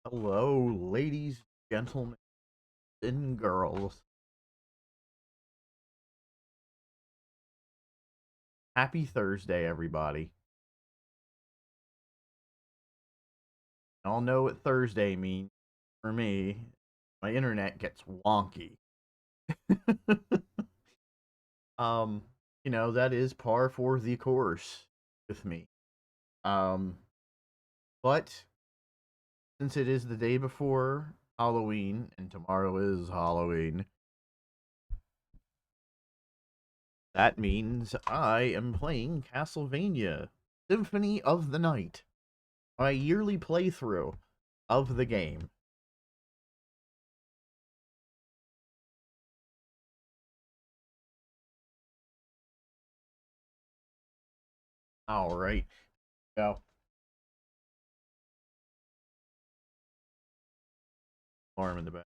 Hello, ladies, gentlemen, and girls. Happy Thursday, everybody. Y'all know what Thursday means for me. My internet gets wonky. um, that is par for the course with me. Um, but since it is the day before Halloween and tomorrow is Halloween, that means I am playing Castlevania Symphony of the Night, my yearly playthrough of the game. All right, go. Alarm in the back.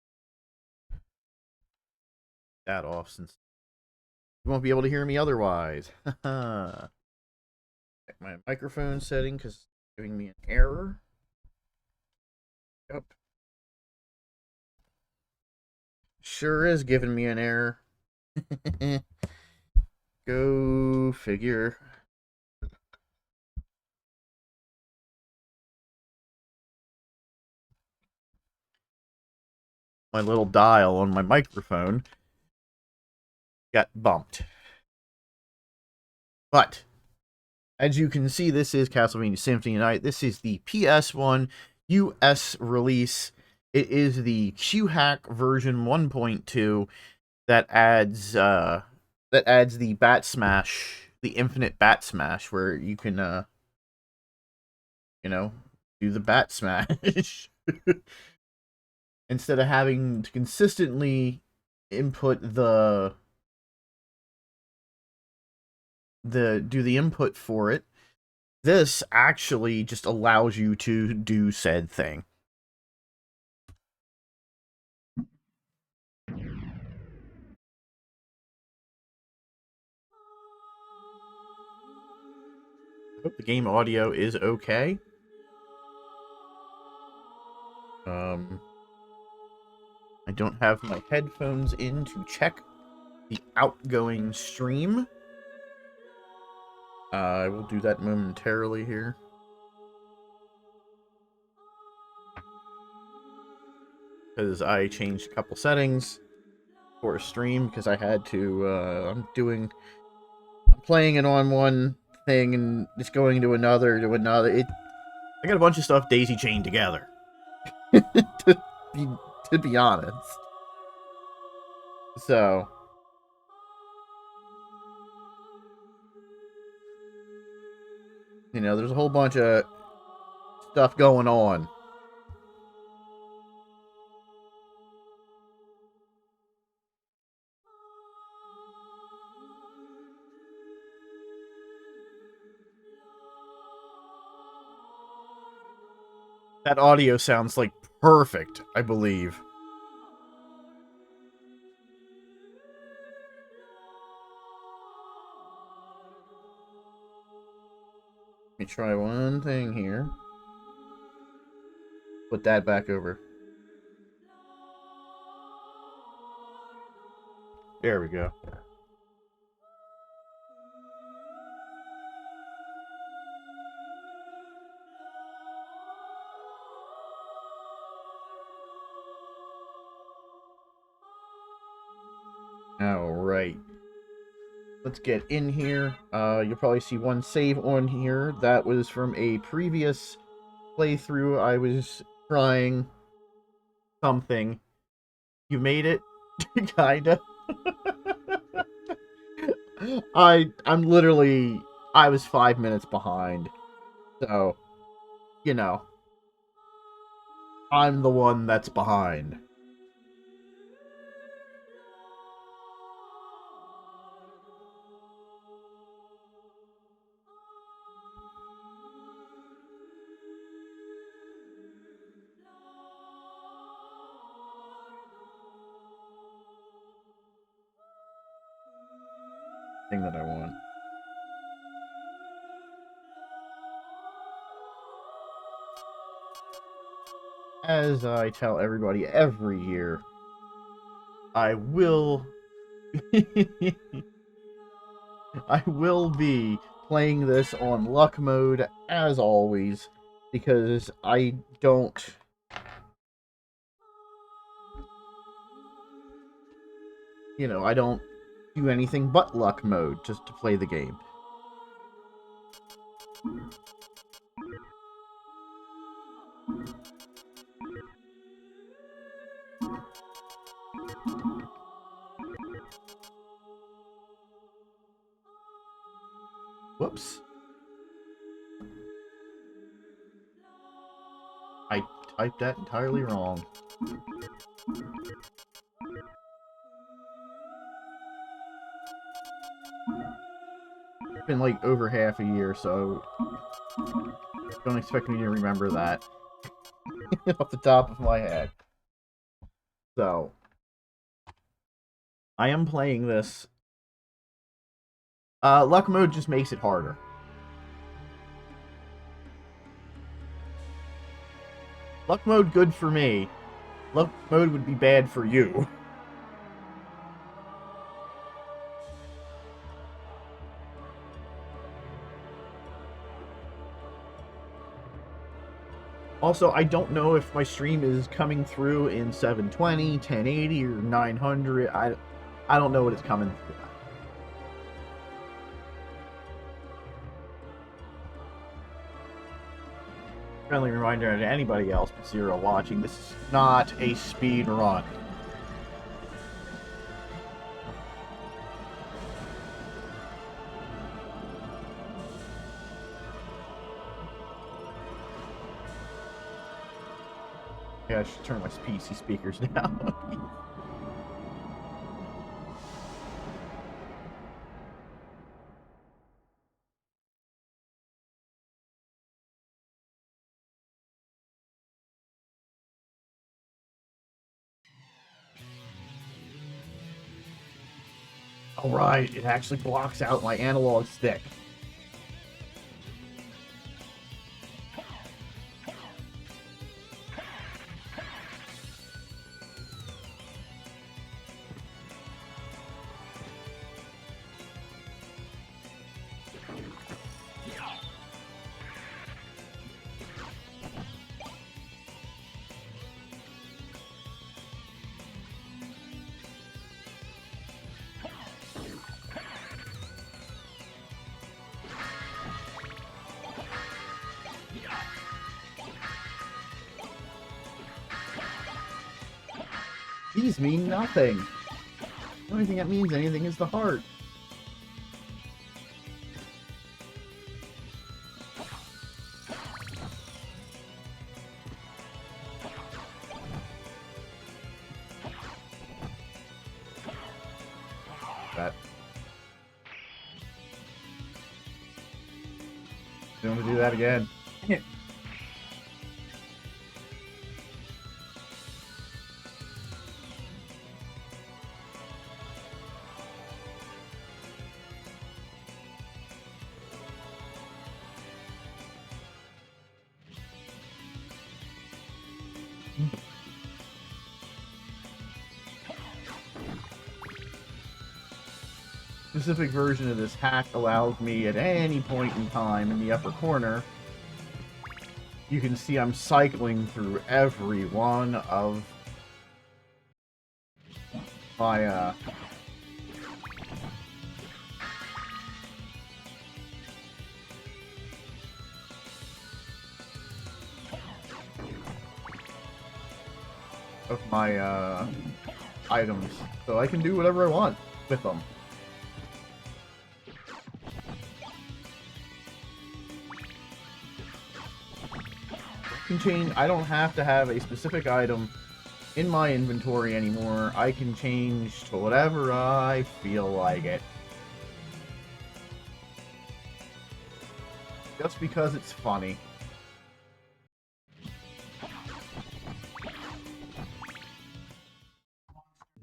That off since you won't be able to hear me otherwise. My microphone setting because it's giving me an error. Yep. Sure is giving me an error. Go figure. My little dial on my microphone got bumped. But as you can see, this is Castlevania Symphony of the Night. This is the PS1 US release. It is the Q-Hack version 1.2 that adds the Bat Smash, the infinite Bat Smash, where you can you know, do the Bat Smash instead of having to consistently input the input for it. This actually just allows you to do said thing. I hope the game audio is okay. Um, I don't have my headphones in to check the outgoing stream. I will do that momentarily here. Because I changed a couple settings for a stream because I had to. I'm playing it on one thing and it's going to another to another. I got a bunch of stuff daisy chained together. to be to be honest. So there's a whole bunch of stuff going on. That audio sounds like perfect, I believe. Let me try one thing here. Put that back over. There we go. All right. Let's get in here. You'll probably see one save on here. That was from a previous playthrough. I was trying something. You made it? Kinda. I'm literally I was 5 minutes behind. So, you know, I'm the one that's behind. Thing that I want. as I tell everybody every year, I will I will be playing this on luck mode as always, because I don't I don't do anything but luck mode just to play the game. Whoops. I typed that entirely wrong. It's been like over half a year, so don't expect me to remember that off the top of my head. So, I am playing this. Luck mode just makes it harder. Luck mode good for me. Luck mode would be bad for you. Also, I don't know if my stream is coming through in 720, 1080, or 900. I don't know what it's coming through. Friendly reminder to anybody else but Zero watching, this is not a speed run. Yeah, I should turn my PC speakers down. Alright, it actually blocks out my analog stick. These mean nothing. The only thing that means anything is the heart. That. Don't want to do that again. Specific version of this hack allows me at any point in time in the upper corner, you can see I'm cycling through every one of my items, so I can do whatever I want with them. I don't have to have a specific item in my inventory anymore. I can change to whatever I feel like it. Just because it's funny.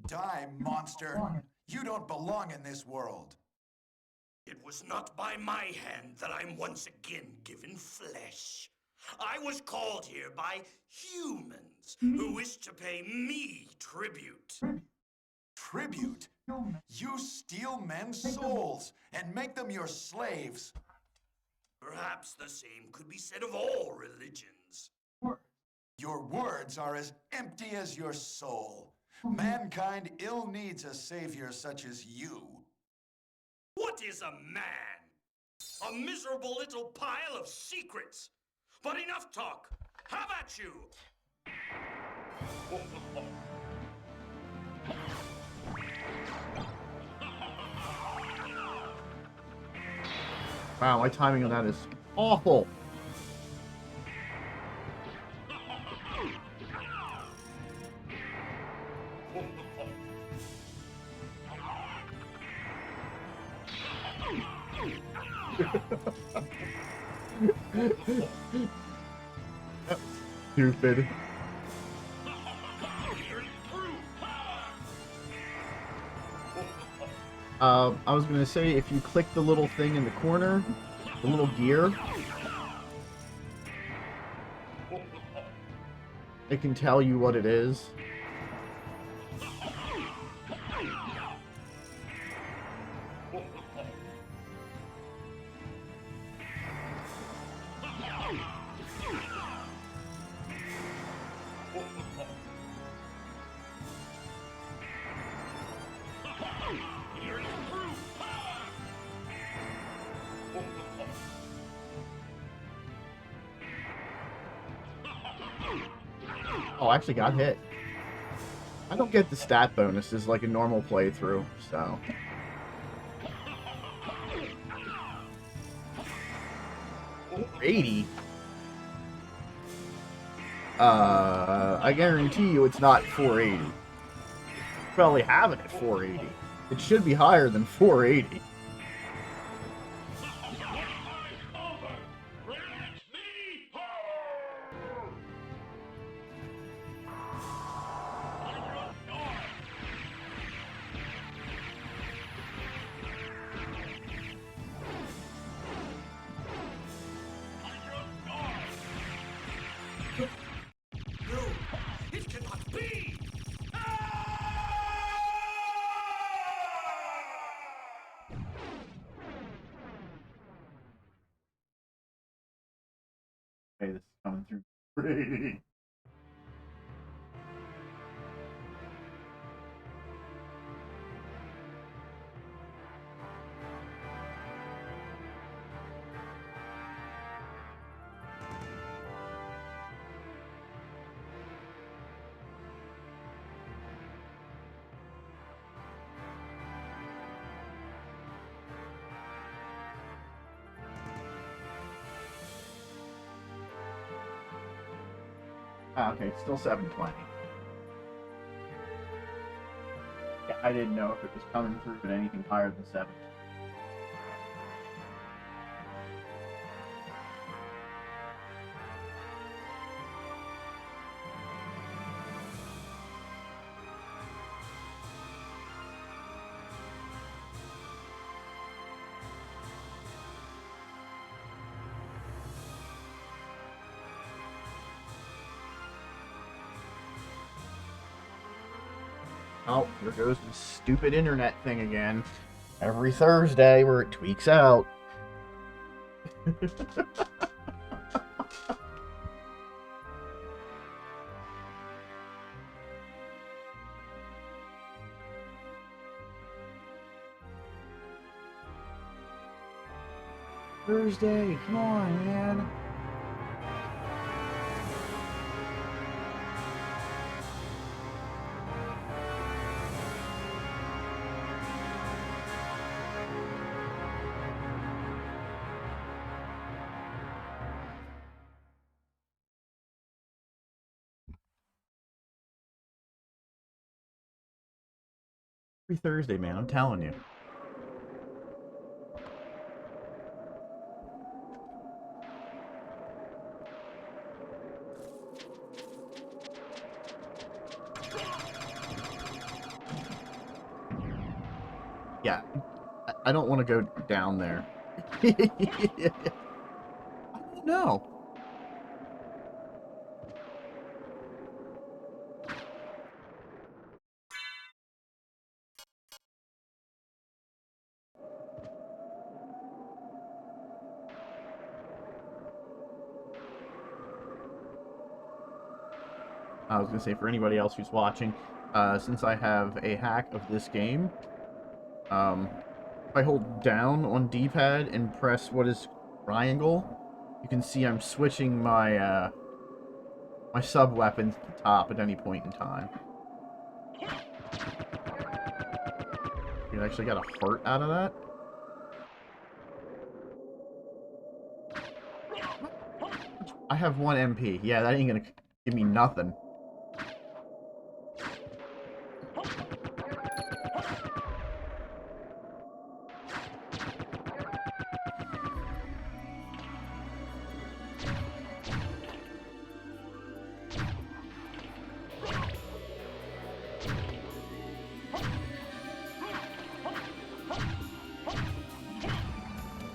Die, monster! You don't belong in this world! It was not by my hand that I'm once again given flesh. I was called here by humans who wish to pay me tribute. Tribute? You steal men's souls and make them your slaves. Perhaps the same could be said of all religions. Your words are as empty as your soul. Mankind ill needs a savior such as you. What is a man? A miserable little pile of secrets. But enough talk. Have at you! Wow, my timing on that is awful. Stupid. I was gonna say, if you click the little thing in the corner, the little gear, it can tell you what it is. Oh, I actually got hit. I don't get the stat bonuses like a normal playthrough, so... 80? I guarantee you it's not 480. Probably have it at 480. It should be higher than 480. No, it cannot be! Okay, this is coming through 480. Ah, okay, still 720. Yeah, I didn't know if it was coming through at anything higher than 7. Oh, there goes the stupid internet thing again. Every Thursday where it tweaks out. Thursday, come on, man. Every Thursday, man, I'm telling you. Yeah, I don't want to go down there. I don't know. I was gonna say, for anybody else who's watching, since I have a hack of this game, if I hold down on D-pad and press what is triangle, you can see I'm switching my my sub-weapons to the top at any point in time. You actually got a heart out of that? I have 1 MP. Yeah, that ain't gonna give me nothing.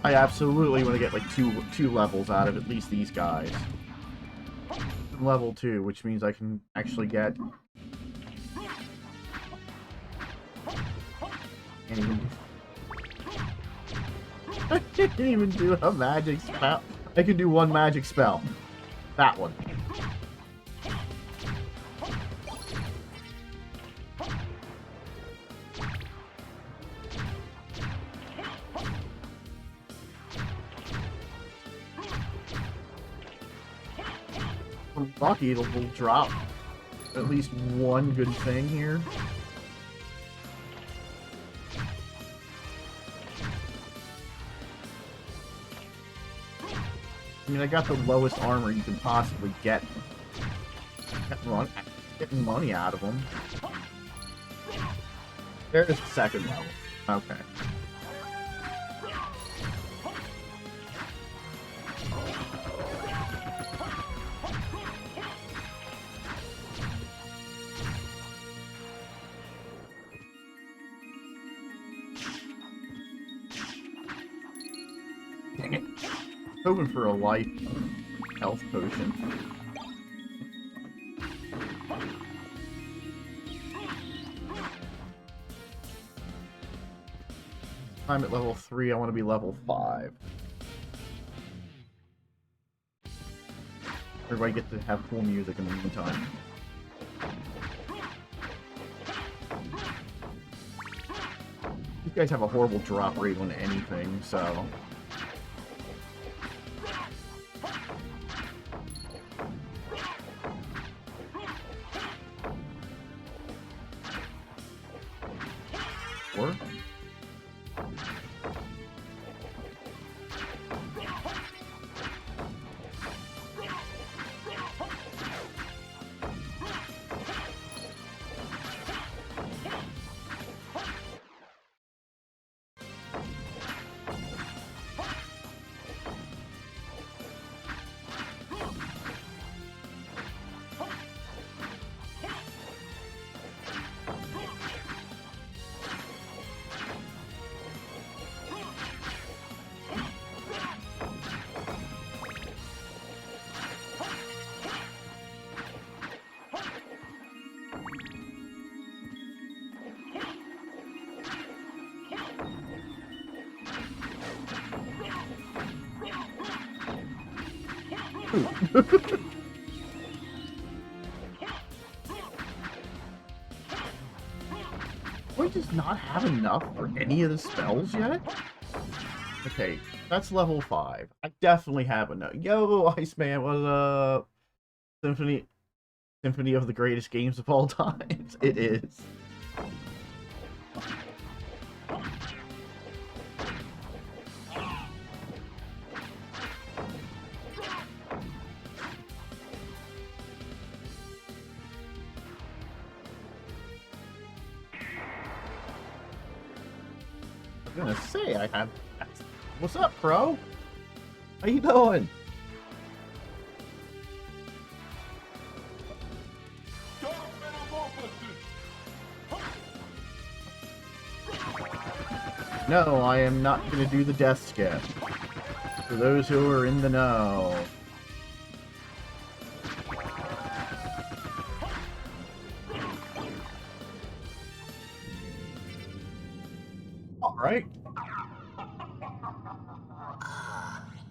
I absolutely want to get like two levels out of at least these guys. Level 2, which means I can actually get... I can't even do a magic spell. I can do 1 magic spell. That one. I'm lucky it'll drop at least 1 good thing here. I mean, I got the lowest armor you can possibly get. Getting money out of them. There's the second level. Okay. Dang it. Hoping for a life health potion. I'm at level 3, I want to be level 5. Everybody gets to have cool music in the meantime. These guys have a horrible drop rate on anything, so... Or... Do I just not have enough for any of the spells yet? Okay, that's level 5. I definitely have enough. Yo, Iceman, what's up? Symphony of the greatest games of all time. It is. I was gonna say I have. What's up, Pro? How you doing? No, I am not gonna do the death skip. For those who are in the know. Alright.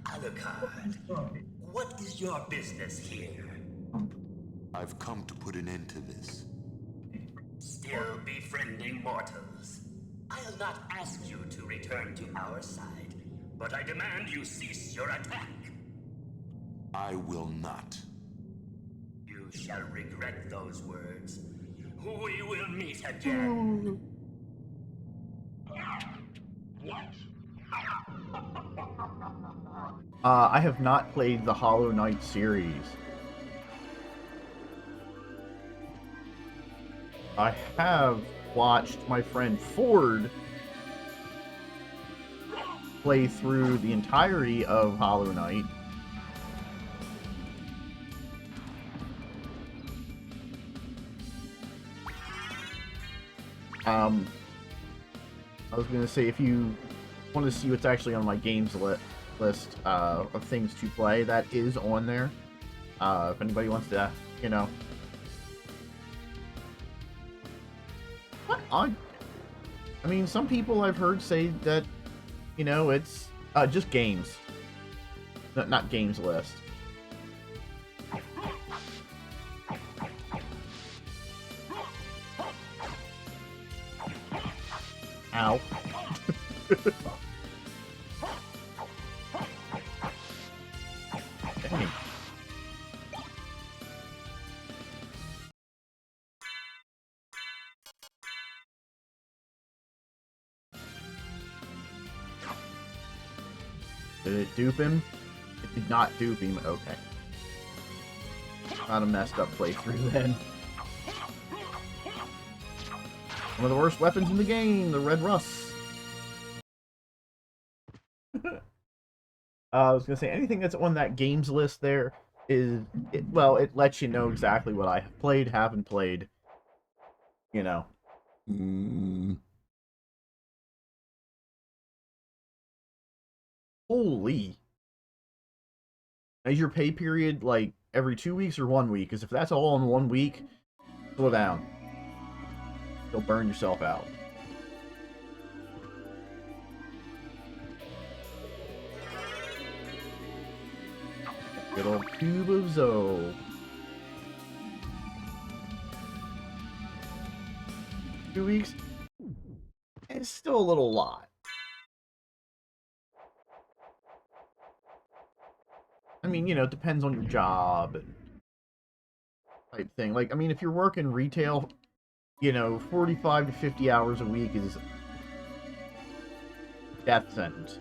Alucard, what is your business here? I've come to put an end to this. Still befriending mortals. I'll not ask you to return to our side, but I demand you cease your attack. I will not. You shall regret those words. We will meet again. I have not played the Hollow Knight series. I have watched my friend Ford play through the entirety of Hollow Knight. I was going to say, if you want to see what's actually on my games list of things to play, that is on there. If anybody wants to, you know. What? I mean, some people I've heard say that, you know, it's just games. Not games list. Ow. Dang. Did it dupe him? It did not dupe him. Okay. Not a messed up playthrough then. One of the worst weapons in the game, the Red Russ. I was gonna say, anything that's on that games list there is, well, it lets you know exactly what I have played, haven't played. You know. Holy. Is your pay period like every 2 weeks or 1 week? Because if that's all in 1 week, slow down. You'll burn yourself out. Good old Cube of Zoe. 2 weeks? It's still a little lot. I mean, you know, it depends on your job and type thing. Like, I mean, if you're working retail, you know, 45 to 50 hours a week is death sentence.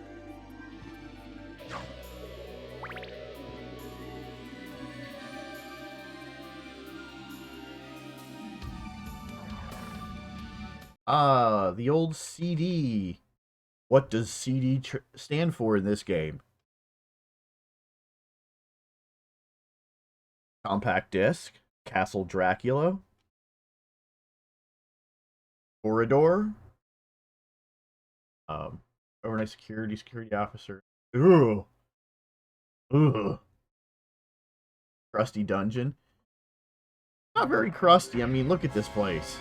The old CD. What does CD stand for in this game? Compact disc, Castle Dracula, Corridor, overnight security officer. Ugh. Crusty dungeon. Not very crusty. I mean, look at this place.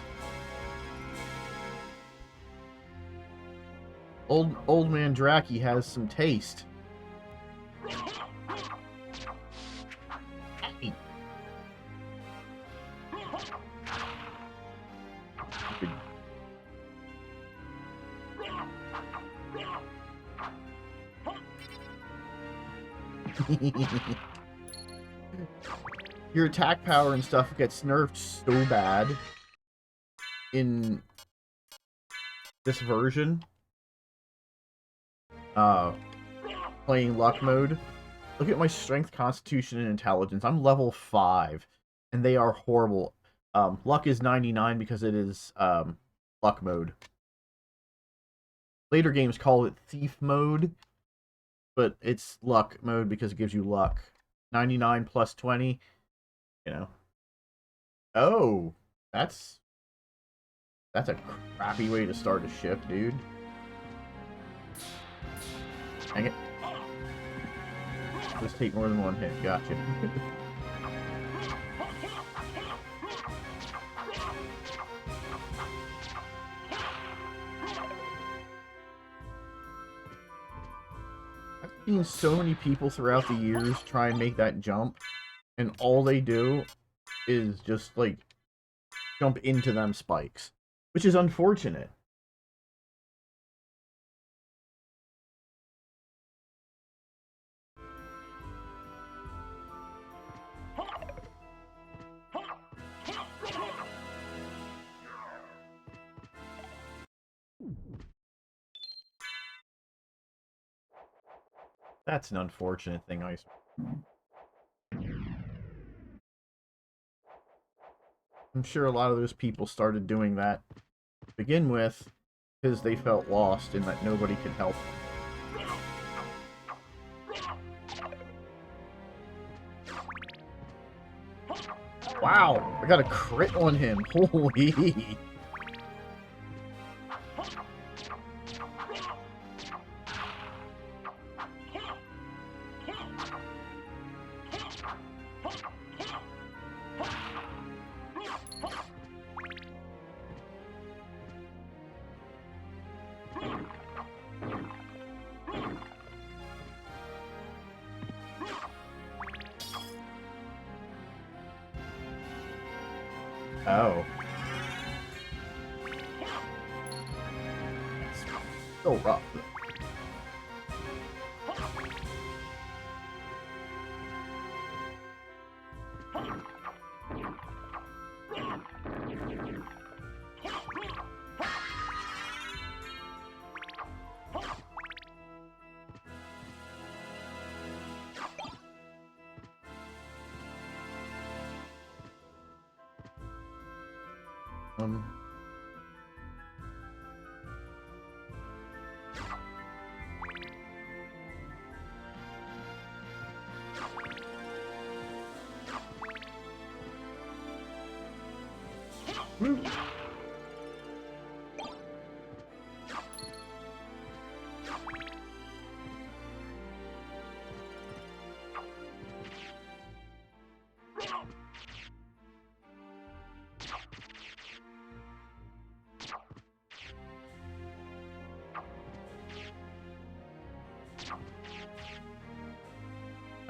Old man Draki has some taste. Hey. Your attack power and stuff gets nerfed so bad in this version. Playing luck mode. Look at my strength, constitution, and intelligence. I'm level 5, and they are horrible. Luck is 99 because it is luck mode. Later games call it thief mode, but it's luck mode because it gives you luck. 99 plus 20, you know. Oh, that's a crappy way to start a shift, dude. Dang it. Just take more than one hit. Gotcha. I've seen so many people throughout the years try and make that jump, and all they do is just, like, jump into them spikes, which is unfortunate. That's an unfortunate thing, Ice. I'm sure a lot of those people started doing that to begin with because they felt lost and that nobody could help. Wow, I got a crit on him. Holy. Oh. So rough. Um.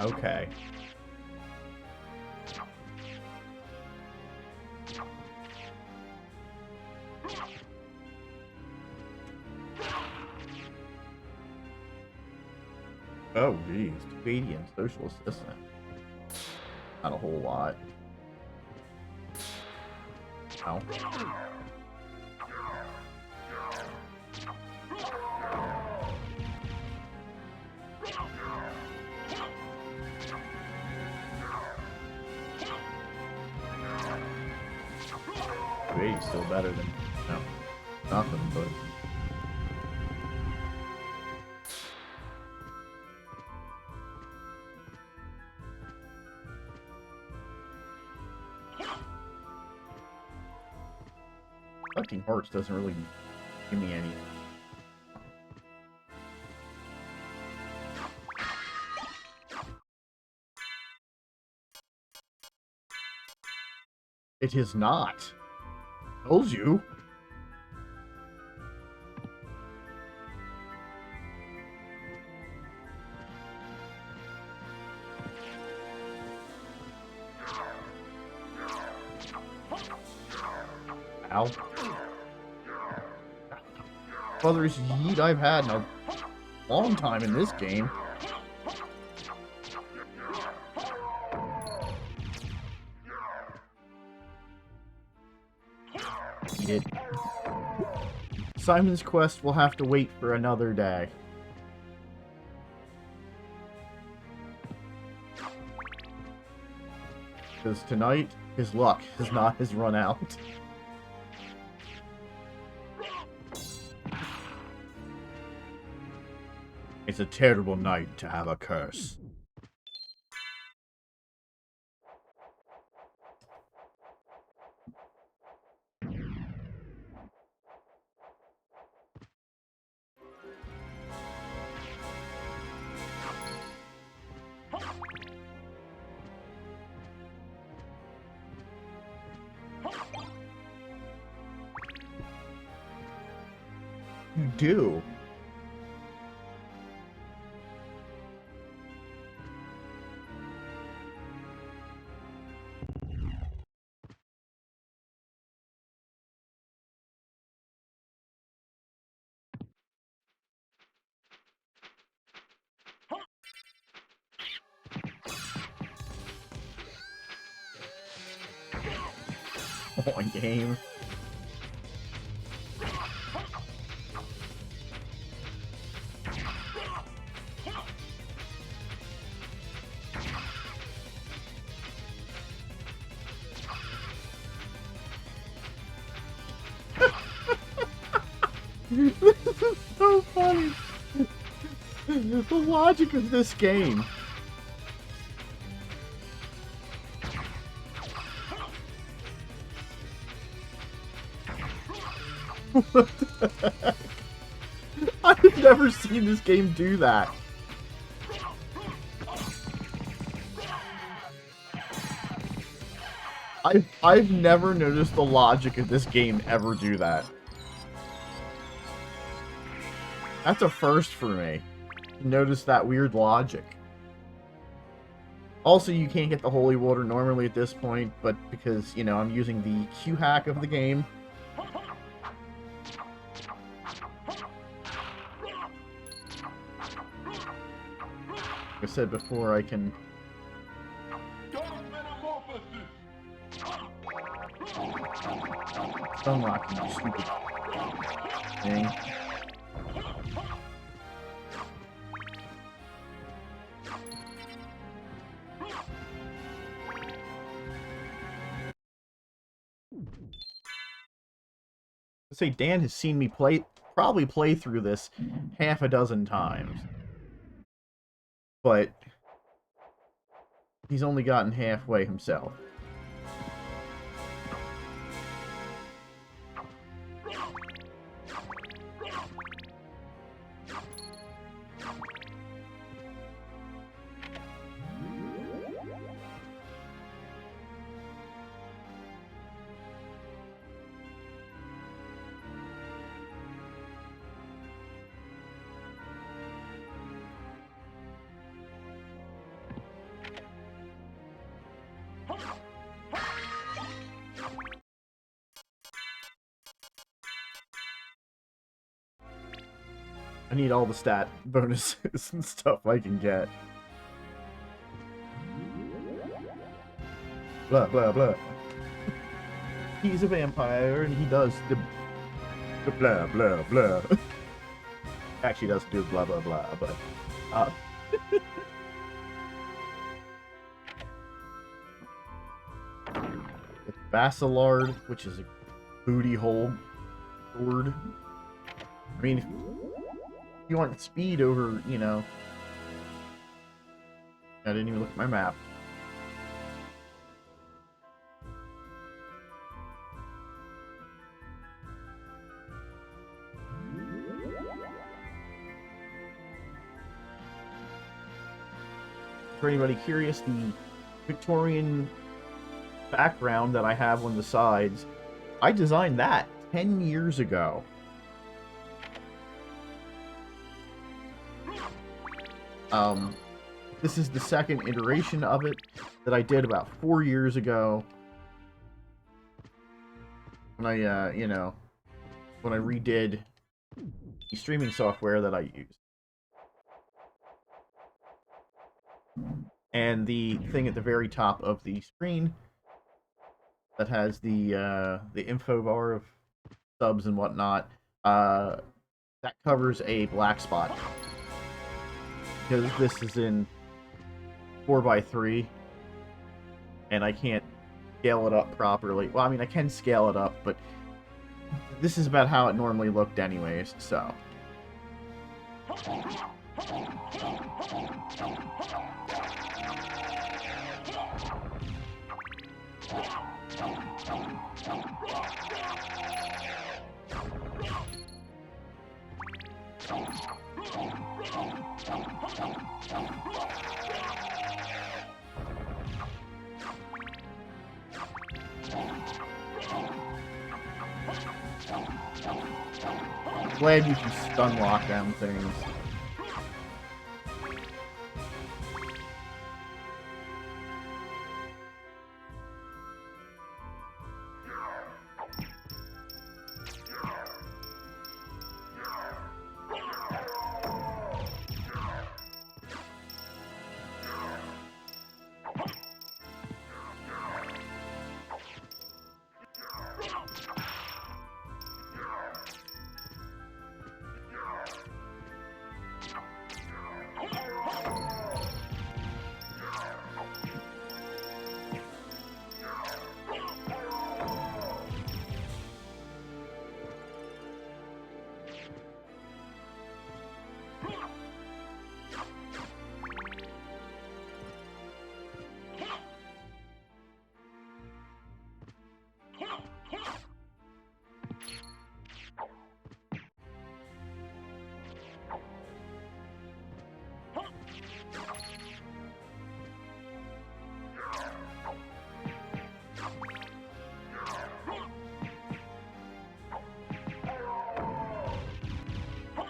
Okay. Oh, geez. 280 and social assistant. Not a whole lot. Ow. He's still better than, no, nothing, but... Collecting hearts doesn't really give me any. It is not. Told you. Ow. Brother's yeet I've had in a long time in this game. Eat it. Simon's Quest will have to wait for another day. Because tonight, his luck has run out. It's a terrible night to have a curse. You do. Come on, game. This is so funny. The logic of this game. What the heck? I've never seen this game do that. I've never noticed the logic of this game ever do that. That's a first for me. Notice that weird logic. Also, you can't get the holy water normally at this point, but because, you know, I'm using the Q hack of the game. Like I said before, I can... Unlock you stupid thing. Let's say Dan has seen me probably play through this half a dozen times. But he's only gotten halfway himself. I need all the stat bonuses and stuff I can get. Blah, blah, blah. He's a vampire and he does the blah, blah, blah. Actually doesn't do blah, blah, blah, but... It's Basilard, which is a booty hole sword. I mean, if you want speed over, you know... I didn't even look at my map. For anybody curious, the Victorian background that I have on the sides, I designed that 10 years ago. This is the second iteration of it that I did about 4 years ago. When I, you know, when I redid the streaming software that I use. And the thing at the very top of the screen that has the info bar of subs and whatnot, that covers a black spot. Because this is in 4:3, and I can't scale it up properly. Well, I mean, I can scale it up, but this is about how it normally looked anyways, so... Glad you can stun lock them things.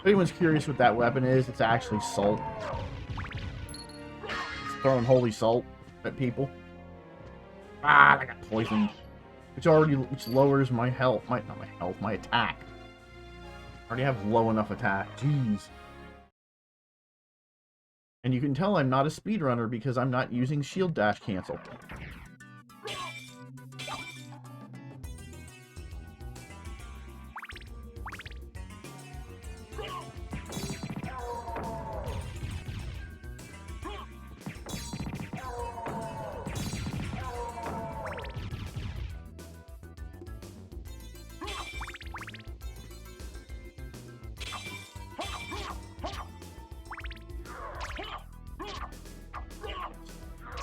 If anyone's curious what that weapon is, it's actually salt. It's throwing holy salt at people. Ah, I got poisoned. Which lowers my health. Not my health, my attack. I already have low enough attack. Jeez. And you can tell I'm not a speedrunner because I'm not using shield dash cancel.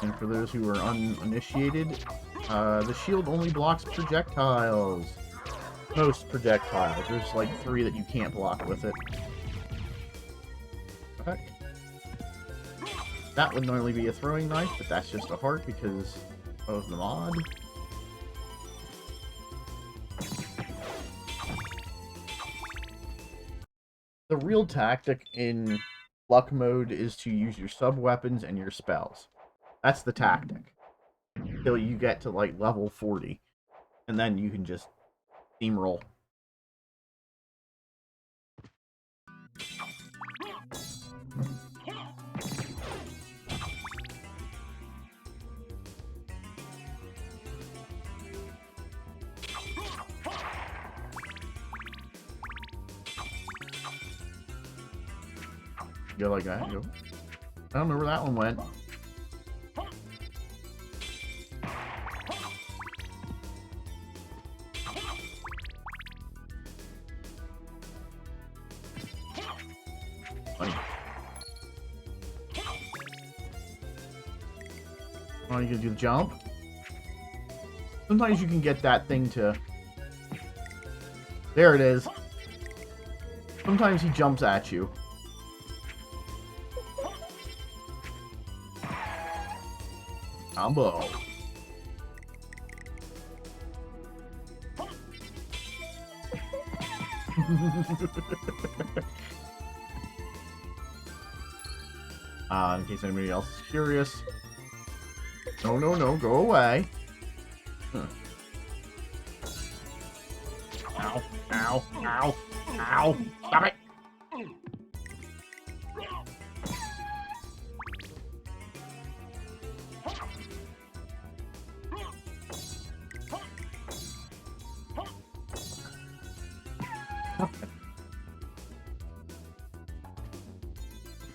And for those who are uninitiated, the shield only blocks projectiles. Most projectiles. There's like 3 that you can't block with it. Okay. That would normally be a throwing knife, but that's just a heart because of the mod. The real tactic in luck mode is to use your sub-weapons and your spells. That's the tactic. Till you get to, like, level 40. And then you can just steamroll. Go like that. Go. I don't know where that one went. Funny. Oh, you gonna do the jump? Sometimes you can get that thing to... There it is. Sometimes he jumps at you. Combo. In case anybody else is curious. No, no, no, go away. Huh. Ow, ow, ow, ow. Stop it.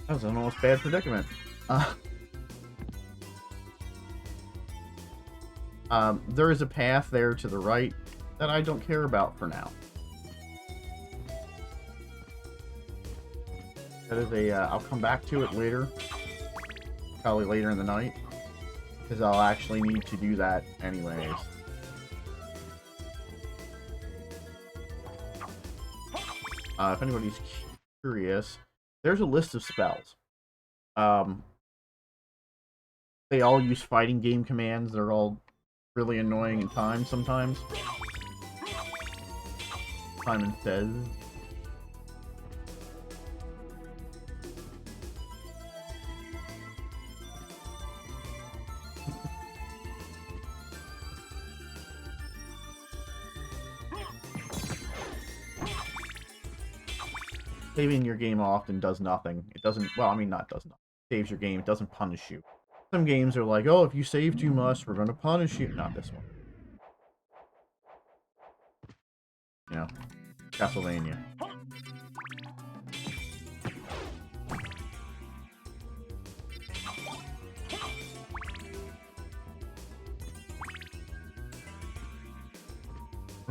That was an almost bad predicament. There is a path there to the right that I don't care about for now. That is a, I'll come back to it later. Probably later in the night. Because I'll actually need to do that anyways. If anybody's curious, there's a list of spells. They all use fighting game commands. They're all really annoying in time sometimes. Simon says. Saving your game often does nothing. It doesn't, well, I mean, not does nothing. It saves your game. It doesn't punish you. Some games are like, oh, if you save too much, we're going to punish you. Not this one. You know, Castlevania.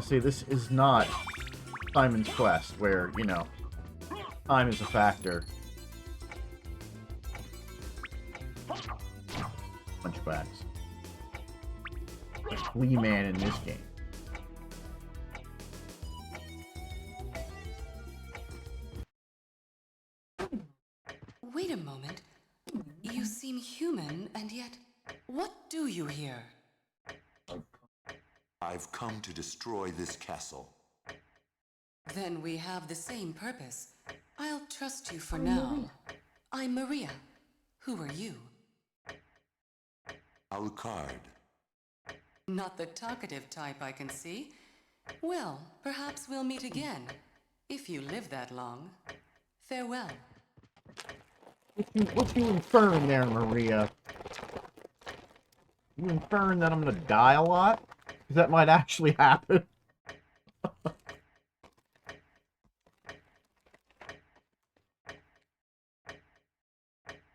See, this is not Simon's Quest, where, you know, time is a factor. Hunchbacks. There's Flea Man in this game. Wait a moment. You seem human, and yet, what do you here? I've come to destroy this castle. Then we have the same purpose. I'll trust you for now. I'm Maria. Who are you? Alucard. Not the talkative type, I can see. Well, perhaps we'll meet again. If you live that long. Farewell. What you inferring there, Maria? You inferring that I'm gonna die a lot? Because that might actually happen.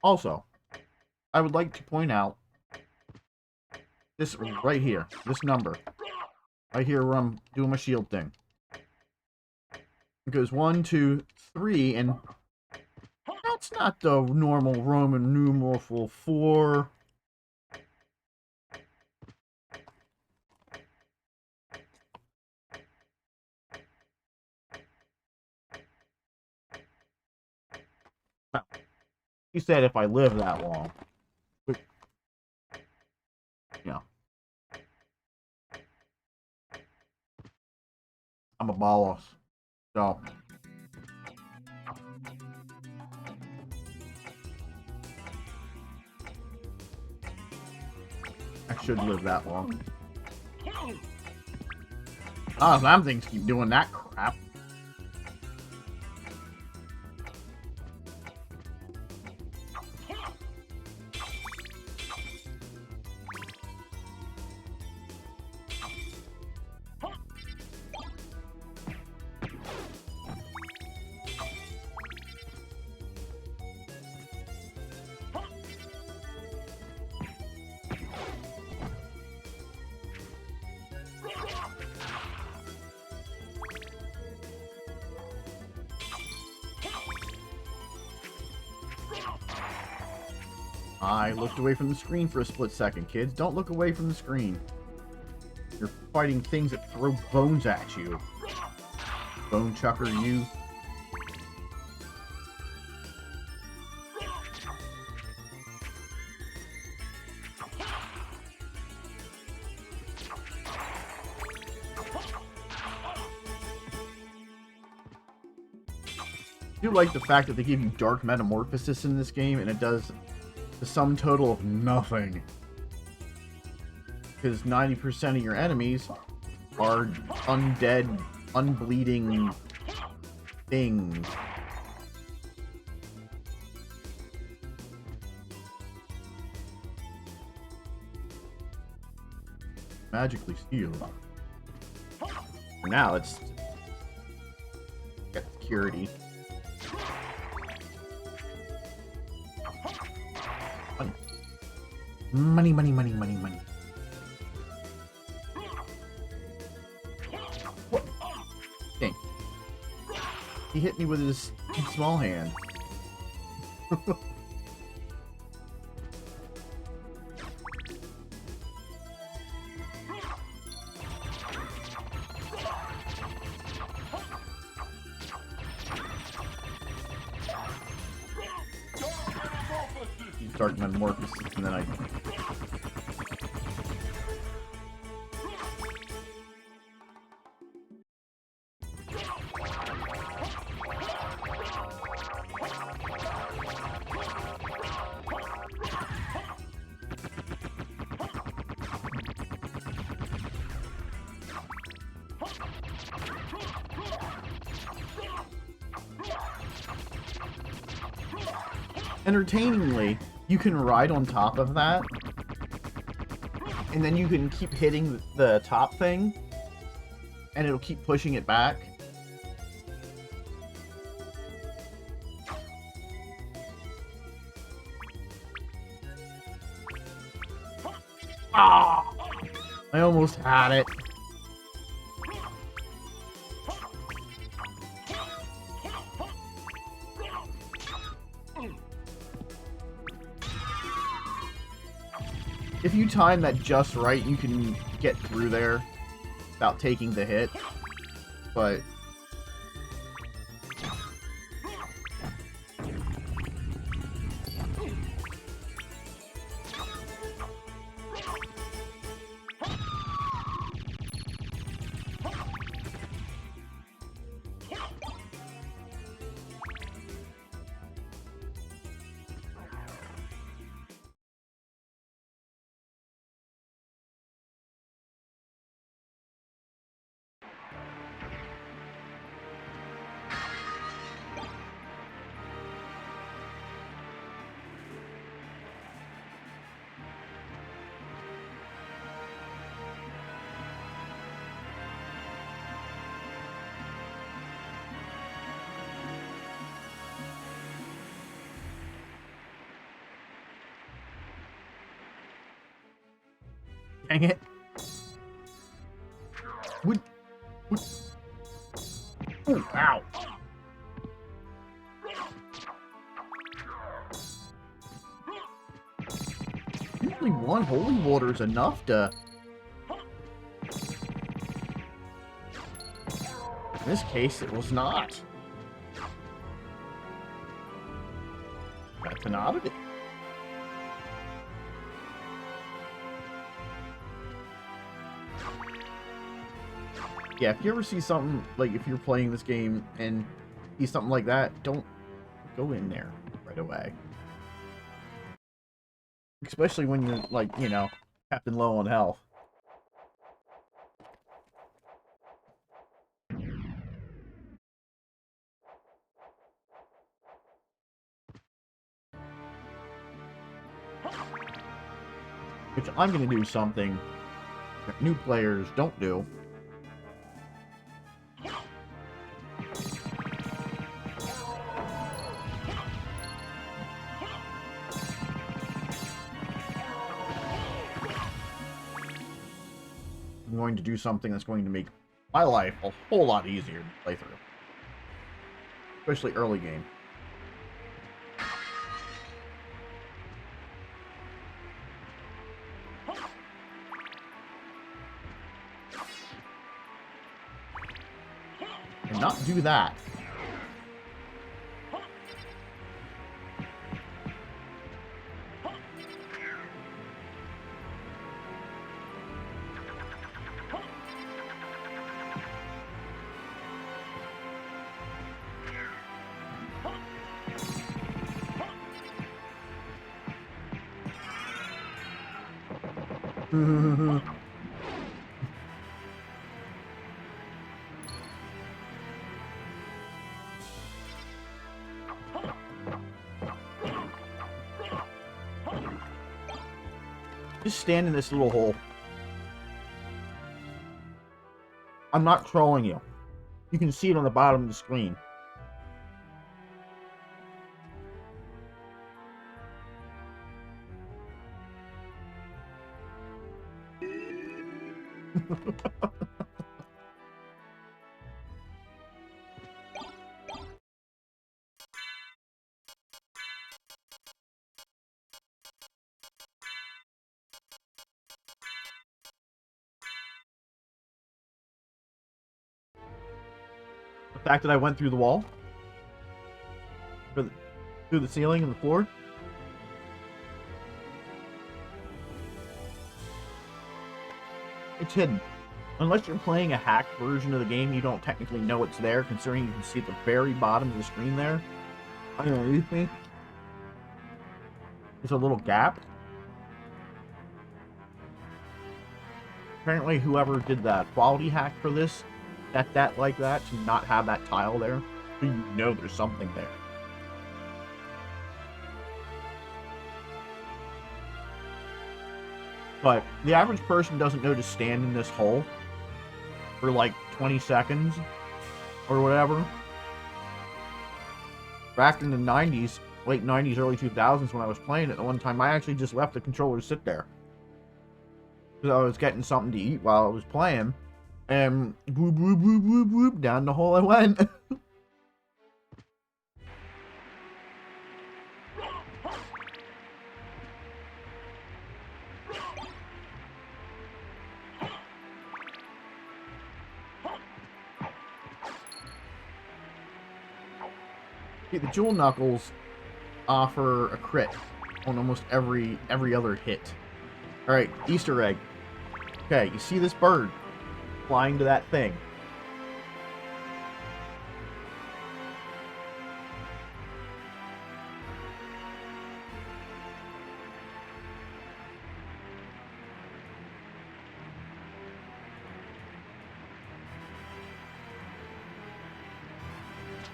Also, I would like to point out this right here, this number. Right here where I'm doing my shield thing. It goes 1, 2, 3, and that's not the normal Roman numeral for 4. He said if I live that long. But, yeah. I'm a boss. So. I should live that long. Oh, some things keep doing that crap. I looked away from the screen for a split second, kids. Don't look away from the screen. You're fighting things that throw bones at you. Bone chucker, you. I do like the fact that they give you Dark Metamorphosis in this game, and it does the sum total of nothing. Because 90% of your enemies are undead, unbleeding things. Magically sealed. For now, it's got security. Money, money, money, money, money. What? Dang. He hit me with his small hand. Dark Metamorphosis, and then I... Entertainingly, you can ride on top of that, and then you can keep hitting the top thing, and it'll keep pushing it back. Ah! I almost had it. If you time that just right, you can get through there without taking the hit. But Dang it. Would... Ooh, ow. Usually one holy water is enough to... In this case, it was not. That's an oddity. Yeah, if you ever see something, like if you're playing this game and see something like that, don't go in there right away. Especially when you're, like, you know, Captain low on health. Which I'm going to do something that new players don't do. I'm going to do something that's going to make my life a whole lot easier to play through. Especially early game. And not do that. Just stand in this little hole. I'm not trolling you. You can see it on the bottom of the screen. The fact that I went through the wall, through the ceiling and the floor. It's hidden. Unless you're playing a hacked version of the game, you don't technically know it's there, considering you can see at the very bottom of the screen there. Underneath me, there's a little gap. Apparently, whoever did that quality hack for this, set that like that to not have that tile there, so you know there's something there. But the average person doesn't know to stand in this hole for like 20 seconds or whatever. Back in the 90s, late 90s, early 2000s when I was playing it, the one time I actually just left the controller to sit there. Because I was getting something to eat while I was playing. And whoop, whoop, whoop, whoop, whoop, down the hole I went. See, the Jewel Knuckles offer a crit on almost every other hit. Alright, Easter egg. Okay, you see this bird flying to that thing.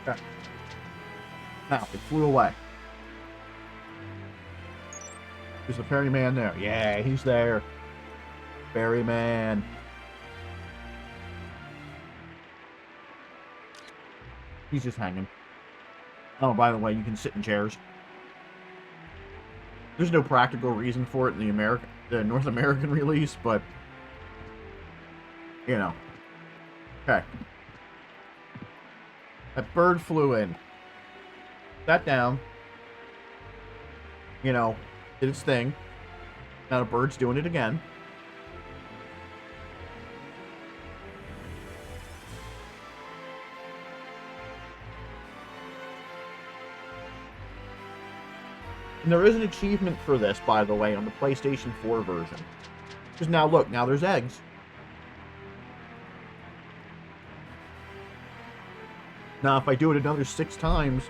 Okay. Now, it flew away. There's the ferryman there. Yeah, he's there. Ferryman. He's just hanging. Oh, by the way, you can sit in chairs. There's no practical reason for it in the North American release, but you know. Okay. That bird flew in. Sat down. You know, did its thing. Now the bird's doing it again. And there is an achievement for this, by the way, on the PlayStation 4 version. Because now, look, now there's eggs. Now, if I do it another 6 times,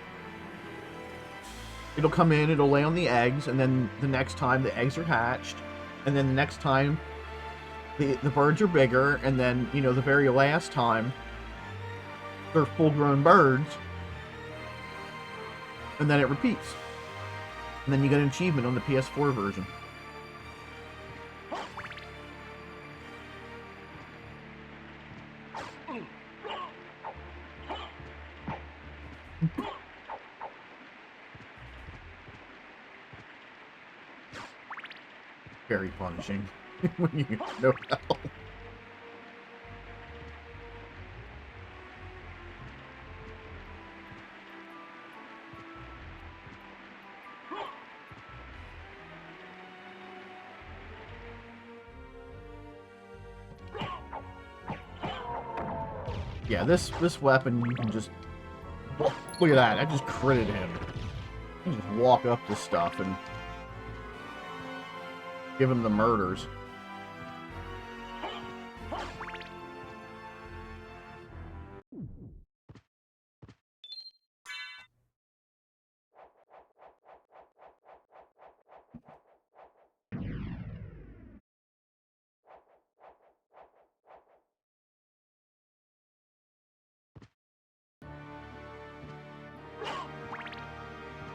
it'll come in, it'll lay on the eggs, and then the next time the eggs are hatched, and then the next time the birds are bigger, and then, you know, the very last time they're full-grown birds, and then it repeats. And then you get an achievement on the PS4 version. Very punishing when you get no help. Yeah, this weapon, you can just... Look at that, I just critted him. You can just walk up to stuff and... give him the murders.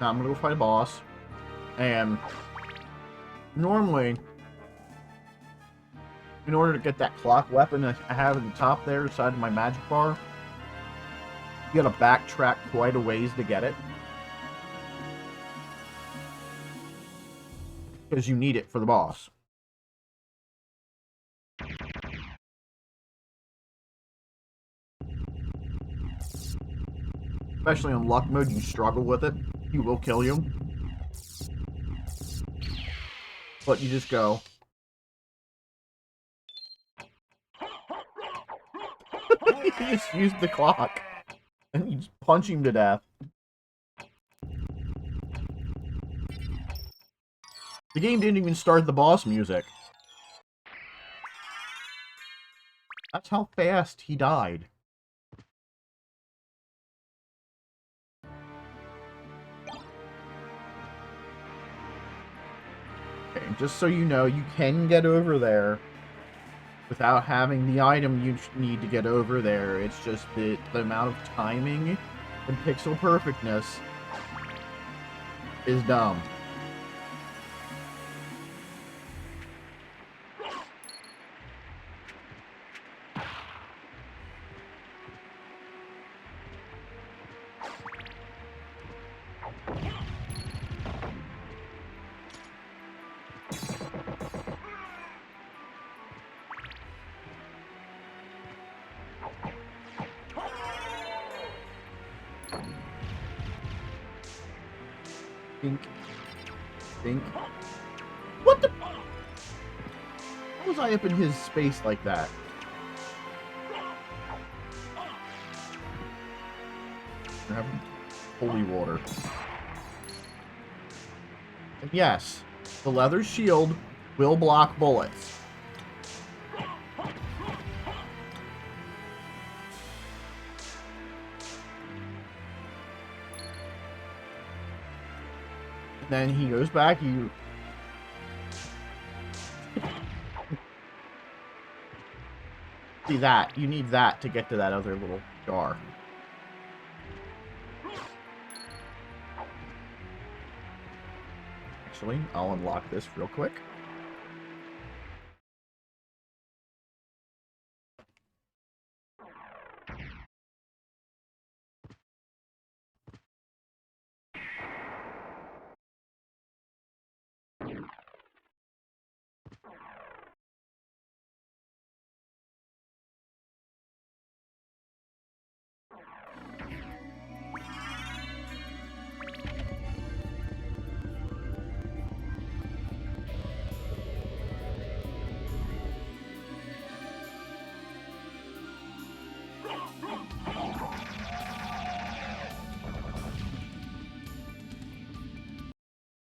Now I'm gonna go fight a boss. And... normally... in order to get that clock weapon that I have at the top there, beside my magic bar, you gotta backtrack quite a ways to get it. Because you need it for the boss. Especially on luck mode, you struggle with it. He will kill you. But you just go. You just use the clock. And you just punch him to death. The game didn't even start the boss music. That's how fast he died. Okay, just so you know, you can get over there without having the item you need to get over there. It's just the amount of timing and pixel perfectness is dumb. Think. Think. What the? How was I up in his space like that? Grab holy water. And yes, the leather shield will block bullets. Then he goes back, you... See that? You need that to get to that other little jar. Actually, I'll unlock this real quick.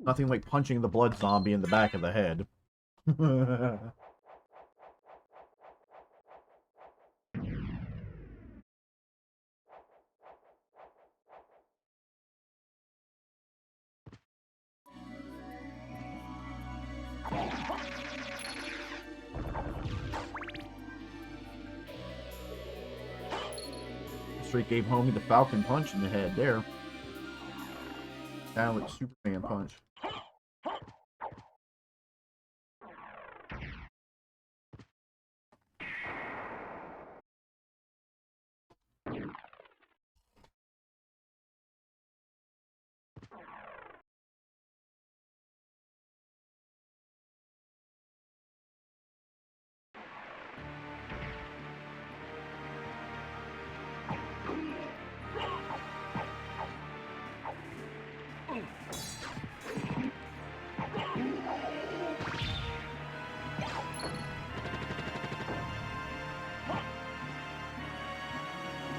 Nothing like punching the blood zombie in the back of the head. Straight gave homie the Falcon punch in the head there. Now it's Superman punch.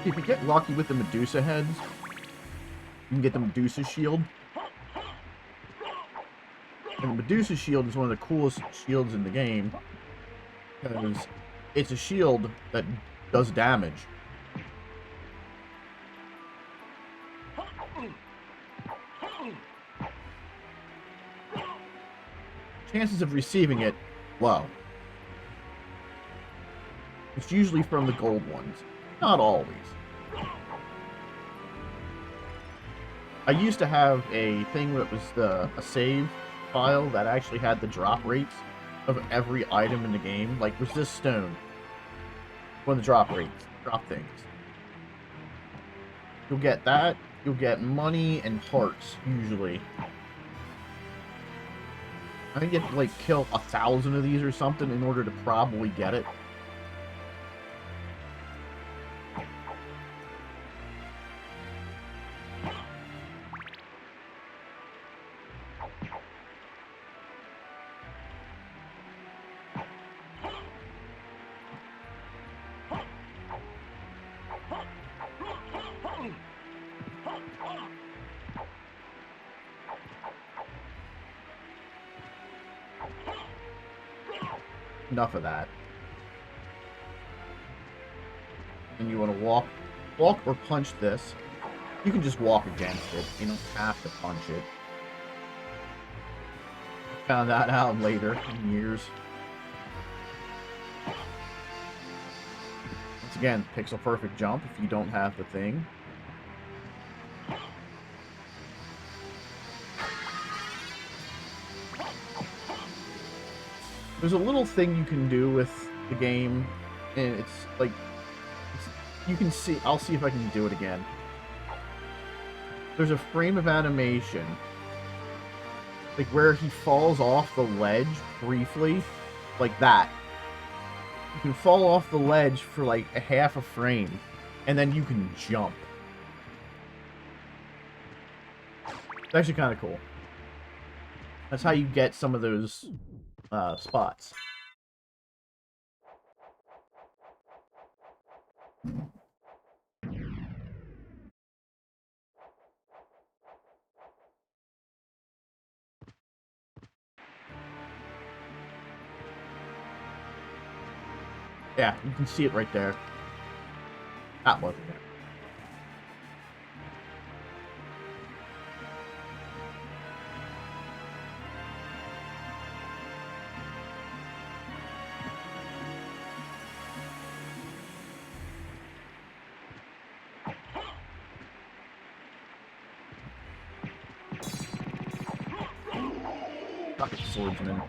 If you get lucky with the Medusa heads, you can get the Medusa shield. And the Medusa shield is one of the coolest shields in the game, because it's a shield that does damage. Chances of receiving it, low. It's usually from the gold ones. Not always. I used to have a thing that was a save file that actually had the drop rates of every item in the game. Like, resist stone. One of the drop rates. Drop things. You'll get that. You'll get money and hearts, usually. I think you have to, like, kill 1,000 of these or something in order to probably get it. Enough of that. And you want to walk or punch this. You can just walk against it. You don't have to punch it. Found that out later in years. Once again, pixel perfect jump if you don't have the thing. There's a little thing you can do with the game, and it's like, you can see, I'll see if I can do it again. There's a frame of animation, like where he falls off the ledge briefly, like that. You can fall off the ledge for like a half a frame, and then you can jump. It's actually kind of cool. That's how you get some of those spots. Yeah, you can see it right there. That wasn't there. Fucking swordsman.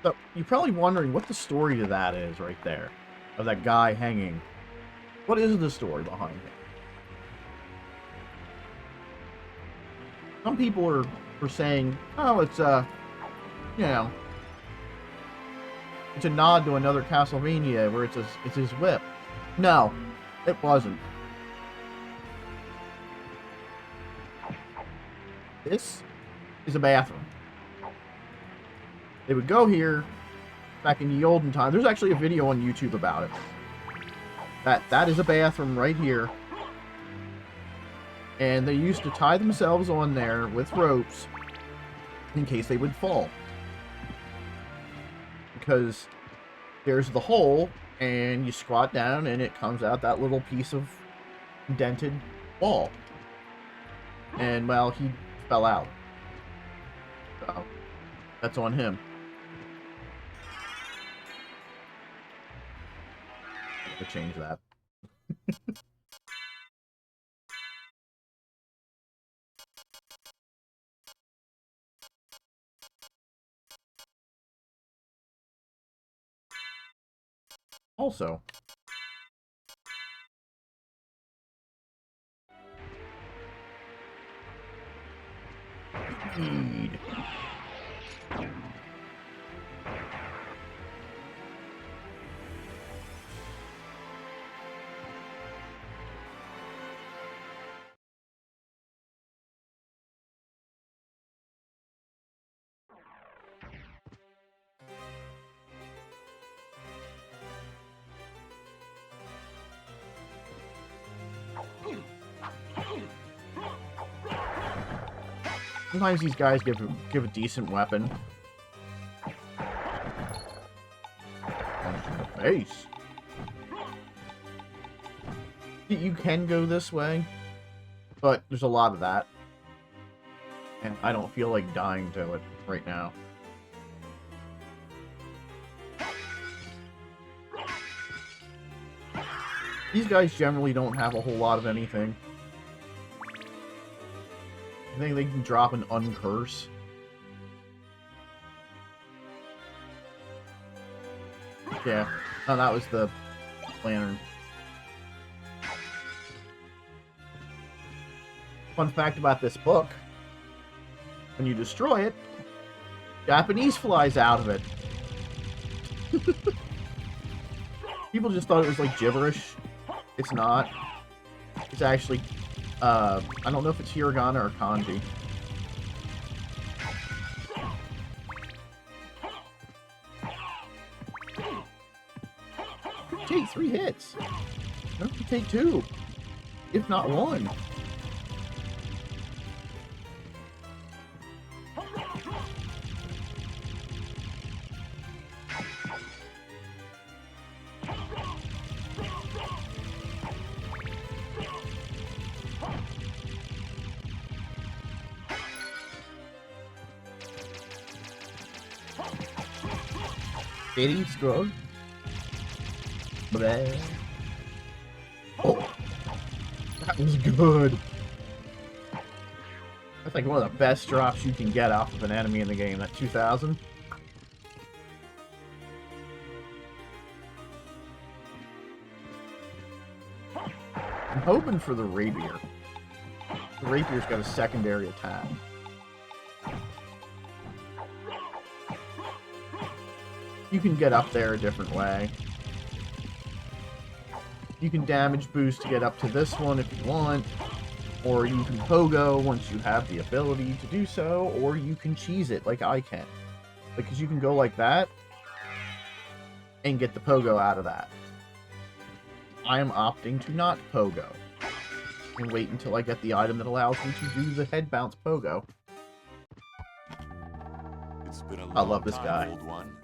So, you're probably wondering what the story to that is right there. Of that guy hanging. What is the story behind it? Some people are saying, oh, it's you know, it's a nod to another Castlevania where it's his whip. No, it wasn't. This is a bathroom. They would go here back in the olden time. There's actually a video on YouTube about it. That is a bathroom right here. And they used to tie themselves on there with ropes in case they would fall. Because there's the hole, and you squat down, and it comes out that little piece of indented wall. And, well, he fell out. So, that's on him. I'm gonna change that. Also, speed. Sometimes these guys give a decent weapon. Punch in the face. You can go this way, but there's a lot of that. And I don't feel like dying to it right now. These guys generally don't have a whole lot of anything. I think they can drop an uncurse. Yeah. Oh, that was the lantern. Fun fact about this book. When you destroy it, Japanese flies out of it. People just thought it was like gibberish. It's not. It's actually, I don't know if it's hiragana or kanji. Take 3 hits. Don't you take 2, if not 1. Very strong. Bleh. Oh, that was good. That's like one of the best drops you can get off of an enemy in the game. That 2000. I'm hoping for the rapier. The rapier's got a secondary attack. You can get up there a different way. You can damage boost to get up to this one if you want, or you can pogo once you have the ability to do so, or you can cheese it like I can. Because you can go like that and get the pogo out of that. I am opting to not pogo and wait until I get the item that allows me to do the head bounce pogo. It's been a long I love this time, guy. old one.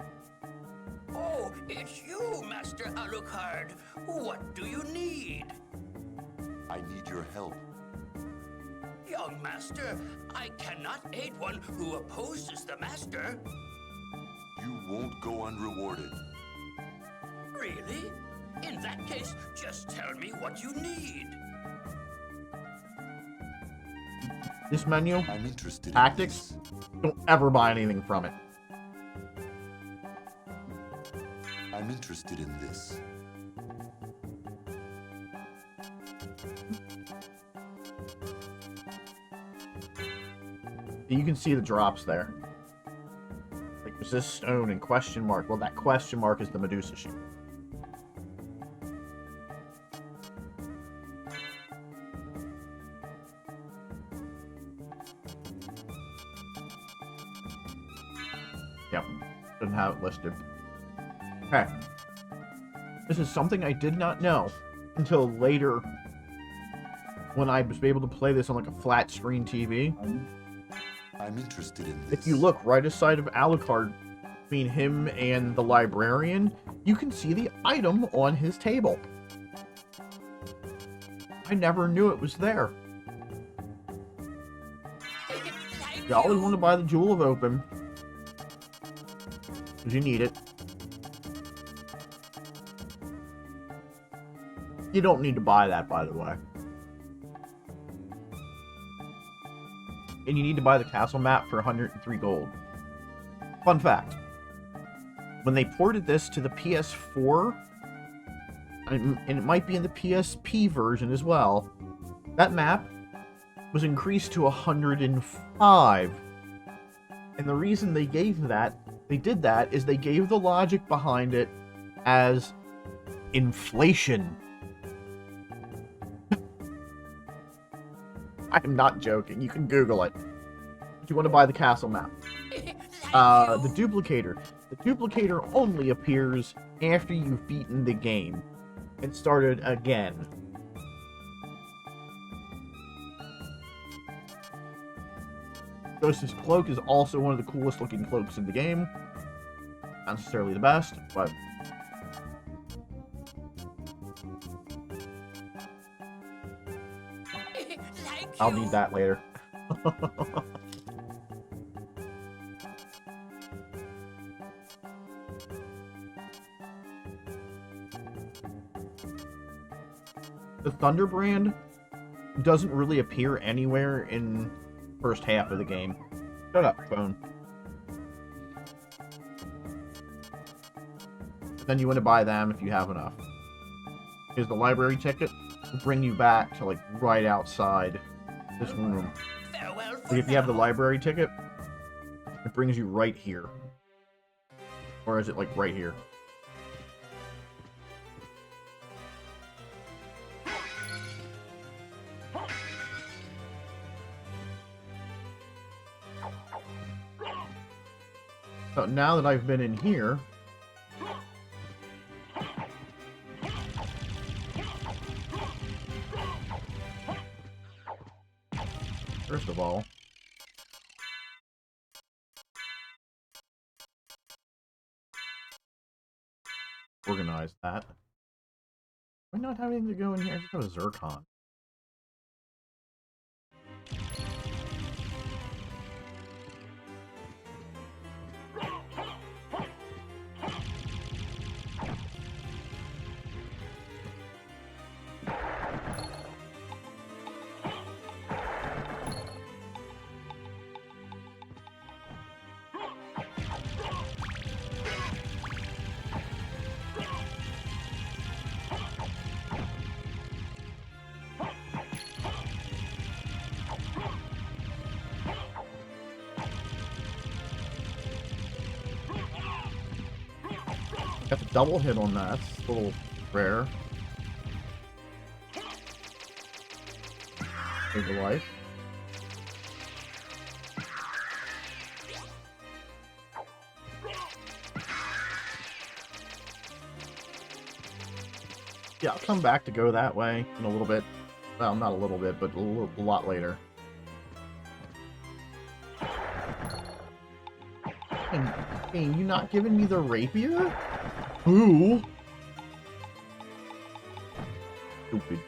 Oh, it's you, Master Alucard. What do you need? I need your help. Young Master, I cannot aid one who opposes the Master. You won't go unrewarded. Really? In that case, just tell me what you need. This menu, I'm interested tactics, in this. don't ever buy anything from it. I'm interested in this. You can see the drops there. Like, there's this stone and question mark. Well, that question mark is the Medusa shield. Yep, doesn't have it listed. Okay. This is something I did not know until later when I was able to play this on like a flat screen TV. I'm interested in this. If you look right aside of Alucard, between him and the librarian, you can see the item on his table. I never knew it was there. You always want to buy the Jewel of Open, because you need it. You don't need to buy that, by the way. And you need to buy the castle map for 103 gold. Fun fact. When they ported this to the PS4, and it might be in the PSP version as well, that map was increased to 105. And the reason they did that is they gave the logic behind it as inflation. I am not joking. You can Google it. If you want to buy the castle map. The duplicator. The duplicator only appears after you've beaten the game and started again. Ghost's cloak is also one of the coolest looking cloaks in the game. Not necessarily the best, but I'll need that later. The Thunderbrand doesn't really appear anywhere in the first half of the game. Shut up, phone. But then you want to buy them if you have enough. Because the library ticket will bring you back to, like, right outside this room. Like, if you have the library ticket, it brings you right here. Or is it, like, right here? So now that I've been in here, first of all, organize that. Do I not have anything to go in here? I just have a Zircon. Got the double hit on that. It's a little rare. Save the life. Yeah, I'll come back to go that way in a little bit. Well, not a little bit, but a lot later. And, hey, you not giving me the rapier? Who? Stupid.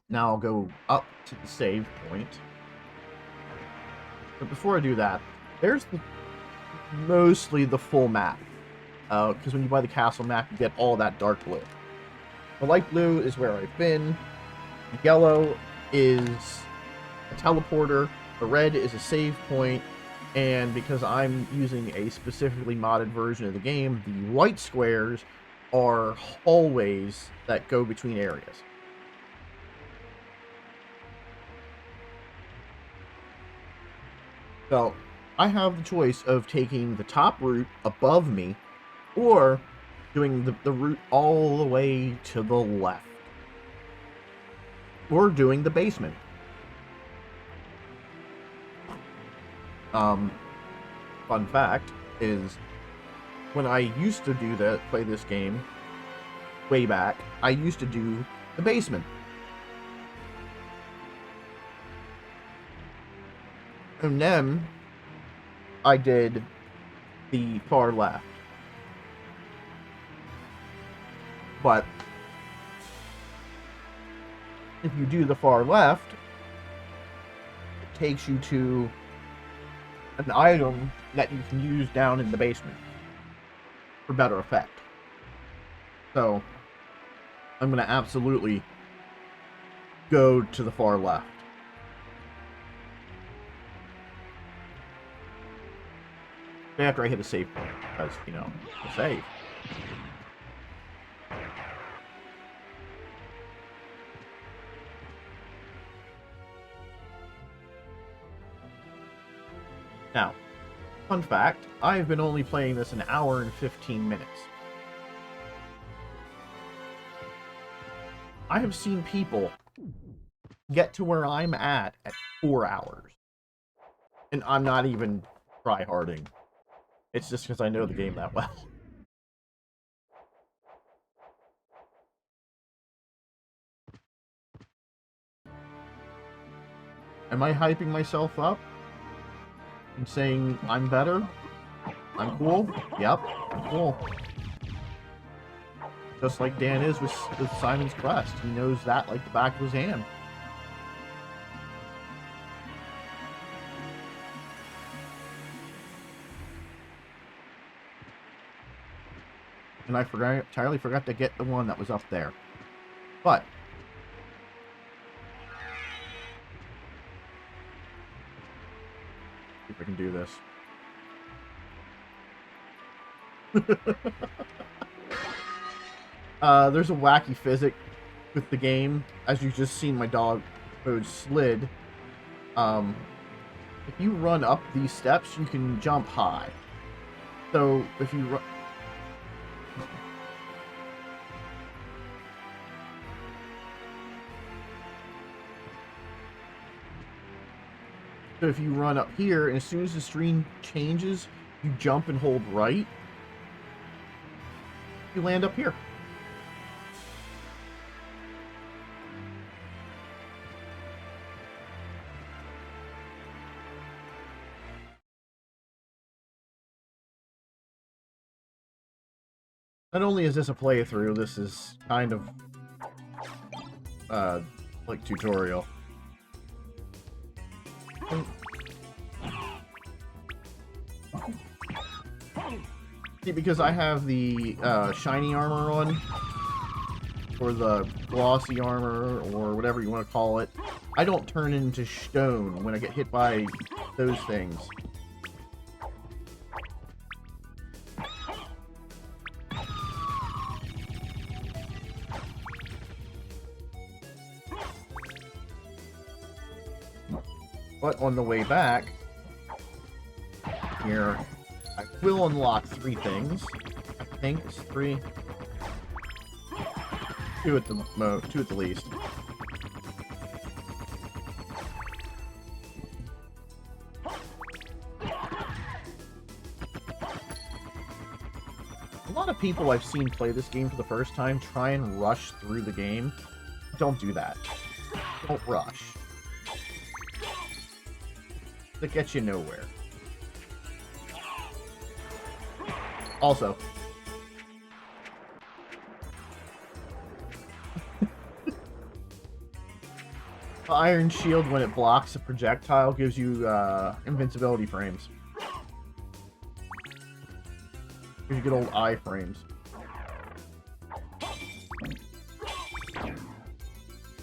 Now I'll go up to the save point. But before I do that, there's mostly the full map. Because when you buy the castle map, you get all that dark blue. The light blue is where I've been. The yellow is a teleporter. The red is a save point. And because I'm using a specifically modded version of the game, the white squares are hallways that go between areas. So, I have the choice of taking the top route above me, or doing the route all the way to the left. Or doing the basement. Fun fact is, when I used to play this game, way back, I used to do the basement. And then I did the far left. But if you do the far left, it takes you to an item that you can use down in the basement for better effect. So I'm going to absolutely go to the far left. After I hit a save point, because, you know, a save. Now, fun fact, I've been only playing this an hour and 15 minutes. I have seen people get to where I'm at 4 hours. And I'm not even try-harding. It's just because I know the game that well. Am I hyping myself up? And saying I'm better? I'm cool? Yep, I'm cool. Just like Dan is with Simon's Quest. He knows that like the back of his hand. And I entirely forgot to get the one that was up there. But see if I can do this. There's a wacky physic with the game, as you just seen my dog mode slid. If you run up these steps, you can jump high. So if you run... So if you run up here, and as soon as the screen changes, you jump and hold right, you land up here. Not only is this a playthrough, this is kind of like tutorial. See, because I have the shiny armor on, or the glossy armor, or whatever you want to call it, I don't turn into stone when I get hit by those things. But on the way back, here, I will unlock 3 things. I think it's 3. 2 at the 2 at the least. A lot of people I've seen play this game for the first time try and rush through the game. Don't do that. Don't rush. That gets you nowhere. Also, the Iron Shield, when it blocks a projectile, gives you invincibility frames. Gives you good old eye frames.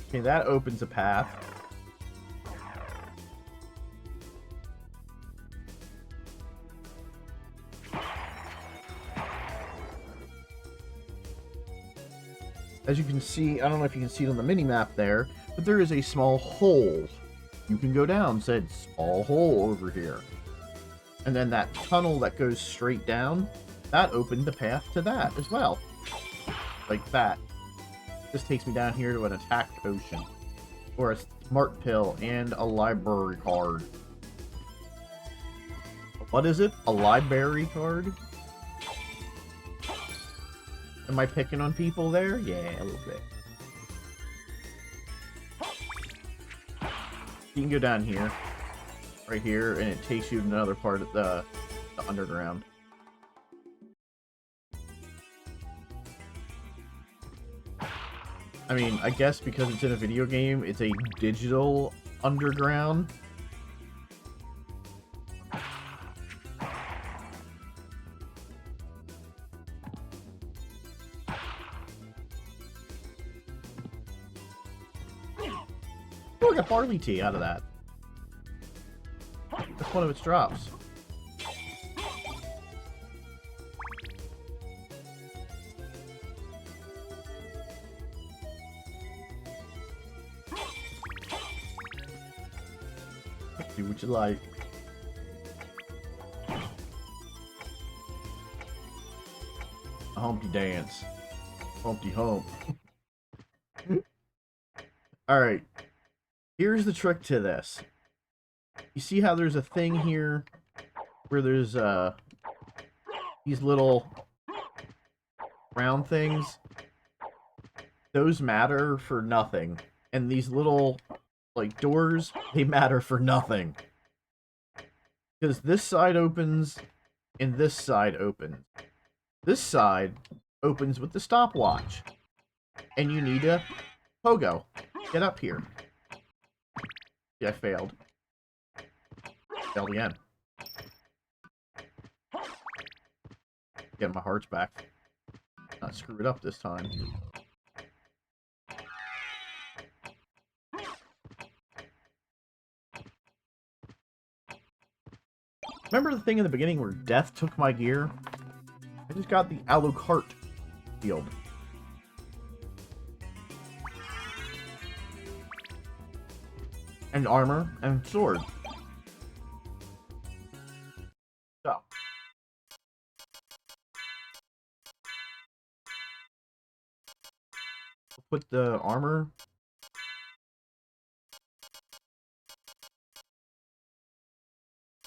Okay, that opens a path. As you can see, I don't know if you can see it on the mini-map there, but there is a small hole. You can go down, said small hole over here. And then that tunnel that goes straight down, that opened the path to that as well. Like that. This takes me down here to an attack potion. Or a smart pill and a library card. What is it? A library card? Am I picking on people there? Yeah, a little bit. You can go down here. Right here, and it takes you to another part of the underground. I mean, I guess because it's in a video game, it's a digital underground. Oh, I got barley tea out of that. That's one of its drops. Do what you like. A Humpty dance. Humpty hump. Alright. Here's the trick to this. You see how there's a thing here where there's these little round things? Those matter for nothing. And these little like doors, they matter for nothing. Because this side opens and this side opens. This side opens with the stopwatch. And you need a pogo. Get up here. Yeah, I failed. Failed again. Get my hearts back. Not screw it up this time. Remember the thing in the beginning where death took my gear? I just got the Alucard shield. And armor and sword. So. Put the armor.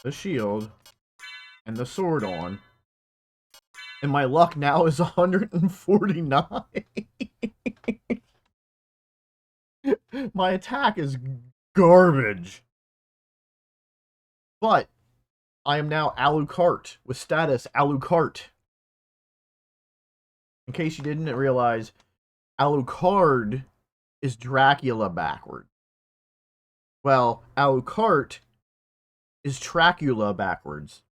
The shield. And the sword on. And my luck now is 149. My attack is garbage. But I am now Alucard with status Alucard. In case you didn't realize, Alucard is Dracula backwards. Well, Alucard is Dracula backwards.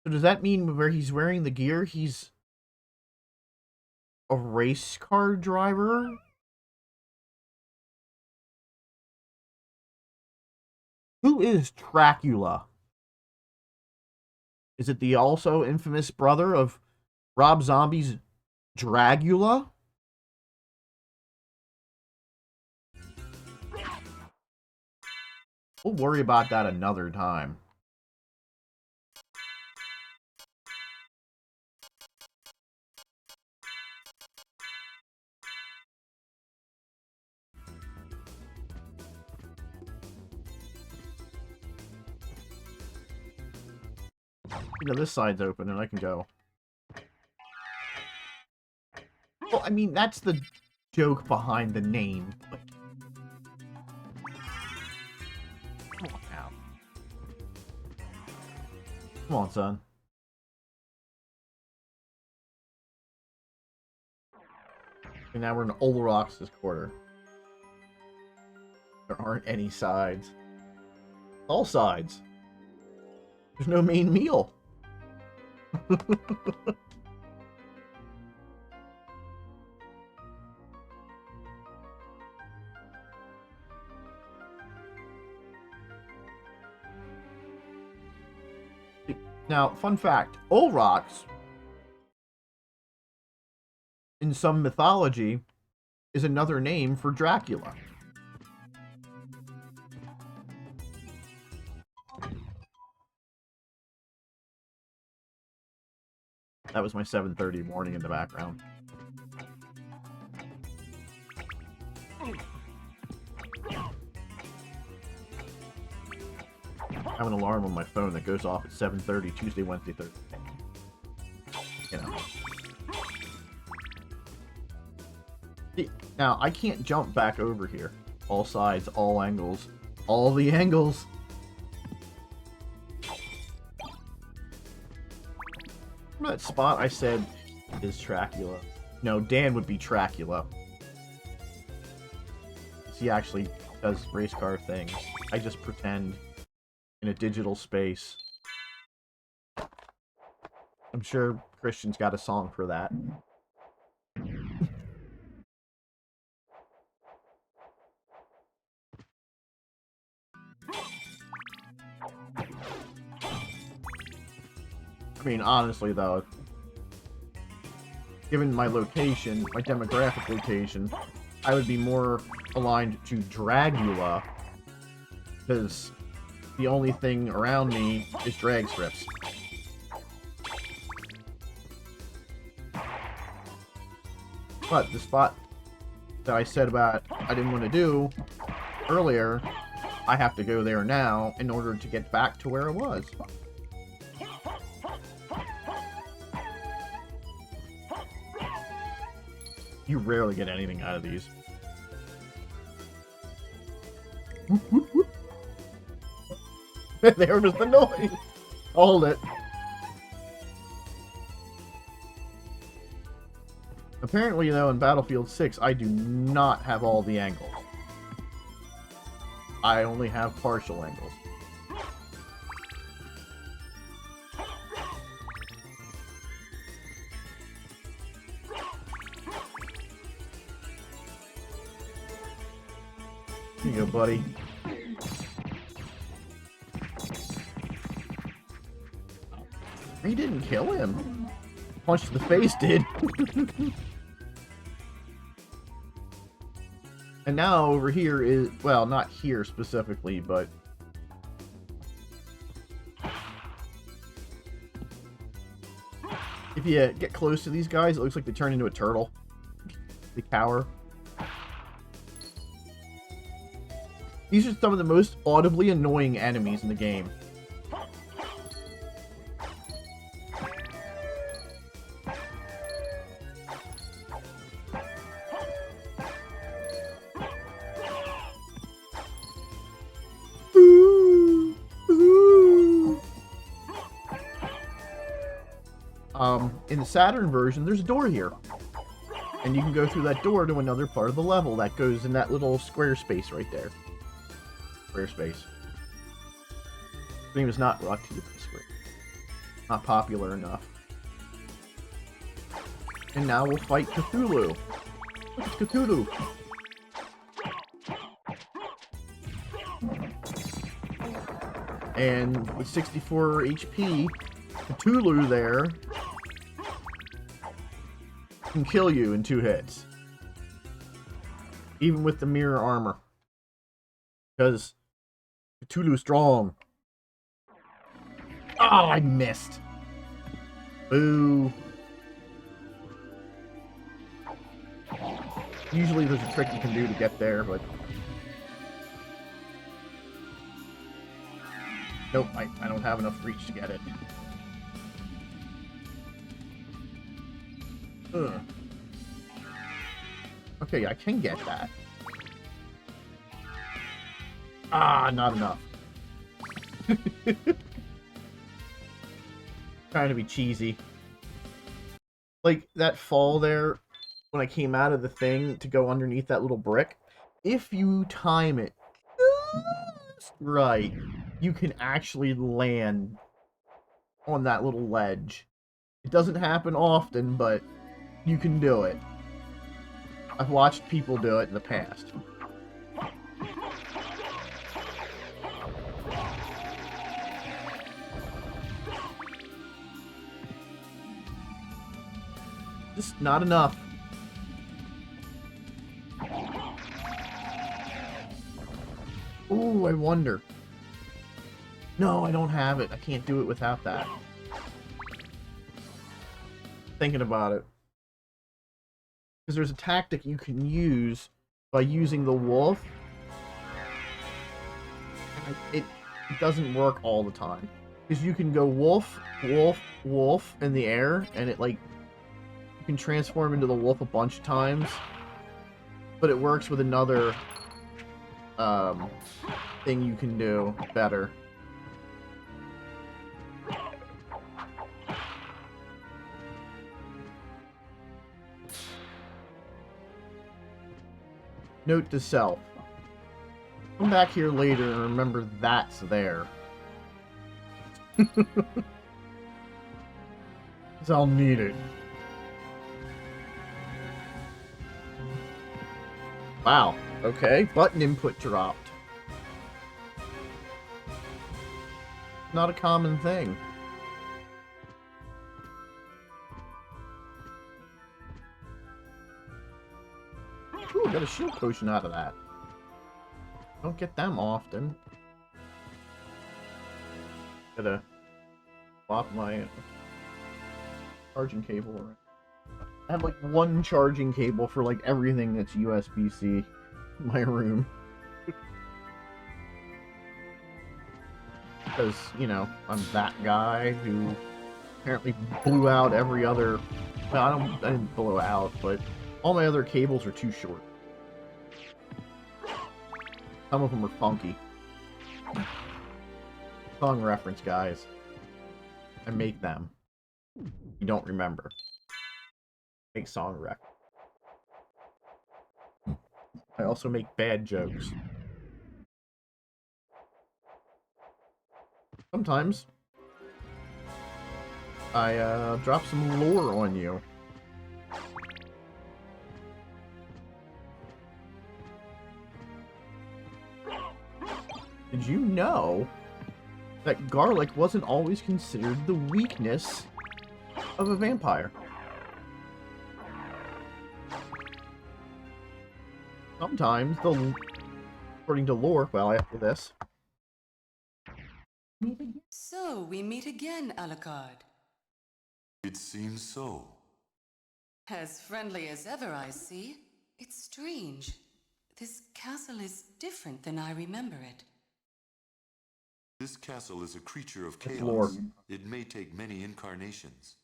So does that mean where he's wearing the gear, he's a race car driver? Who is Dracula? Is it the also infamous brother of Rob Zombie's Dragula? We'll worry about that another time. You know, this side's open and I can go. Well, I mean, that's the joke behind the name. But... Come on now. Come on, son. And now we're in Olrox's quarter. There aren't any sides. All sides. There's no main meal. Now, fun fact, Olrox, in some mythology, is another name for Dracula. That was my 7:30 morning in the background. I have an alarm on my phone that goes off at 7:30 Tuesday, Wednesday, Thursday. You know. Now, I can't jump back over here. All sides, all angles. All the angles! Remember that spot I said is Tracula? No, Dan would be Tracula. He actually does race car things. I just pretend in a digital space. I'm sure Christian's got a song for that. I mean, honestly, though, given my location, my demographic location, I would be more aligned to Dragula, because the only thing around me is drag strips. But the spot that I said about I didn't want to do earlier, I have to go there now in order to get back to where I was. You rarely get anything out of these. There was the noise! Hold it. Apparently, though, in Battlefield 6, I do not have all the angles. I only have partial angles. Here you go, buddy. He didn't kill him. Punch to the face did. And now over here is, well, not here specifically, but if you get close to these guys, it looks like they turn into a turtle. They cower. These are some of the most audibly annoying enemies in the game. In the Saturn version, there's a door here. And you can go through that door to another part of the level that goes in that little square space right there. Square space. The name is not brought to you by Square. Not popular enough. And now we'll fight Cthulhu. Look, it's Cthulhu. And with 64 HP, Cthulhu there can kill you in 2 hits. Even with the mirror armor. Because Cthulhu's strong. Oh, I missed. Boo. Usually there's a trick you can do to get there, but nope, I don't have enough reach to get it. Ugh. Okay, I can get that. Ah, not enough. Trying to be cheesy. Like, that fall there, when I came out of the thing to go underneath that little brick, if you time it just right, you can actually land on that little ledge. It doesn't happen often, but you can do it. I've watched people do it in the past. Just not enough. Ooh, I wonder. No, I don't have it. I can't do it without that. Thinking about it. Because there's a tactic you can use by using the wolf. And it doesn't work all the time. Because you can go wolf, wolf, wolf in the air, and it, like, you can transform into the wolf a bunch of times. but it works with another thing you can do better. Note to self. Come back here later and remember that's there. Because I'll need it. Wow. Okay. Button input dropped. Not a common thing. Ooh, got a shield potion out of that. Don't get them often. Gotta swap my charging cable around. I have like one charging cable for like everything that's USB-C in my room. Because, you know, I'm that guy who apparently blew out every other... Well, I didn't blow out, but all my other cables are too short. Some of them are funky. Song reference, guys. I make them. You don't remember. Make song rec. I also make bad jokes. Sometimes I drop some lore on you. Did you know that garlic wasn't always considered the weakness of a vampire? Sometimes, according to lore, well, after this. So, we meet again, Alucard. It seems so. As friendly as ever, I see. It's strange. This castle is different than I remember it. This castle is a creature of It's chaos. lore. It may take many incarnations.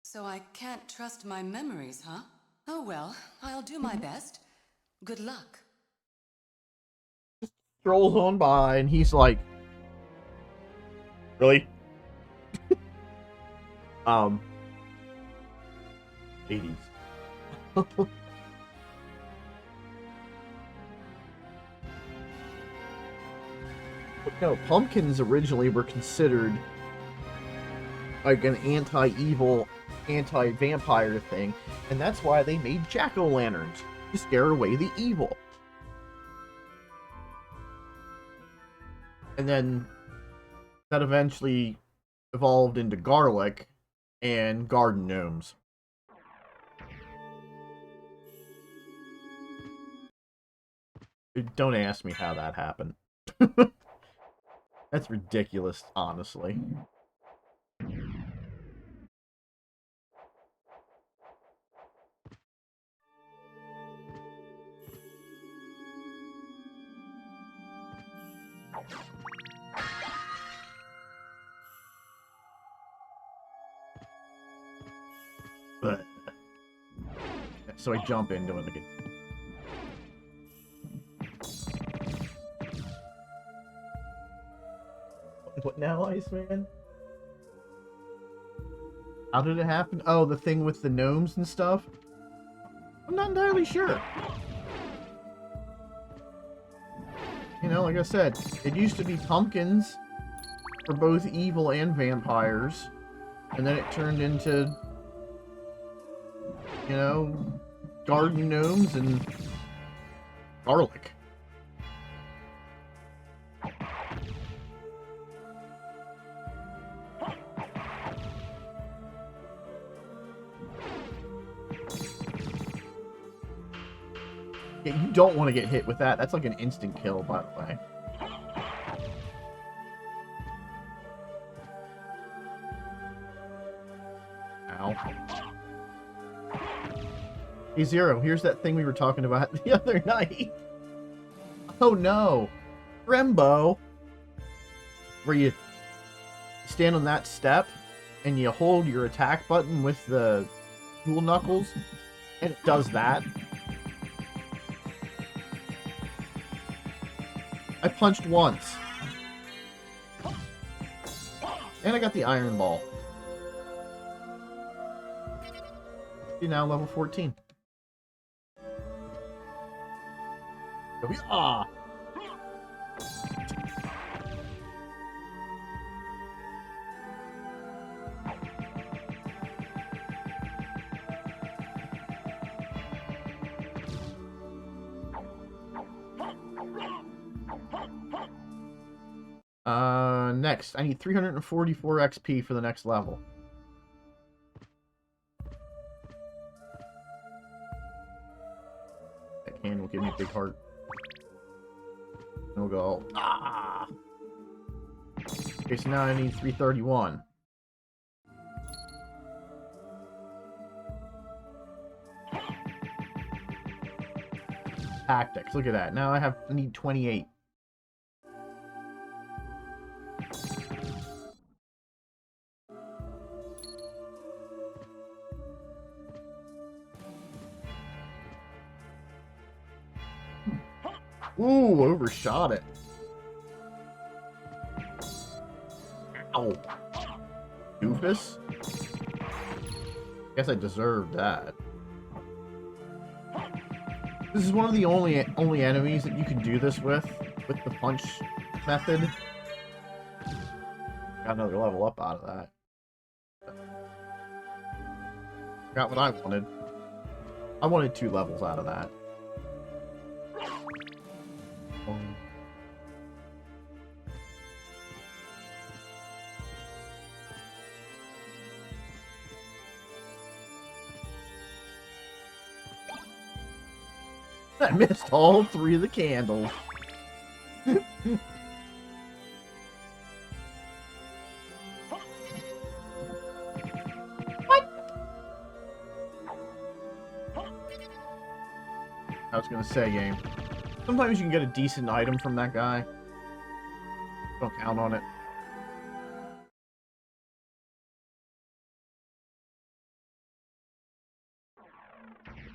So I can't trust my memories, huh? Oh well, I'll do my best. Good luck. Strolls on by, and he's like, really? 80s. But no, pumpkins originally were considered like an anti-evil, anti-vampire thing, and that's why they made jack-o'-lanterns, to scare away the evil. And then that eventually evolved into garlic and garden gnomes. Don't ask me how that happened. That's ridiculous, honestly. But so I jump into it again. What now, Iceman? How did it happen? Oh, the thing with the gnomes and stuff? I'm not entirely sure. You know, like I said, it used to be pumpkins for both evil and vampires. And then it turned into, you know, garden gnomes and garlic. Yeah, you don't want to get hit with that. That's like an instant kill, by the way. Ow. Hey, Zero, here's that thing we were talking about the other night. Oh no. Rembo. Where you stand on that step and you hold your attack button with the dual knuckles, and it does that. I punched once. And I got the iron ball. You're now level 14. Ah! Next, I need 344 XP for the next level. That can will give me a big heart. And we'll go, ah! Okay, so now I need 331. Tactics, look at that. Now I need 28. Ooh, overshot it. Ow. Doofus? Guess I deserved that. This is one of the only enemies that you can do this with the punch method. Got another level up out of that. Got what I wanted. I wanted 2 levels out of that. I missed all 3 of the candles. What? I was gonna say, game. Sometimes you can get a decent item from that guy. Don't count on it.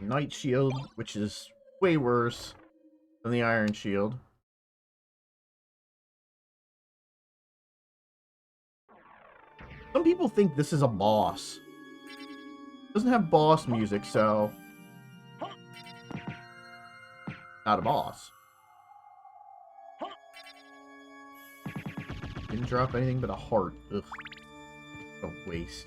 Knight Shield, which is way worse than the Iron Shield. Some people think this is a boss. It doesn't have boss music, so... not a boss. Didn't drop anything but a heart. Ugh. What a waste.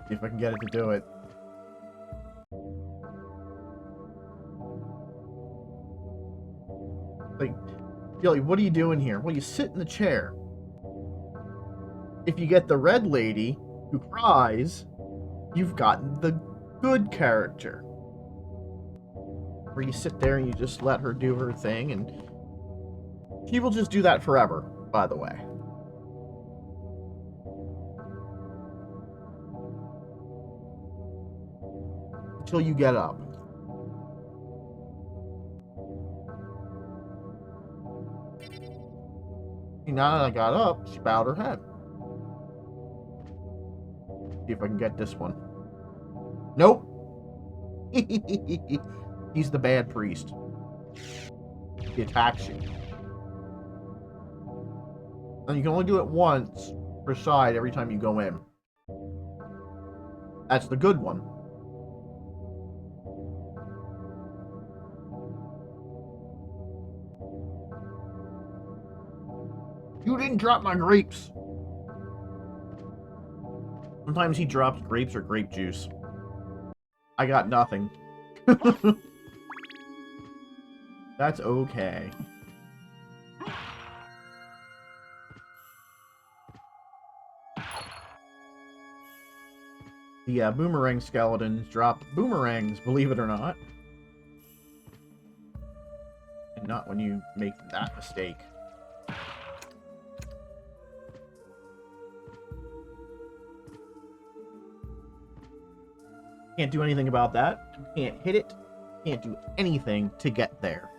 See if I can get it to do it. Like, Gilly, what are you doing here? Well, you sit in the chair. If you get the red lady who cries, you've gotten the good character. Where you sit there and you just let her do her thing, and she will just do that forever, by the way. Until you get up. Now that I got up, she bowed her head. See if I can get this one. Nope. He's the bad priest. He attacks you. And you can only do it once per side every time you go in. That's the good one. You didn't drop my grapes. Sometimes he drops grapes or grape juice. I got nothing. That's okay. The boomerang skeletons drop boomerangs, believe it or not. And not when you make that mistake. Can't do anything about that. Can't hit it. Can't do anything to get there.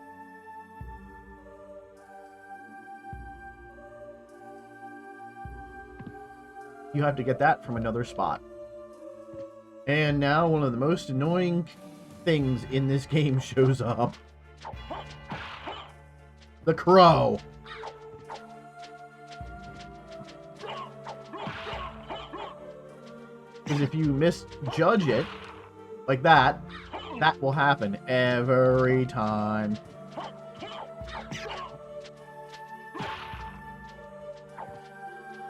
You have to get that from another spot. And now one of the most annoying things in this game shows up. The crow. Because if you misjudge it, like that, that will happen every time.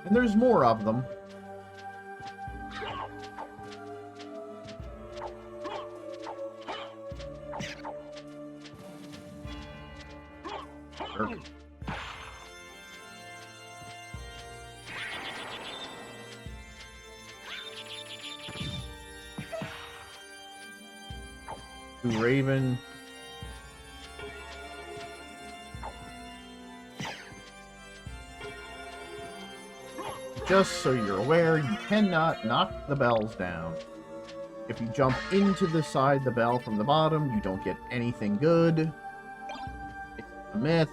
And there's more of them. Raven. Just so you're aware, you cannot knock the bells down. If you jump into the side the bell from the bottom, you don't get anything good. It's a myth.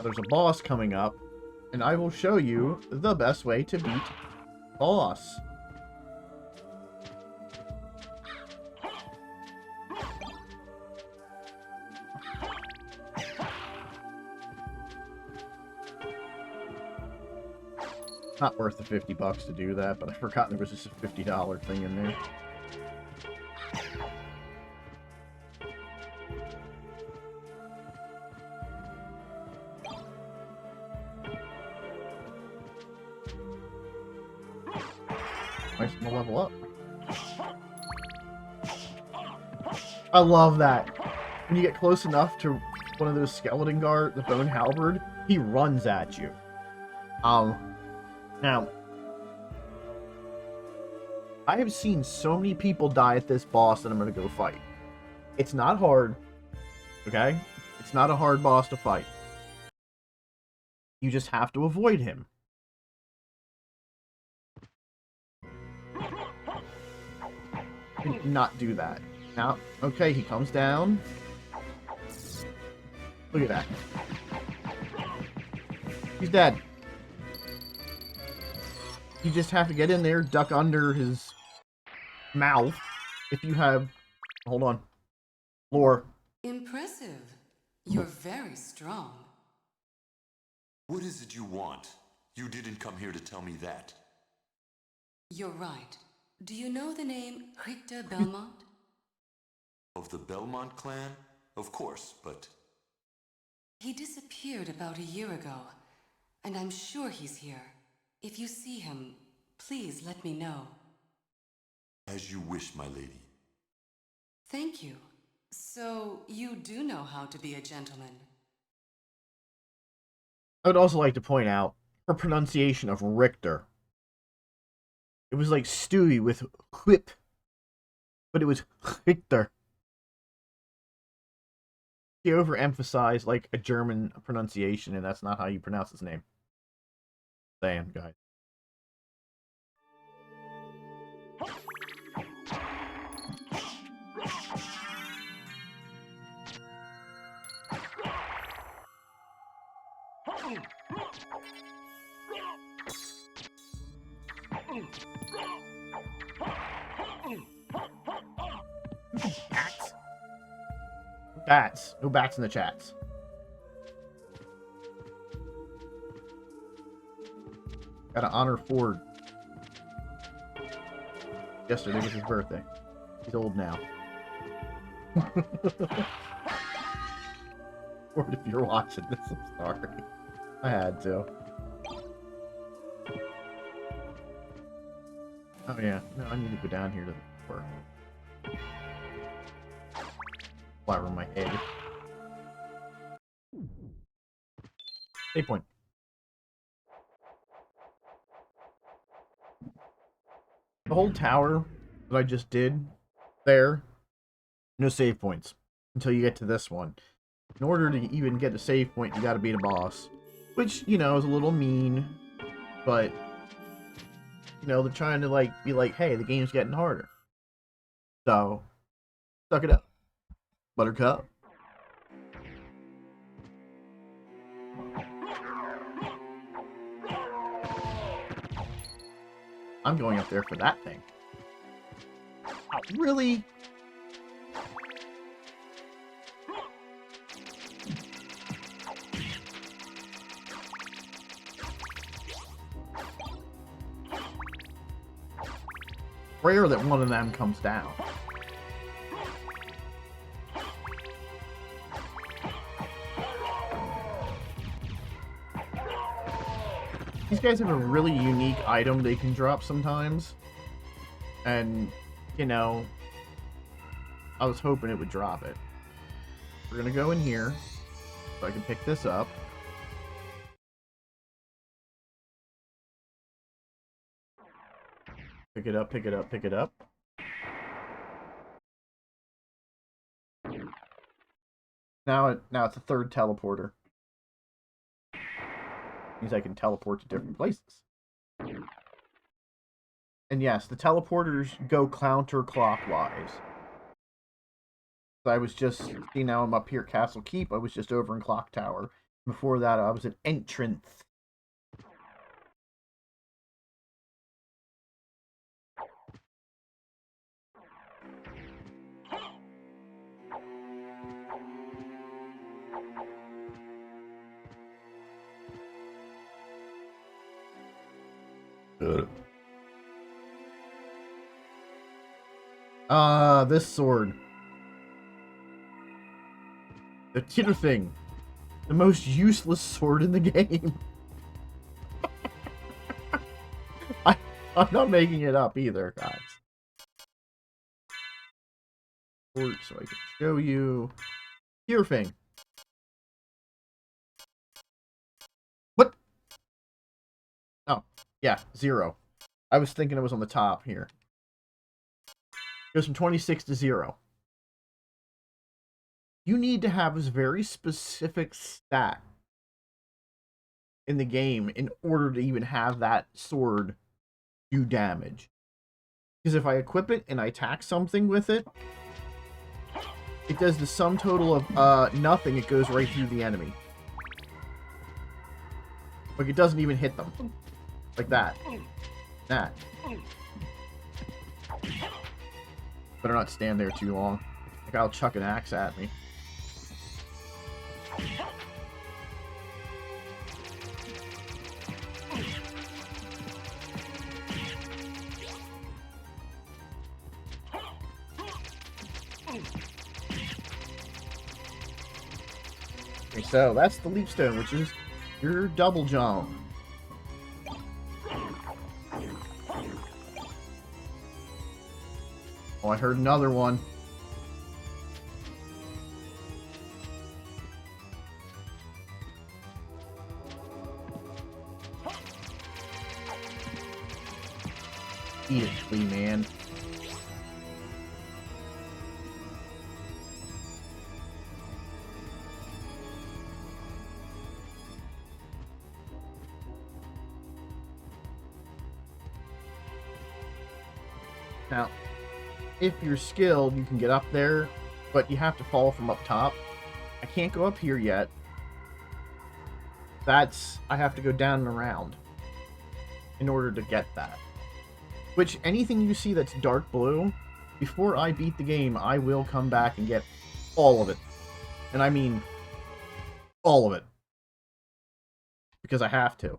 There's a boss coming up, and I will show you the best way to beat boss. Not worth the $50 to do that, but I forgot there was just a $50 thing in there. Nice to level up. I love that. When you get close enough to one of those skeleton guard, the bone halberd, he runs at you. Now, I have seen so many people die at this boss that I'm going to go fight. It's not hard, okay? It's not a hard boss to fight. You just have to avoid him. Not do that. Now, okay, he comes down. Look at that. He's dead. You just have to get in there, duck under his mouth. If you have... Hold on. Lore. Impressive. You're very strong. What is it you want? You didn't come here to tell me that. You're right. Do you know the name Richter Belmont? Of the Belmont clan? Of course, but... He disappeared about a year ago, and I'm sure he's here. If you see him, please let me know. As you wish, my lady. Thank you. So, you do know how to be a gentleman. I would also like to point out her pronunciation of Richter. It was like Stewie with whip, but it was Richter. He overemphasized like a German pronunciation, and that's not how you pronounce his name. Saying, guys. Bats. Bats. No bats in the chats. Gotta honor Ford. Yesterday was his birthday. He's old now. Ford, if you're watching this, I'm sorry. I had to. Oh yeah, no, I need to go down here to the door. Flower in my head. Save point. The whole tower that I just did there, no save points. until you get to this one. In order to even get a save point, you gotta beat a boss. Which, you know, is a little mean, but, you know, they're trying to, like, be like, hey, the game's getting harder. So, suck it up, Buttercup. I'm going up there for that thing. Oh, really? Rare that one of them comes down. These guys have a really unique item they can drop sometimes. And, you know, I was hoping it would drop it. We're gonna go in here, so I can pick this up. Pick it up, pick it up, pick it up. Now it's a third teleporter. Means I can teleport to different places. And yes, the teleporters go counterclockwise. I was just, see, now I'm up here at Castle Keep. I was just over in Clock Tower. Before that, I was at Entrance. This sword. The Titter thing. The most useless sword in the game. I'm not making it up either, guys. Sword, so I can show you. Titter thing. What? Oh, yeah, 0. I was thinking it was on the top here. It goes from 26 to 0. You need to have this very specific stat in the game in order to even have that sword do damage. Because if I equip it and I attack something with it, it does the sum total of nothing. It goes right through the enemy. Like, it doesn't even hit them. Like that. That. Better not stand there too long. Like, I'll chuck an axe at me. Okay, so that's the leap stone, which is your double jump. Oh, I heard another one. Eat it, flea man. Now, if you're skilled, you can get up there, but you have to fall from up top. I can't go up here yet. I have to go down and around in order to get that. Which, anything you see that's dark blue, before I beat the game, I will come back and get all of it. And I mean, all of it. Because I have to.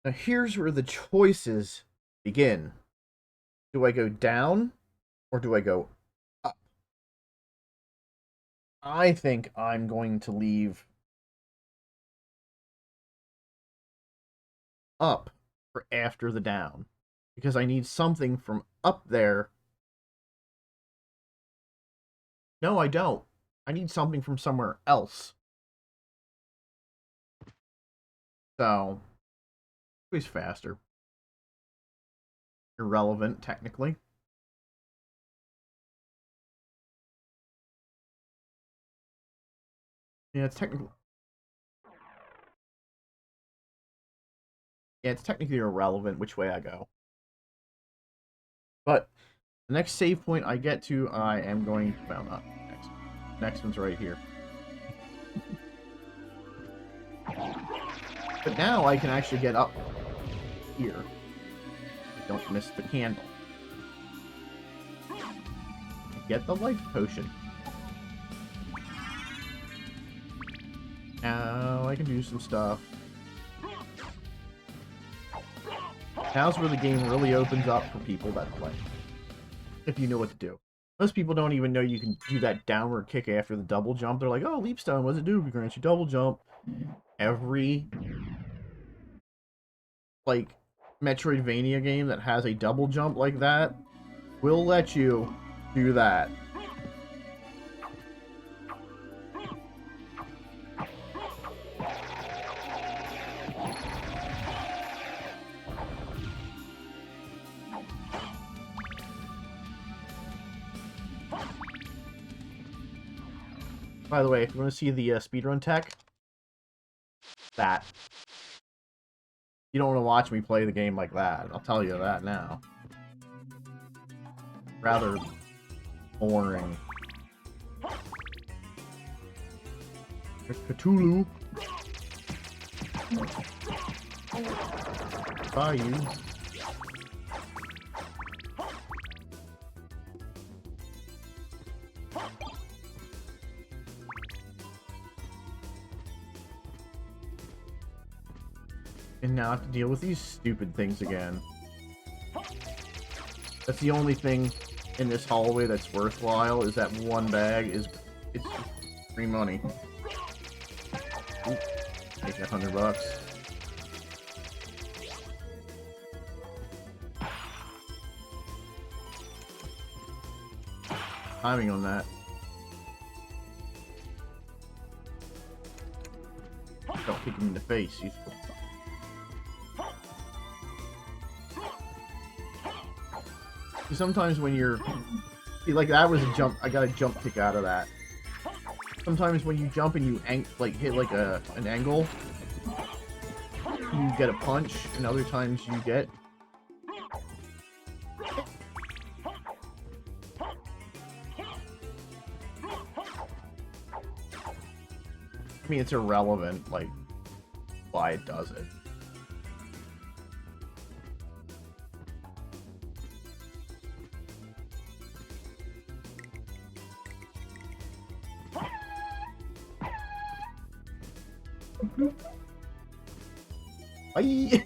Now here's where the choices begin. Do I go down or do I go up? I think I'm going to leave up for after the down. Because I need something from up there. No, I don't. I need something from somewhere else. So, always faster. Irrelevant, technically. Yeah, it's technically... Yeah, it's technically irrelevant which way I go. But the next save point I get to, I am going... Well, not next. Next one's right here. But now I can actually get up here. Don't miss the candle. Get the life potion. Now I can do some stuff. Now's where the game really opens up for people that play. If you know what to do. Most people don't even know you can do that downward kick after the double jump. They're like, oh, leap stone, what does it do? It grants you double jump. Every, like, Metroidvania game that has a double jump like that will let you do that. By the way, if you want to see the speedrun tech, that. You don't want to watch me play the game like that. I'll tell you that now. Rather boring. Cthulhu. Bye, you. And now I have to deal with these stupid things again. That's the only thing in this hallway that's worthwhile, is that one bag is... it's free money. Ooh, take $100. Timing on that. Don't kick him in the face. Sometimes when you're... See, like, that was a jump. I got a jump kick out of that. Sometimes when you jump and you hit like an angle, you get a punch, and other times you get... I mean, it's irrelevant, like, why it does it. Bye.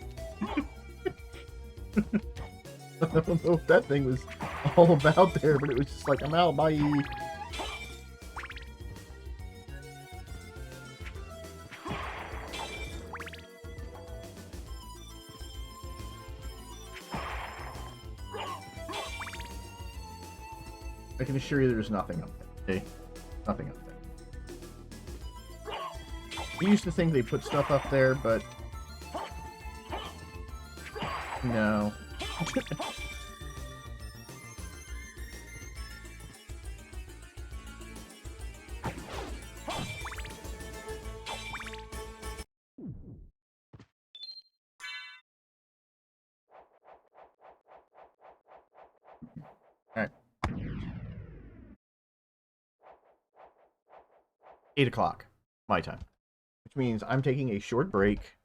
I don't know what that thing was all about there, but it was just like, I'm out, bye. I can assure you there's nothing up there, okay? Nothing up there. I used to think they put stuff up there, but... no. Alright. 8 o'clock, my time. Which means I'm taking a short break.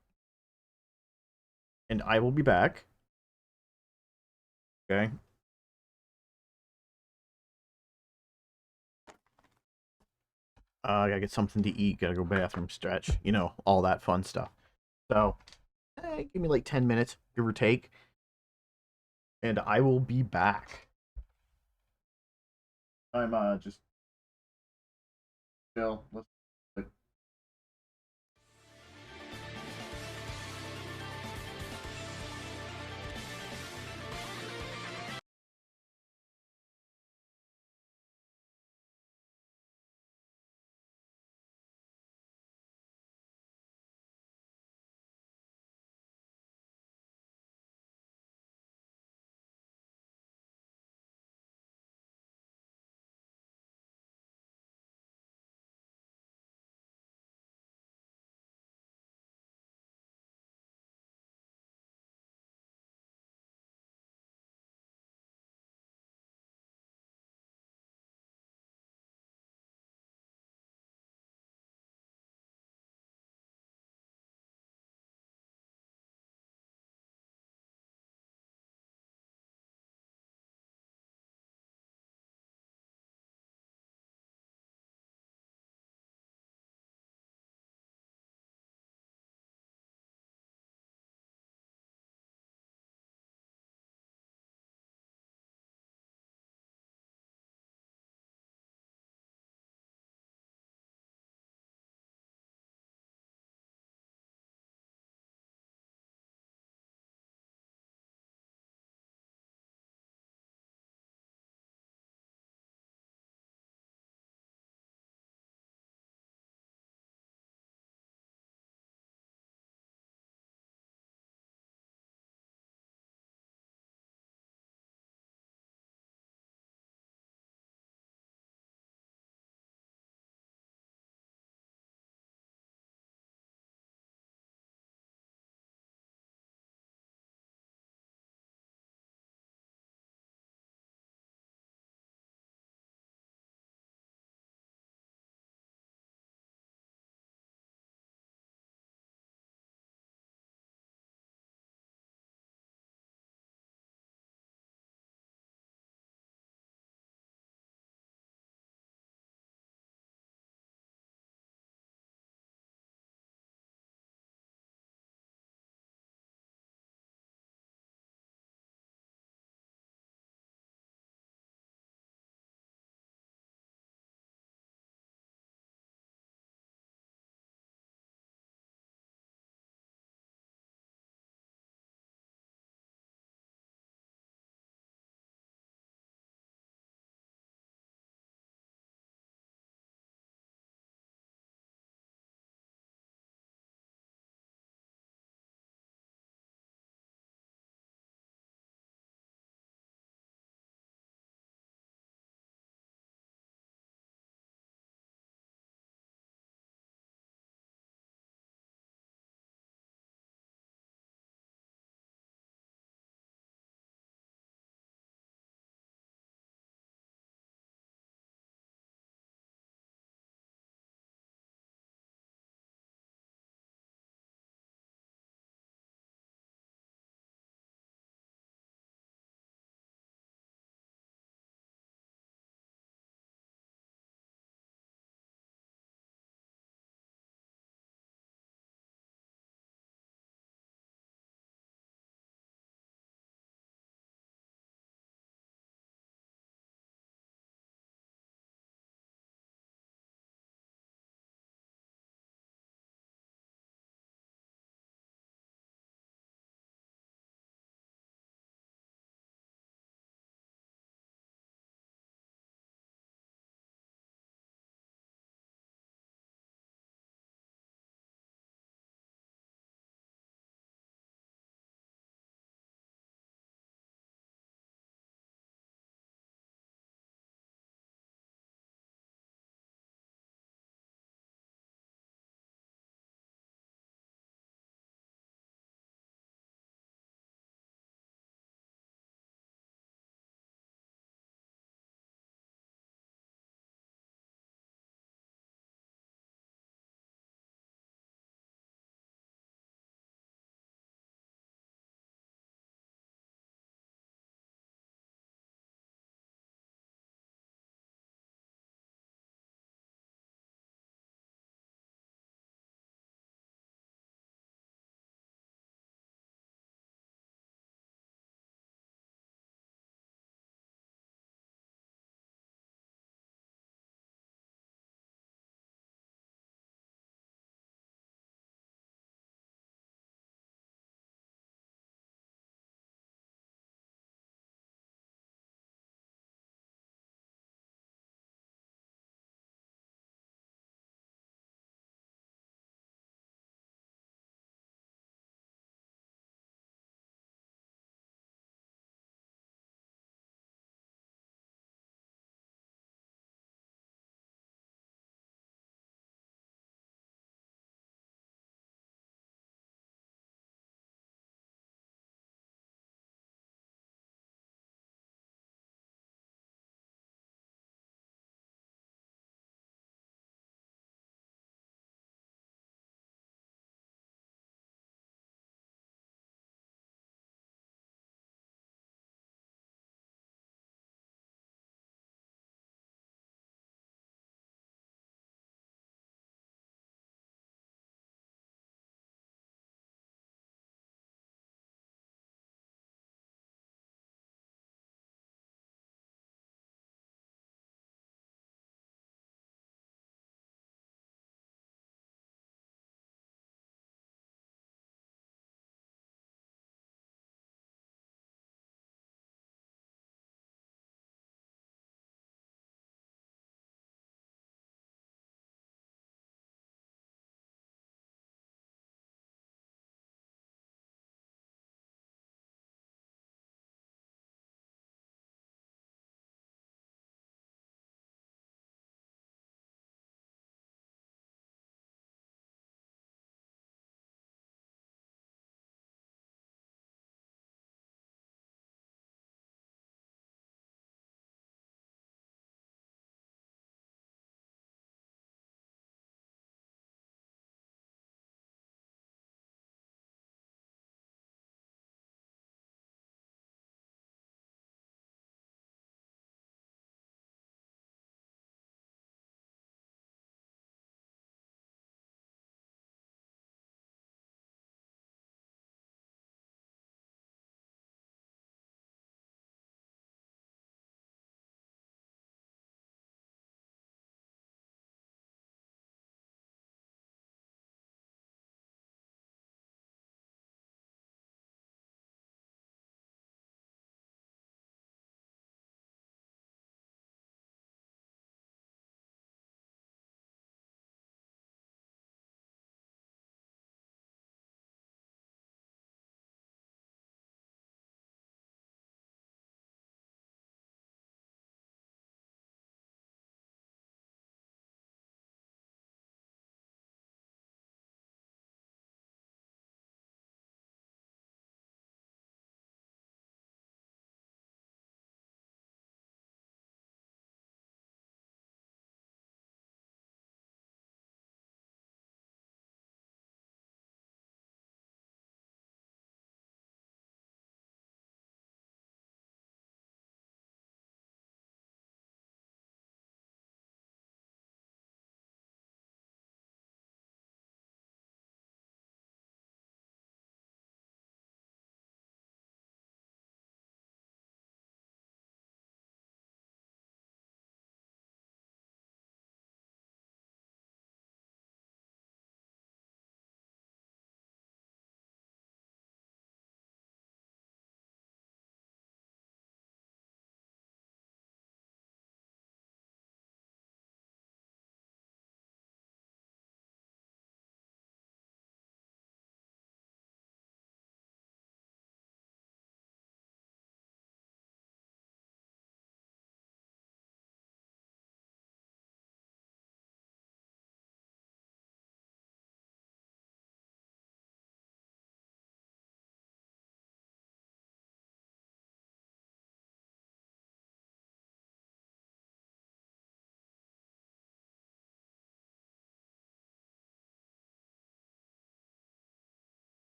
And I will be back. Okay. I gotta get something to eat, gotta go bathroom stretch, you know, all that fun stuff. So, give me like 10 minutes, give or take. And I will be back. I'm just... Bill, let's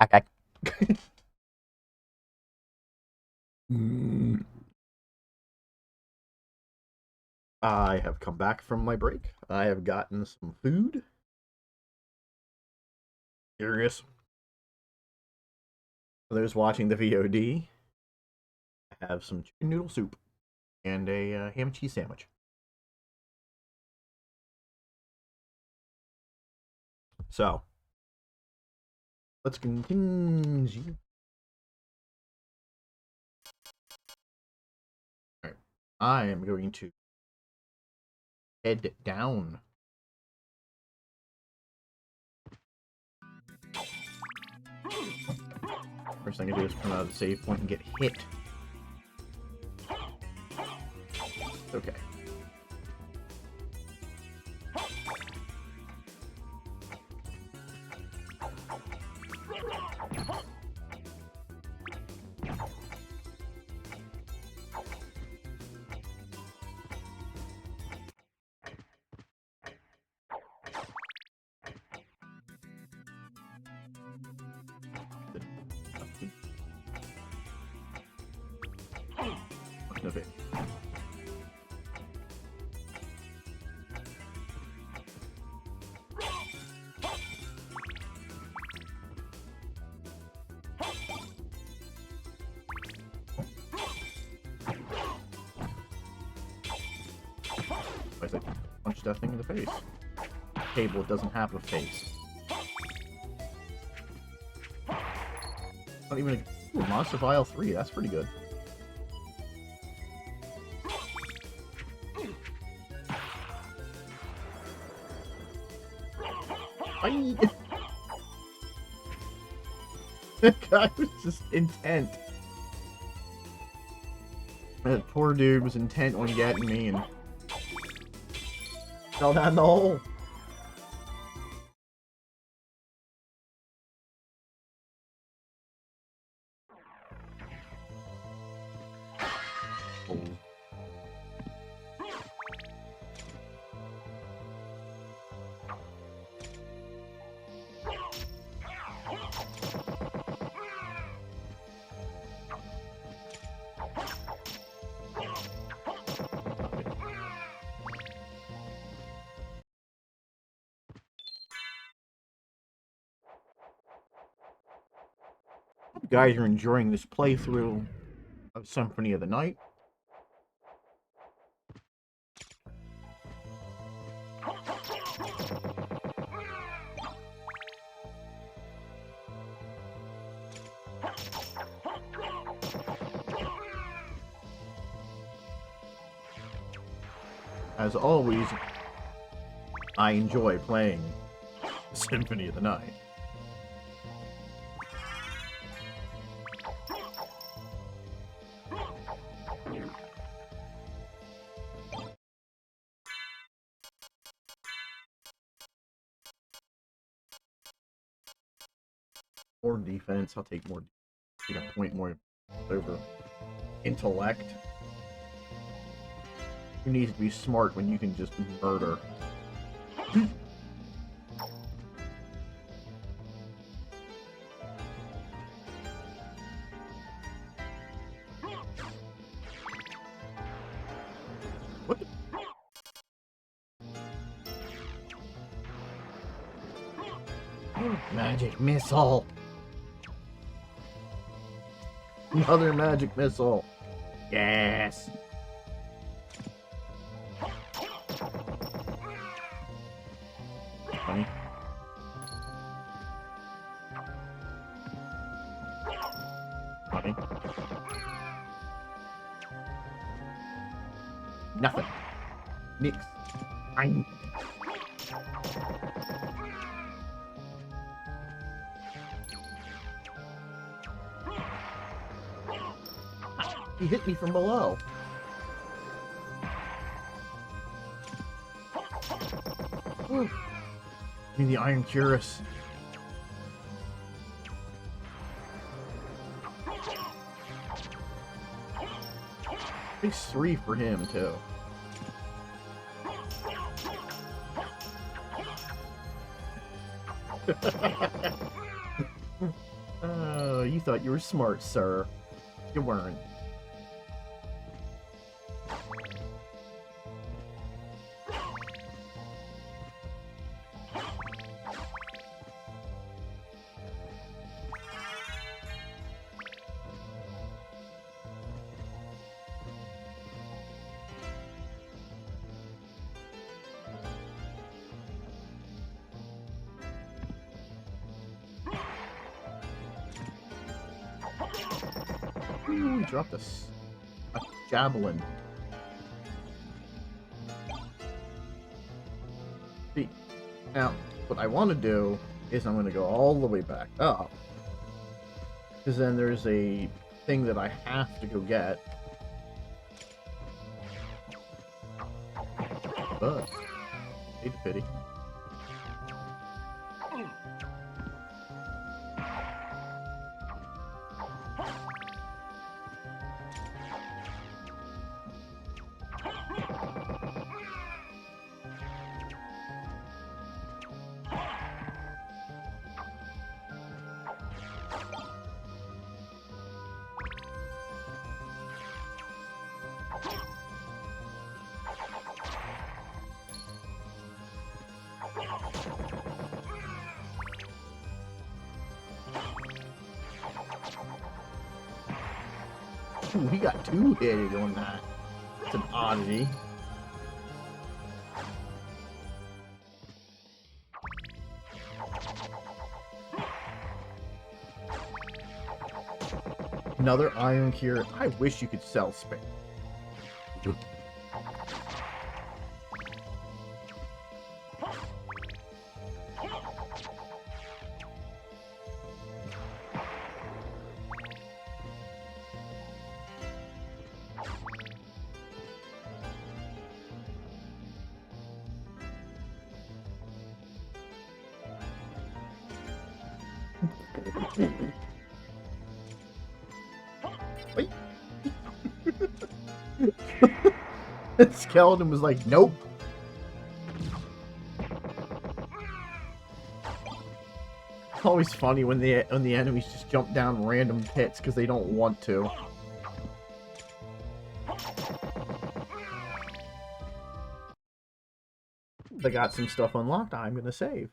Okay. Mm. I have come back from my break. I have gotten some food. Curious. For those watching the VOD, I have some chicken noodle soup and a ham and cheese sandwich. So, let's continue. Alright. I am going to head down. First thing I do is come out of the save point and get hit. Okay. Okay. I said, punch that thing in the face. Table doesn't have a face. Not even a Monster Vial 3, that's pretty good. Bye. That guy was just intent. That poor dude was intent on getting me and fell down the hole. Oh. Hope you guys are enjoying this playthrough of Symphony of the Night. As always, I enjoy playing Symphony of the Night. More defense, I'll take more. Take a point more over intellect. You need to be smart when you can just murder. What the? Magic missile! Another magic missile! Yes! Funny. Funny. Nothing. Nix. I'm. He hit me from below. Whew. Give me the Iron Cuirass. Base 3 for him, too. You thought you were smart, sir. You weren't. Ooh, he dropped a javelin. See, now, what I want to do is I'm going to go all the way back up. Because then there's a thing that I have to go get. But, hate the pity. Ooh, he got two-headed on that. It's an oddity. Another iron cure. I wish you could sell space. Wait. That skeleton was like, nope. It's always funny when the enemies just jump down random pits because they don't want to. They got some stuff unlocked. I'm gonna save.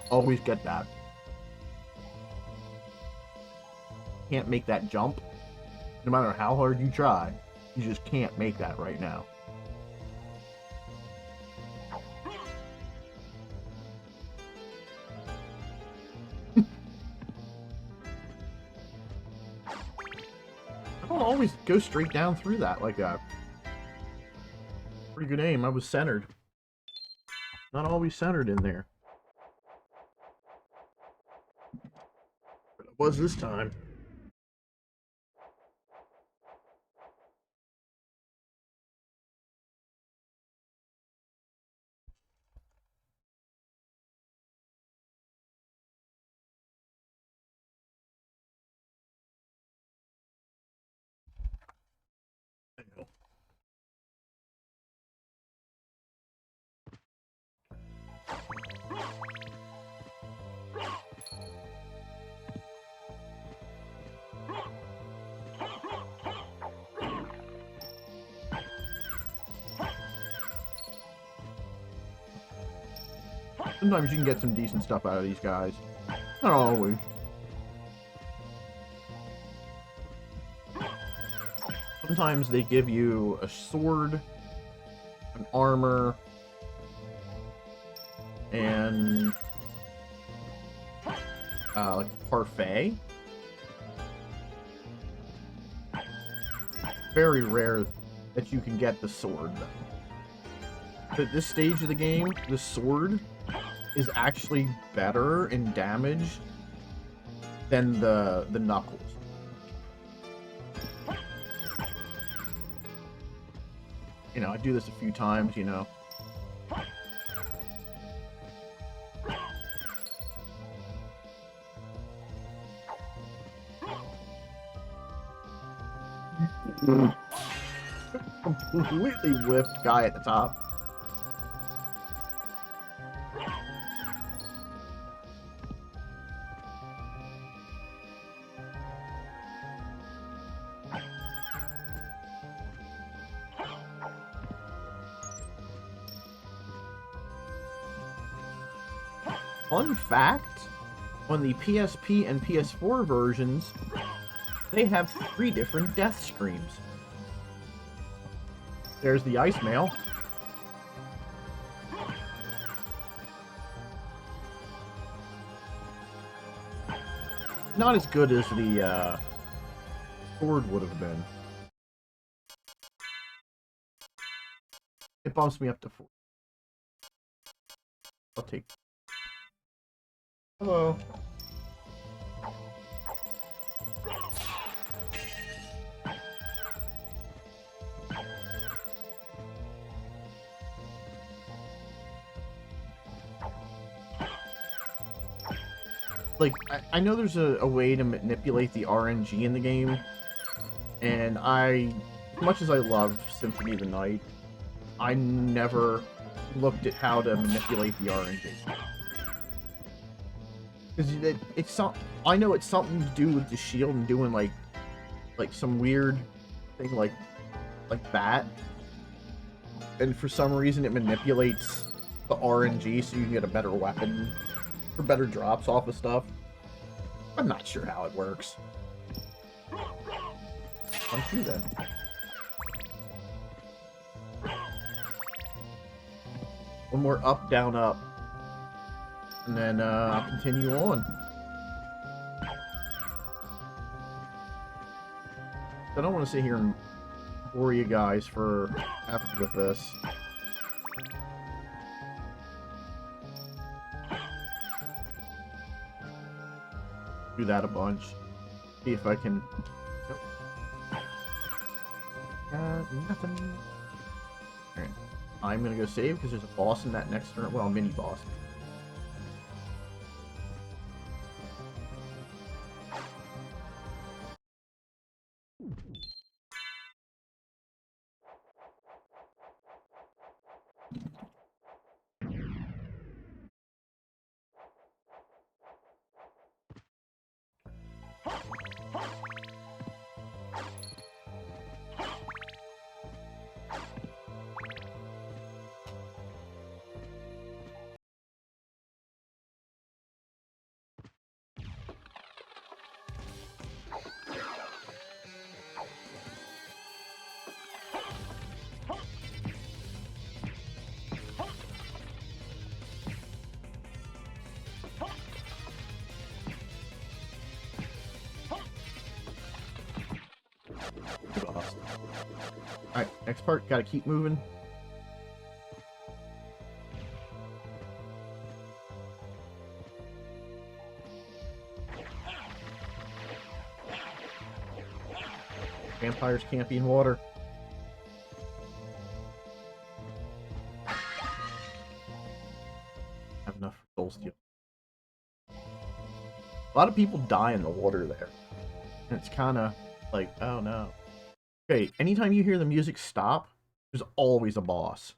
Always get that. Can't make that jump. No matter how hard you try, you just can't make that right now. I don't always go straight down through that like that. Pretty good aim. I was centered. Not always centered in there. But it was this time. I know. Sometimes you can get some decent stuff out of these guys. Not always. Sometimes they give you a sword, an armor, and like a parfait. Very rare that you can get the sword, though. But at this stage of the game, the sword is actually better in damage than the Knuckles. You know, I do this a few times, you know. Completely whipped guy at the top. Fun fact, on the PSP and PS4 versions, they have 3 different death screams. There's the ice mail. Not as good as the sword would have been. It bumps me up to 4. I'll take. Hello. Like, I know there's a way to manipulate the RNG in the game, and as much as I love Symphony of the Night, I never looked at how to manipulate the RNG. Because I know it's something to do with the shield and doing like some weird thing like that, and for some reason it manipulates the RNG so you can get a better weapon for better drops off of stuff. I'm not sure how it works. Punch you then. One more up, down, up. And then I'll continue on. I don't want to sit here and bore you guys for after with this. Do that a bunch. See if I can. Nothing. Alright. I'm gonna go save because there's a boss in that next turn. Well, a mini boss. Alright, next part, gotta keep moving. Vampires can't be in water. Have enough for soul steal. A lot of people die in the water there. And it's kinda like, oh no. Okay, anytime you hear the music stop, there's always a boss.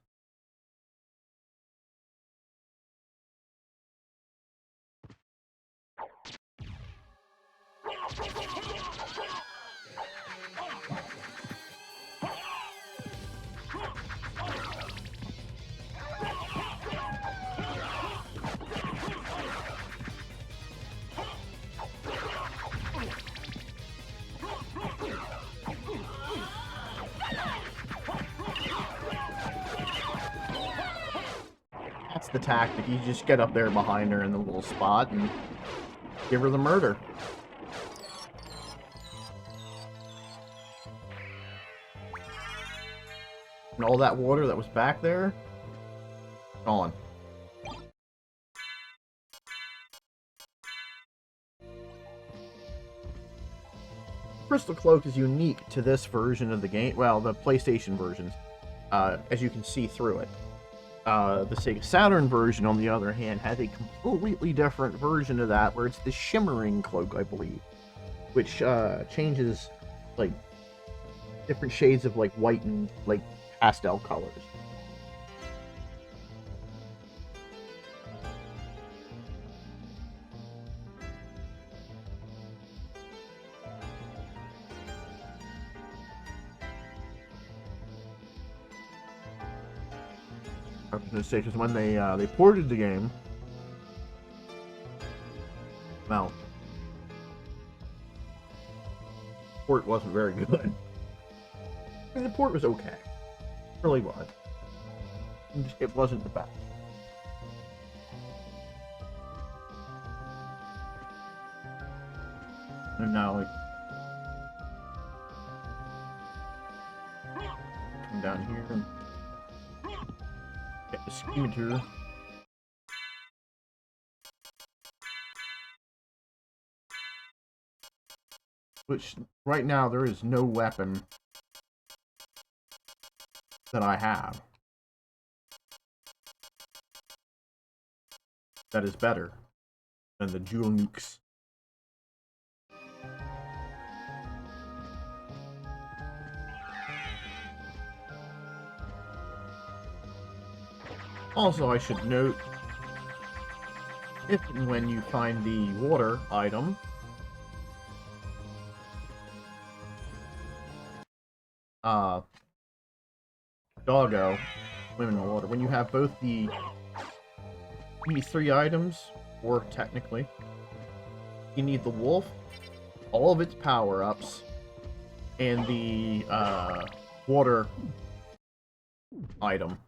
The tactic, you just get up there behind her in the little spot and give her the murder. And all that water that was back there, gone. Crystal Cloak is unique to this version of the game. Well, the PlayStation versions, as you can see through it. The Sega Saturn version, on the other hand, has a completely different version of that, where it's the Shimmering Cloak, I believe, which changes like different shades of like white and like pastel colors. I was gonna say, because when they ported the game, well, the port wasn't very good. I mean, the port was okay, it really was. It wasn't the best. And now, like, come down here and get the scooter. Which, right now, there is no weapon that I have that is better than the Jewel Nukes. Also, I should note, if and when you find the water item, Doggo, swim in the water. When you have both these three items, or technically, you need the wolf, all of its power-ups, and the water item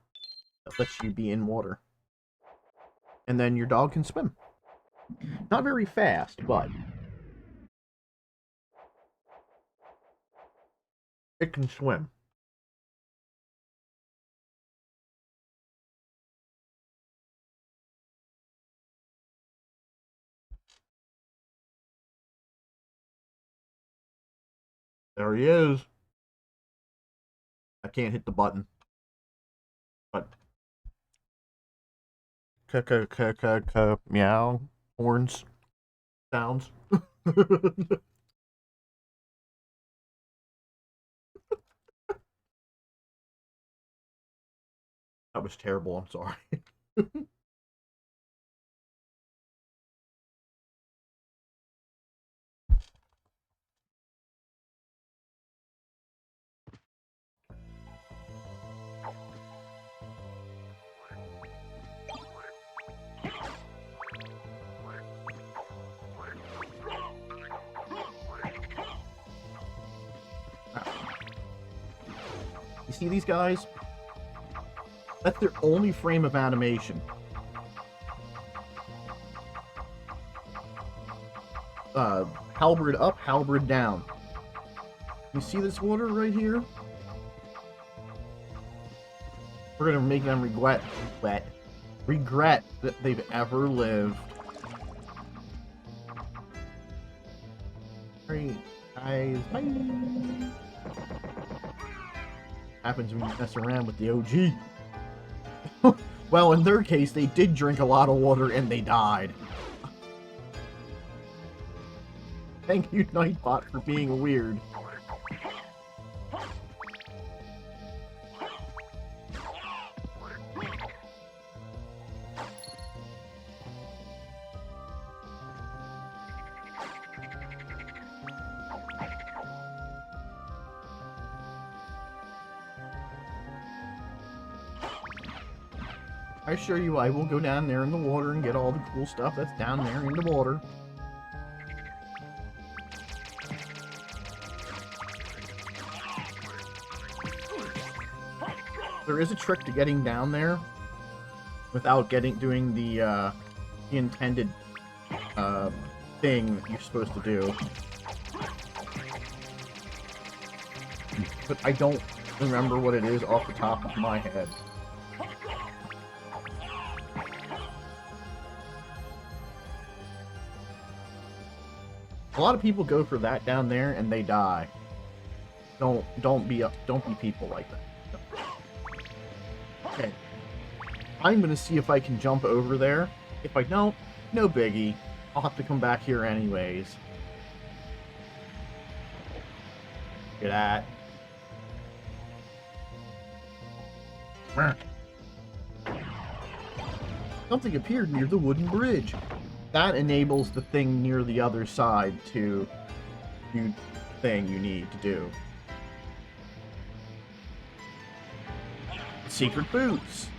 that lets you be in water. And then your dog can swim. Not very fast, but it can swim. There he is. I can't hit the button. But meow horns sounds. That was terrible, I'm sorry. You see these guys? That's their only frame of animation. Halberd up, halberd down. You see this water right here? We're gonna make them regret that they've ever lived. Alright, guys, bye! Happens when you mess around with the OG. Well, in their case, they did drink a lot of water and they died. Thank you, Nightbot, for being weird. I assure you, I will go down there in the water and get all the cool stuff that's down there in the water. There is a trick to getting down there without doing the intended thing that you're supposed to do. But I don't remember what it is off the top of my head. A lot of people go for that down there and they die. Don't be people like that. Okay. I'm gonna see if I can jump over there. If I don't, no biggie. I'll have to come back here anyways. Get at. Something appeared near the wooden bridge. That enables the thing near the other side to do the thing you need to do. Secret boots.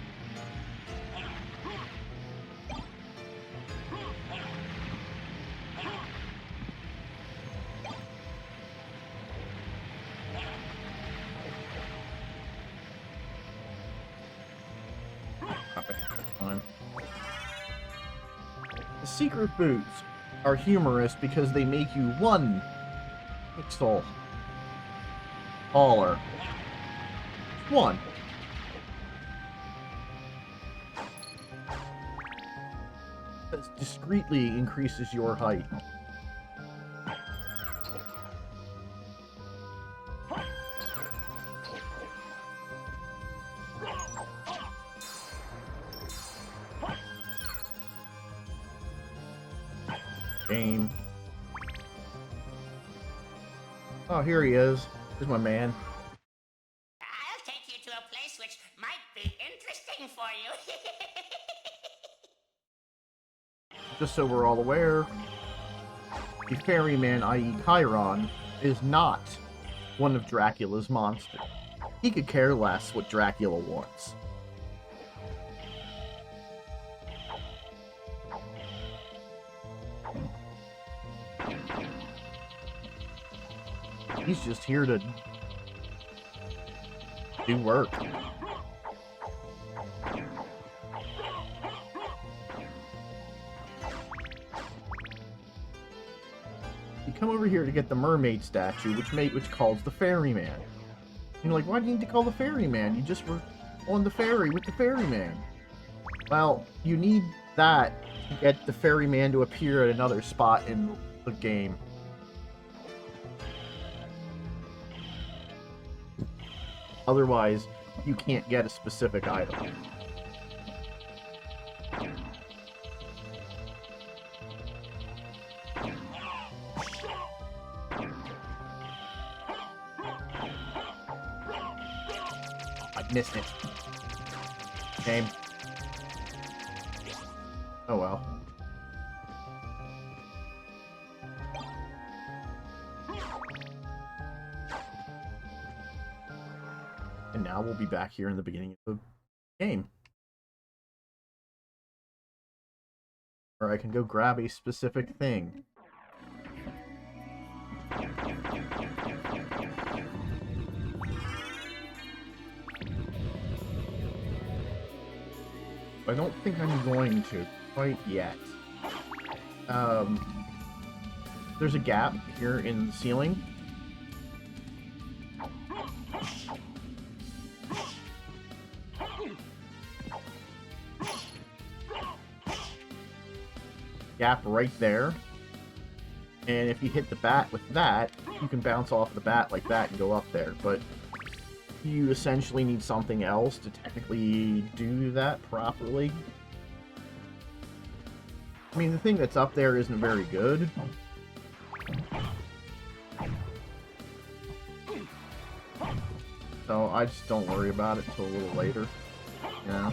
The secret boots are humorous because they make you 1 pixel taller. 1. This discreetly increases your height. Game. Oh, here he is. Here's my man. I'll take you to a place which might be interesting for you. Just so we're all aware, the ferryman, i.e. Chiron, is not one of Dracula's monsters. He could care less what Dracula wants. He's just here to do work. You come over here to get the mermaid statue, which calls the ferryman. You're like, why do you need to call the ferryman? You just were on the ferry with the ferryman. Well, you need that to get the ferryman to appear at another spot in the game. Otherwise, you can't get a specific item. I missed it. Shame. Oh well. And now we'll be back here in the beginning of the game. Or I can go grab a specific thing. I don't think I'm going to quite yet. There's a gap here in the ceiling. Gap right there. And if you hit the bat with that, you can bounce off the bat like that and go up there. But you essentially need something else to technically do that properly. I mean, the thing that's up there isn't very good. So I just don't worry about it until a little later. Yeah.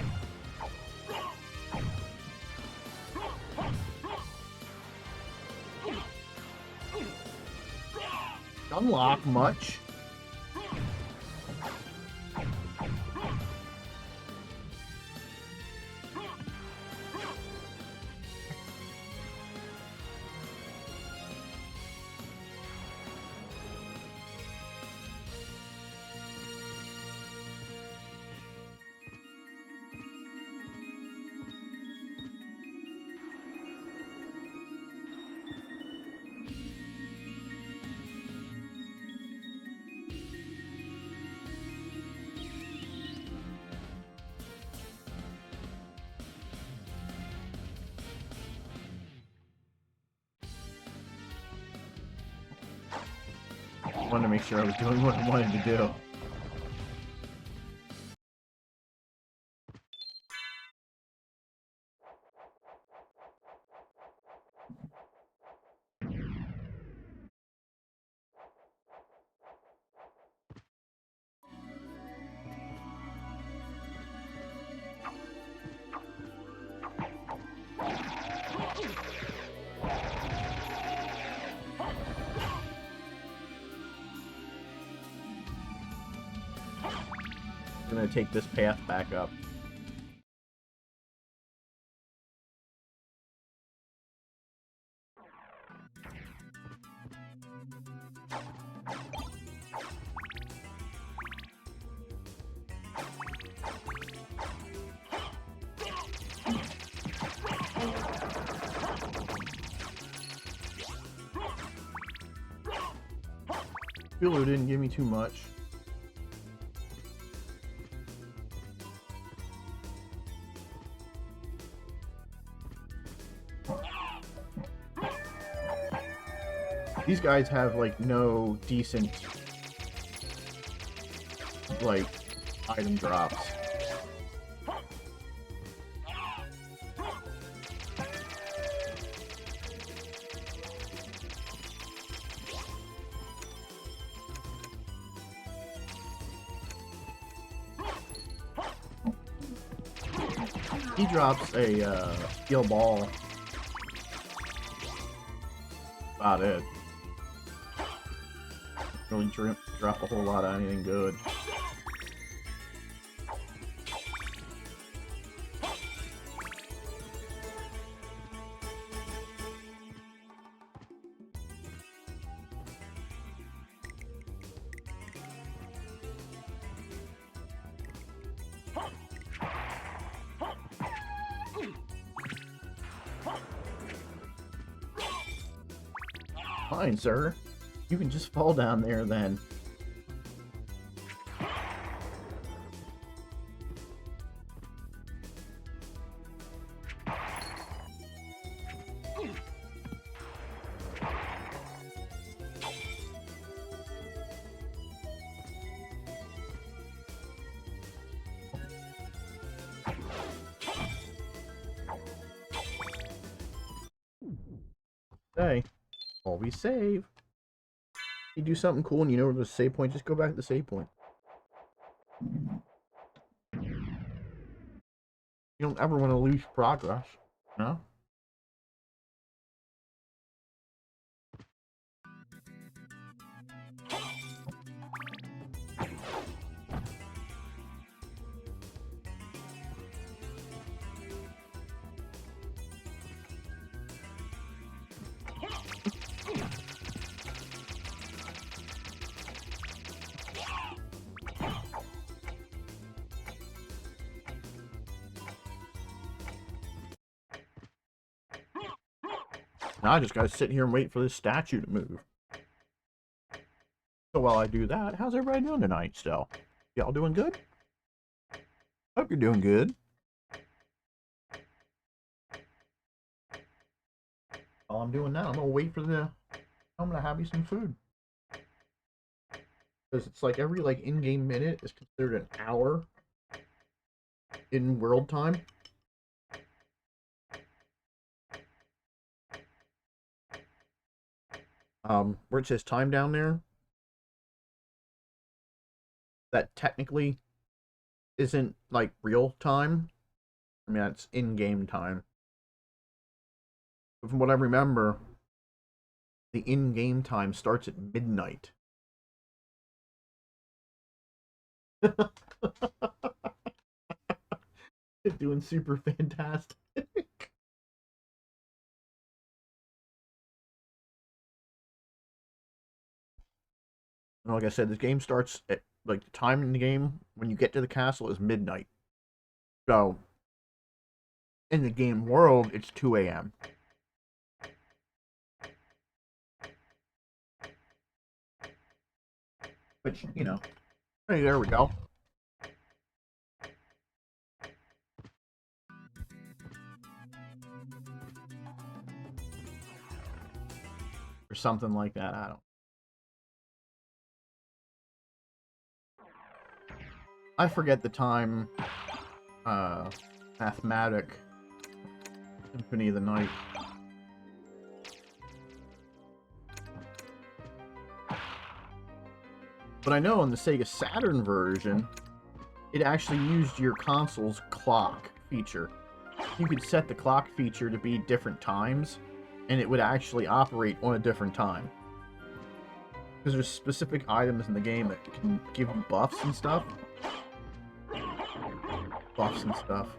Unlock much. Wanted to make sure I was doing what I wanted to do. I'm gonna take this path back up. Filo didn't give me too much. These guys have, like, no decent, like, item drops. He drops a, steel ball. About it. Really drop a whole lot of anything good. Fine, sir. You can just fall down there then. Hey, always save. You do something cool and you know where the save point, just go back to the save point. You don't ever want to lose progress, no? Now I just gotta sit here and wait for this statue to move. So while I do that, how's everybody doing tonight still? Y'all doing good? Hope you're doing good. While I'm doing that, I'm gonna wait for I'm gonna have me some food. Because it's like every in-game minute is considered an hour in world time. Where it says time down there, that technically isn't like real time. I mean, that's in-game time. But from what I remember, the in-game time starts at midnight. Doing super fantastic. And like I said, this game starts at, the time in the game when you get to the castle is midnight. So, in the game world, it's 2 a.m. Which, you know, hey, there we go. Or something like that, I don't I forget the time. Mathematic Symphony of the Night. But I know on the Sega Saturn version, it actually used your console's clock feature. You could set the clock feature to be different times, and it would actually operate on a different time. Because there's specific items in the game that can give you buffs and stuff. Buffs and stuff.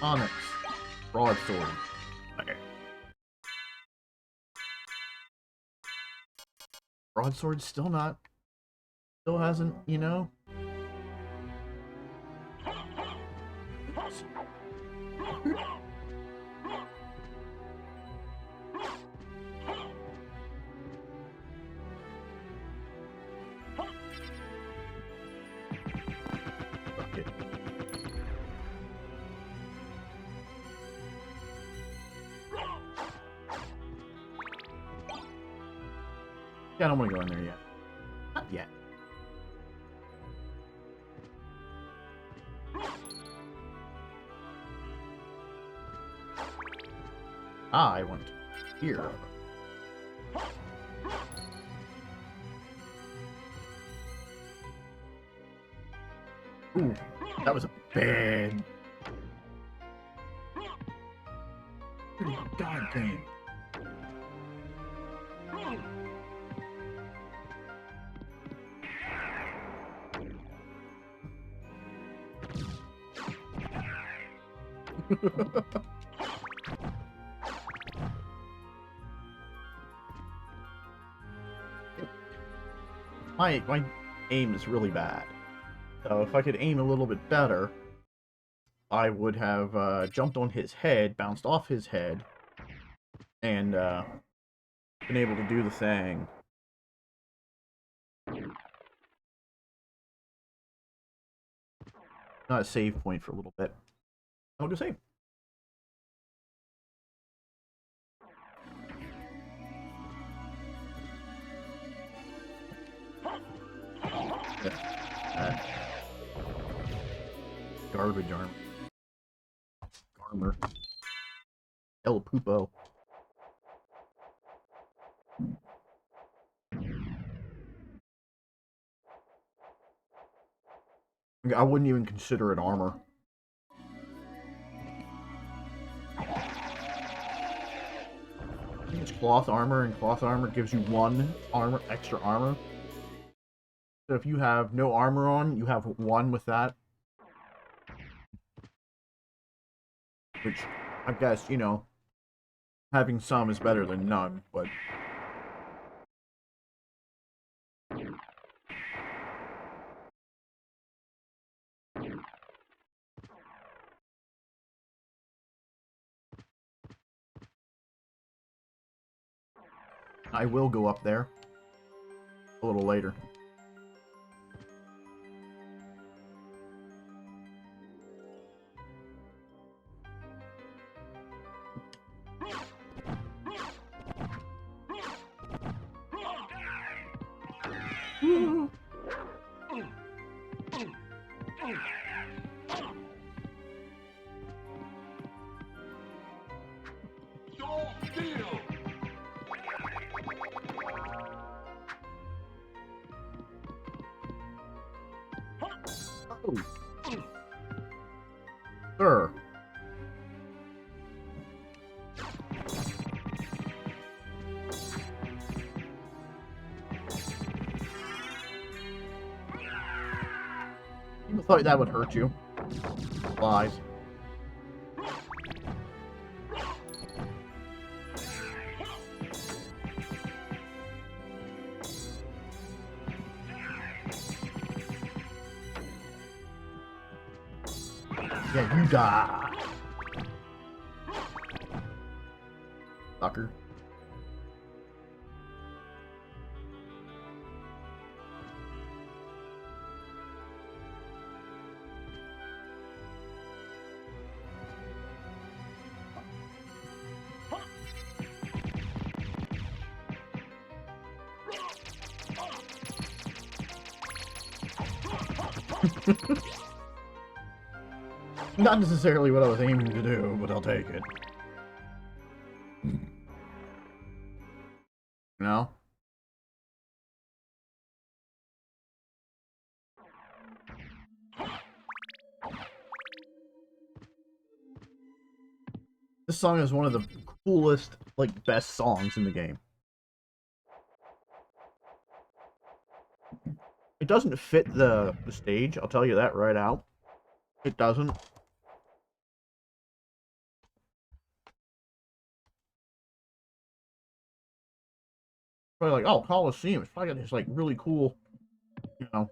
Onyx. Broadsword. Okay. Broadsword still not. Still hasn't, you know? Okay. Yeah, I don't want to go in there yet. Not yet. I want here. Ooh, that was a bad. God damn. My aim is really bad. So if I could aim a little bit better, I would have jumped on his head, bounced off his head, and been able to do the thing. Not a save point for a little bit. I'll go save. Garbage armor. El Pupo. I wouldn't even consider it armor. It's cloth armor, and cloth armor gives you 1 extra armor. So if you have no armor on, you have 1 with that. Which, I guess, you know, having some is better than none, but... I will go up there a little later. Sir. People thought that would hurt you. Lies. Yeah, you die. Sucker. Not necessarily what I was aiming to do, but I'll take it. You know? This song is one of the coolest, like, best songs in the game. It doesn't fit the stage, I'll tell you that right out. It doesn't. Probably like, oh, Coliseum. It's probably got this, like, really cool, you know,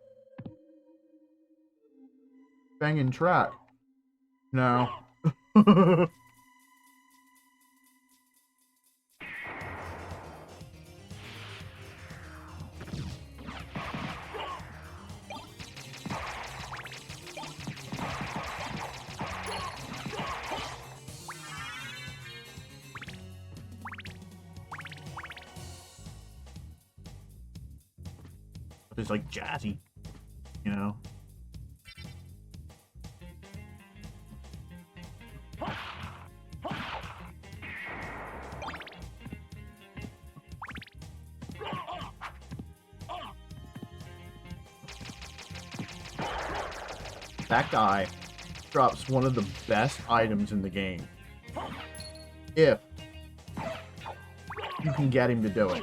banging track. No. It's like jazzy, you know. That guy drops one of the best items in the game. If you can get him to do it.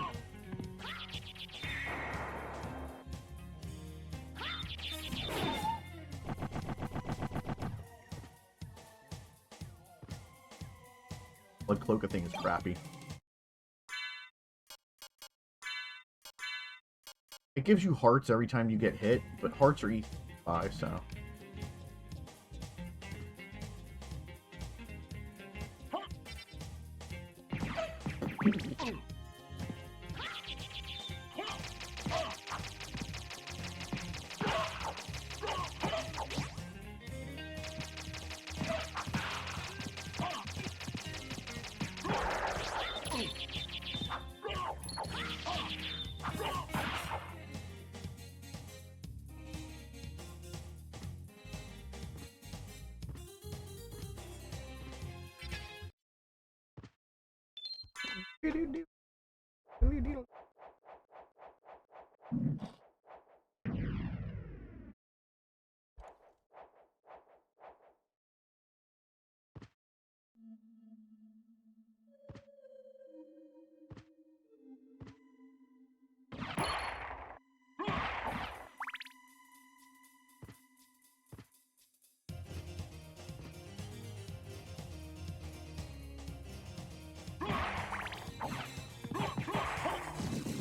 Blood Cloaker thing is crappy. It gives you hearts every time you get hit, but hearts are E5, so...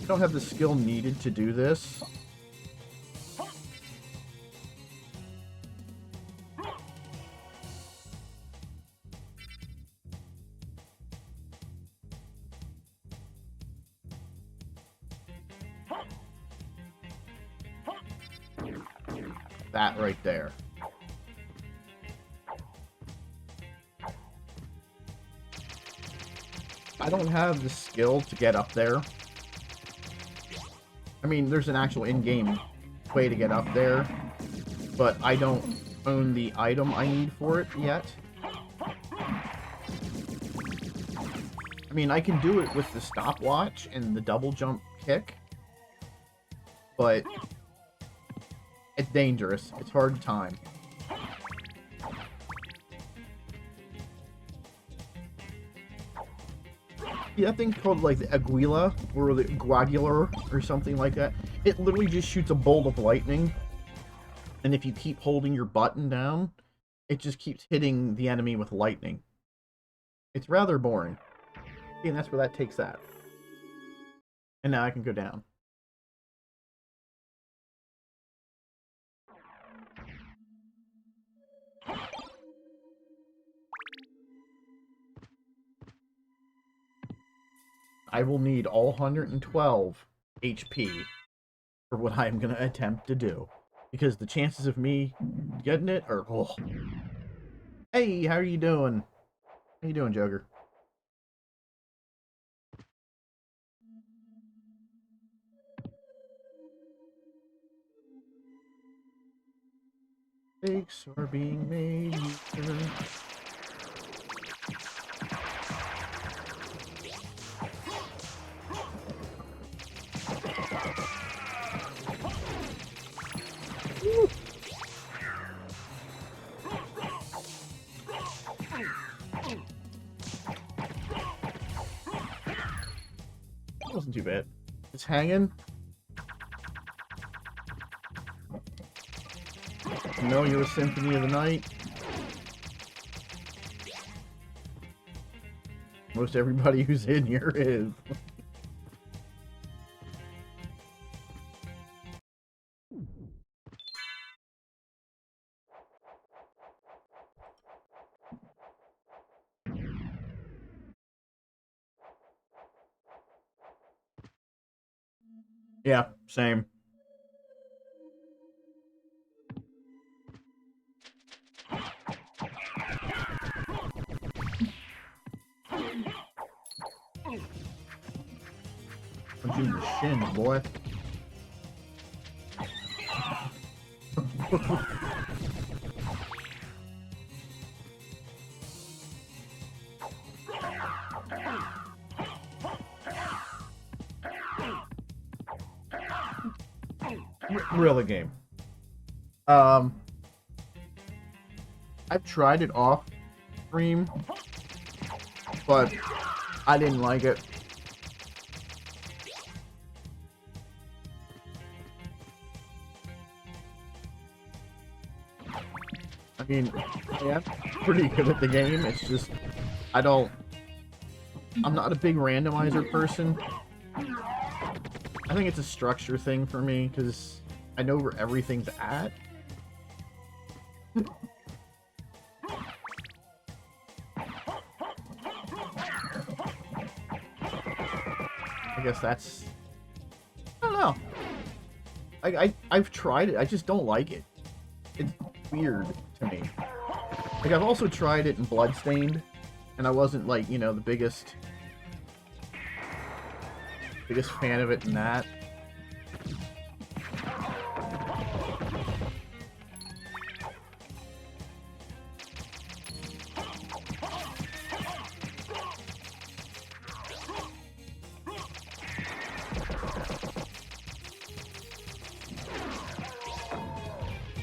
I don't have the skill needed to do this. That right there. I don't have the skill to get up there. I mean, there's an actual in-game way to get up there, but I don't own the item I need for it yet. I mean, I can do it with the stopwatch and the double jump kick, but it's dangerous. It's hard to time. Yeah, that thing's called like the Aguila or the Guagular or something like that. It literally just shoots a bolt of lightning, and if you keep holding your button down, it just keeps hitting the enemy with lightning. It's rather boring. And that's where that takes that. And now I can go down. I will need all 112 HP for what I'm going to attempt to do. Because the chances of me getting it are... Oh. Hey, how are you doing? How you doing, Joker? Mistakes are being made. That wasn't too bad. It's hanging. No, you're a symphony of the night. Most everybody who's in here is. Yeah, same. Punch you in the shin, boy. Really game. I've tried it off stream, but I didn't like it. I mean, yeah, pretty good at the game. It's just, I'm not a big randomizer person. I think it's a structure thing for me, because I know where everything's at. I guess that's... I don't know. I've tried it, I just don't like it. It's weird to me. Like, I've also tried it in Bloodstained, and I wasn't, like, you know, the biggest fan of it in that.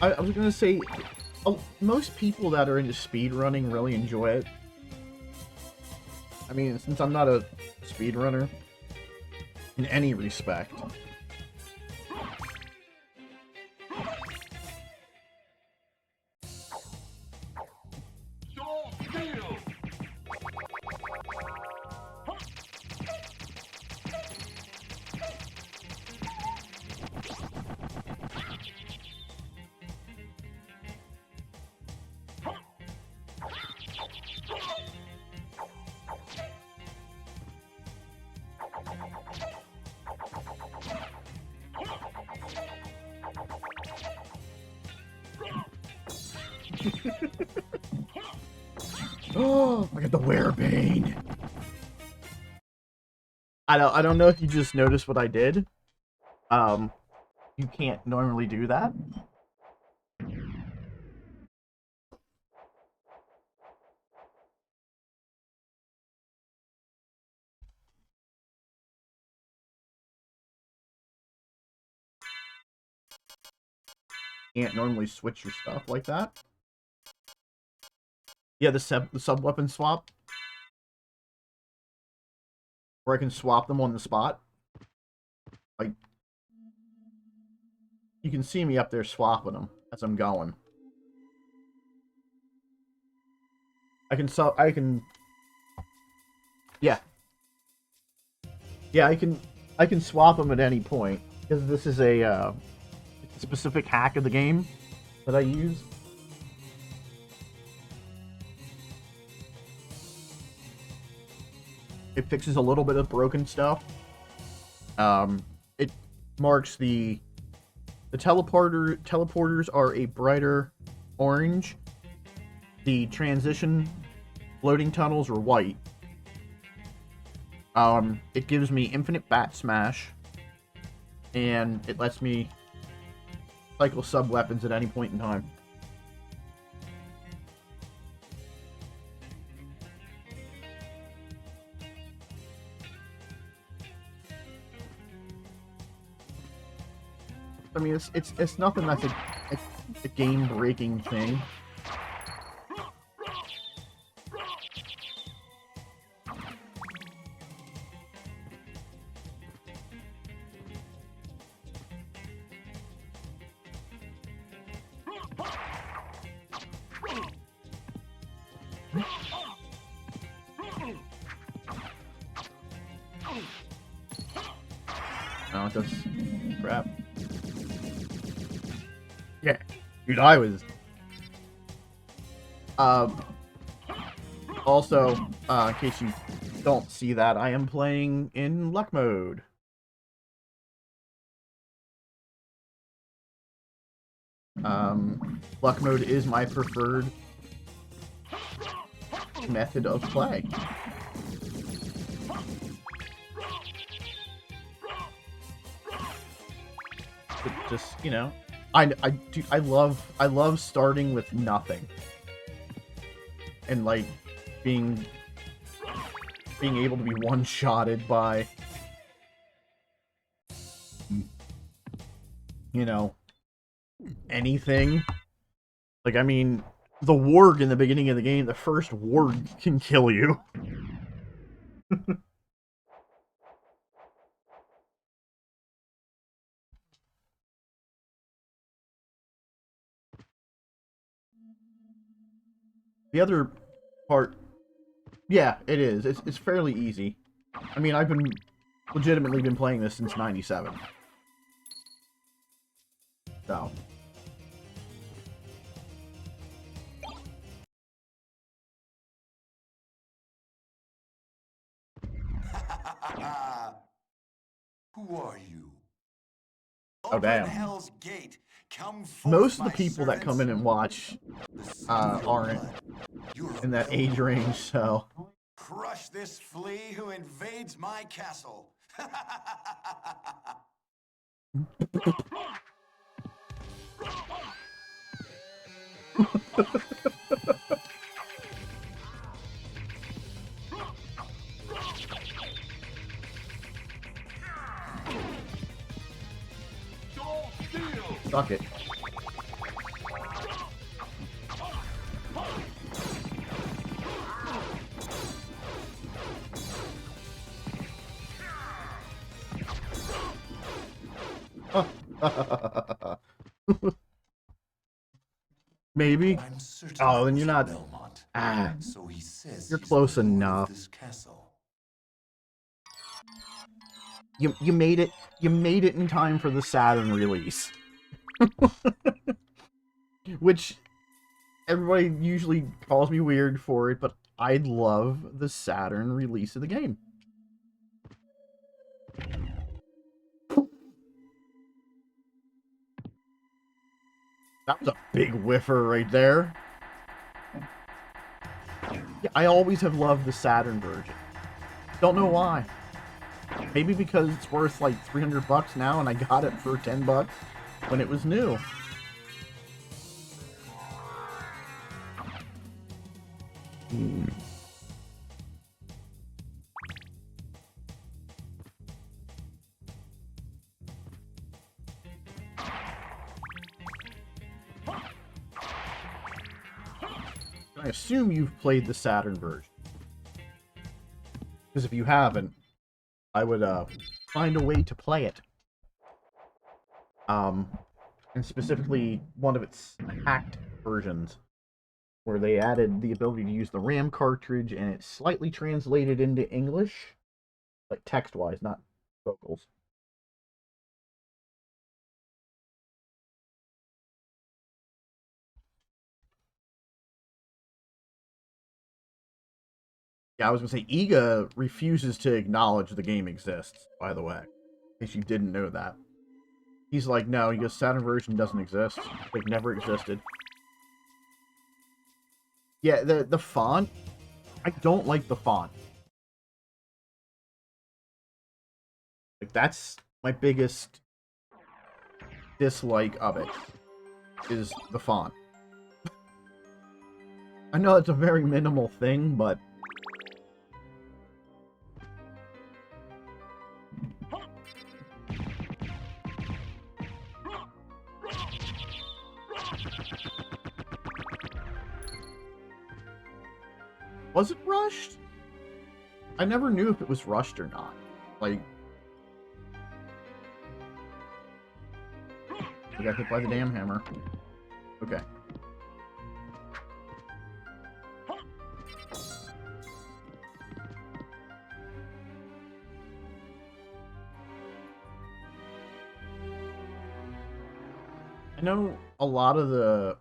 I was gonna say, most people that are into speedrunning really enjoy it. I mean, since I'm not a speedrunner in any respect. Oh, I got the Werebane. I don't know if you just noticed what I did. You can't normally do that. Can't normally switch your stuff like that. Yeah, the sub-weapon swap. Where I can swap them on the spot. Like, you can see me up there swapping them as I'm going. I can yeah. Yeah, I can swap them at any point, because this is a specific hack of the game that I use. It fixes a little bit of broken stuff. It marks the teleporters are a brighter orange. The transition floating tunnels are white. It gives me infinite bat smash, and it lets me cycle sub weapons at any point in time. I mean, it's nothing that's a game-breaking thing. No, it does. Crap. Yeah, dude, I was. Also, in case you don't see that, I am playing in luck mode. Luck mode is my preferred method of play. Just, you know, I love starting with nothing. And like being able to be one-shotted by, you know, anything. Like, I mean, the warg in the beginning of the game, the first warg can kill you. The other part, yeah, it is. It's fairly easy. I mean, I've legitimately been playing this since '97. So. Who are you? Oh, damn. Open Hell's Gate. Come forth, Most of the my people that come in and watch aren't in that age range, so. Crush this flea who invades my castle. Suck it. Maybe. Oh, then you're not. Ah, So he says you're he's close the lord of enough. this castle. You made it. You made it in time for the Saturn release, which everybody usually calls me weird for it, but I love the Saturn release of the game. That was a big whiffer right there. Yeah, I always have loved the Saturn version. Don't know why. Maybe because it's worth like $300 now and I got it for $10 when it was new. I assume you've played the Saturn version. Because if you haven't, I would find a way to play it. And specifically one of its hacked versions, where they added the ability to use the RAM cartridge and it's slightly translated into English, like text-wise, not vocals. Yeah, I was gonna say, Iga refuses to acknowledge the game exists, by the way. In case you didn't know that. He's like, no, he goes, Saturn version doesn't exist. Like, never existed. Yeah, the font, I don't like the font. Like, that's my biggest dislike of it, is the font. I know it's a very minimal thing, but Was it rushed? I never knew if it was rushed or not. Like, I got hit by the damn hammer. Okay. I know a lot of the...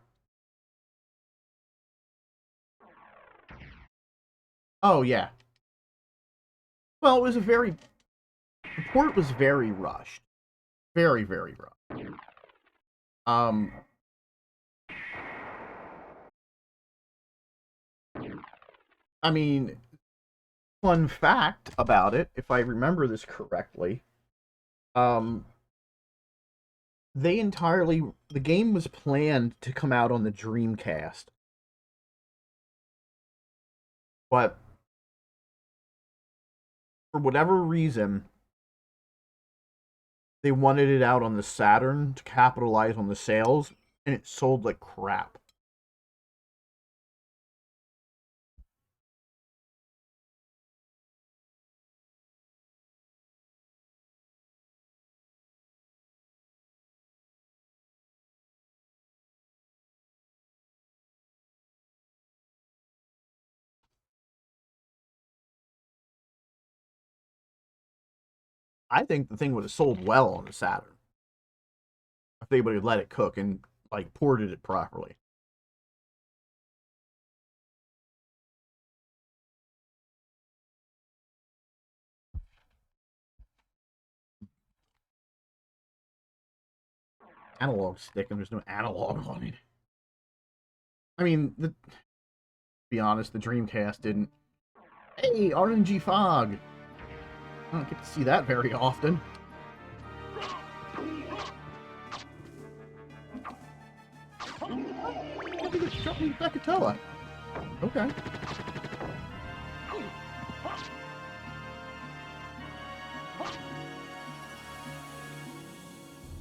Oh, yeah. Well, it was a very... The port was very rushed. Very, very rushed. I mean, fun fact about it, if I remember this correctly, the game was planned to come out on the Dreamcast. But for whatever reason, they wanted it out on the Saturn to capitalize on the sales, and it sold like crap. I think the thing would have sold well on the Saturn if they would have let it cook and like ported it properly. Analog stick, and there's no analog on it. I mean, to be honest, the Dreamcast didn't. Hey, RNG Fog! I don't get to see that very often. Oh, he just dropped me Bekatoa. Okay.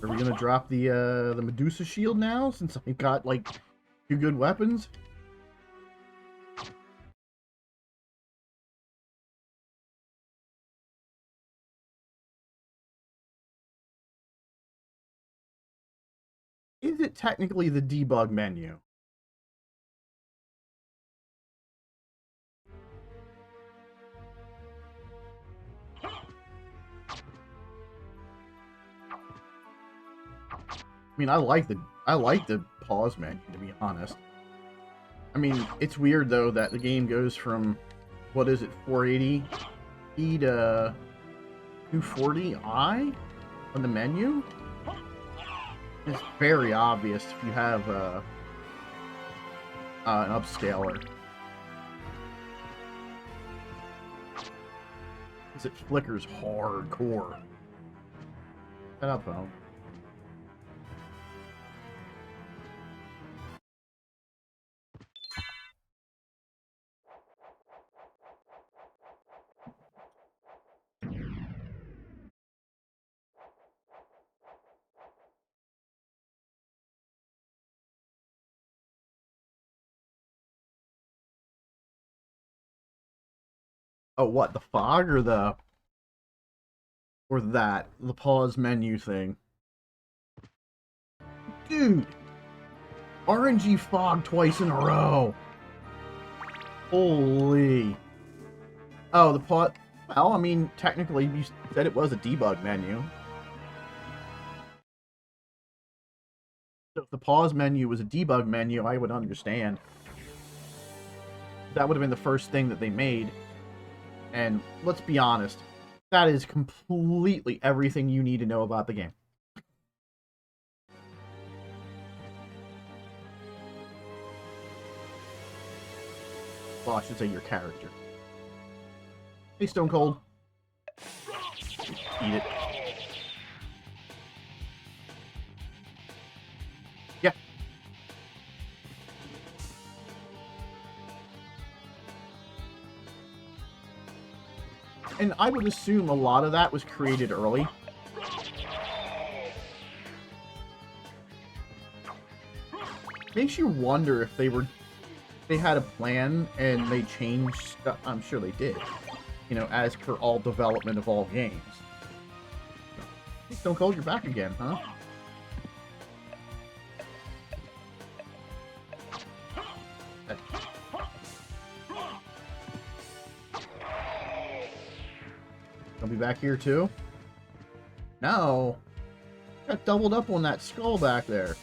Are we gonna drop the Medusa shield now, since I've got like 2 good weapons? Is it technically the debug menu? I mean, I like the pause menu, to be honest. I mean, it's weird though that the game goes from, what is it, 480p to 240i on the menu. It's very obvious if you have an upscaler. Because it flickers hardcore. Shut up, phone. Oh, what? The fog or the... Or that? The pause menu thing? Dude! RNG Fog twice in a row! Holy... Oh, the pause... Well, I mean, technically, you said it was a debug menu. So if the pause menu was a debug menu, I would understand. That would have been the first thing that they made. And let's be honest, that is completely everything you need to know about the game. Well, I should say your character. Hey, Stone Cold. Eat it. Yeah. And I would assume a lot of that was created early. Makes you wonder if they had a plan and they changed stuff. I'm sure they did. You know, as per all development of all games. Stone Cold, you're back again, huh? I'll be back here too? No. Got doubled up on that skull back there.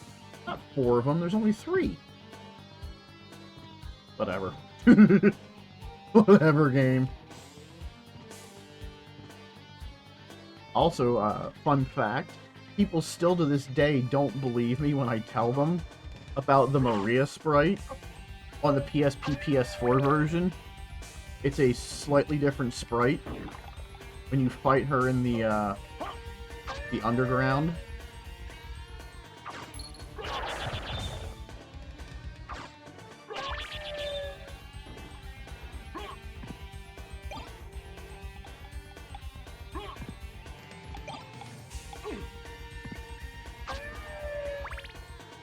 Not 4 of them, there's only 3. Whatever. Whatever, game. Also, fun fact, people still to this day don't believe me when I tell them about the Maria sprite on the PSP PS4 version. It's a slightly different sprite when you fight her in the underground.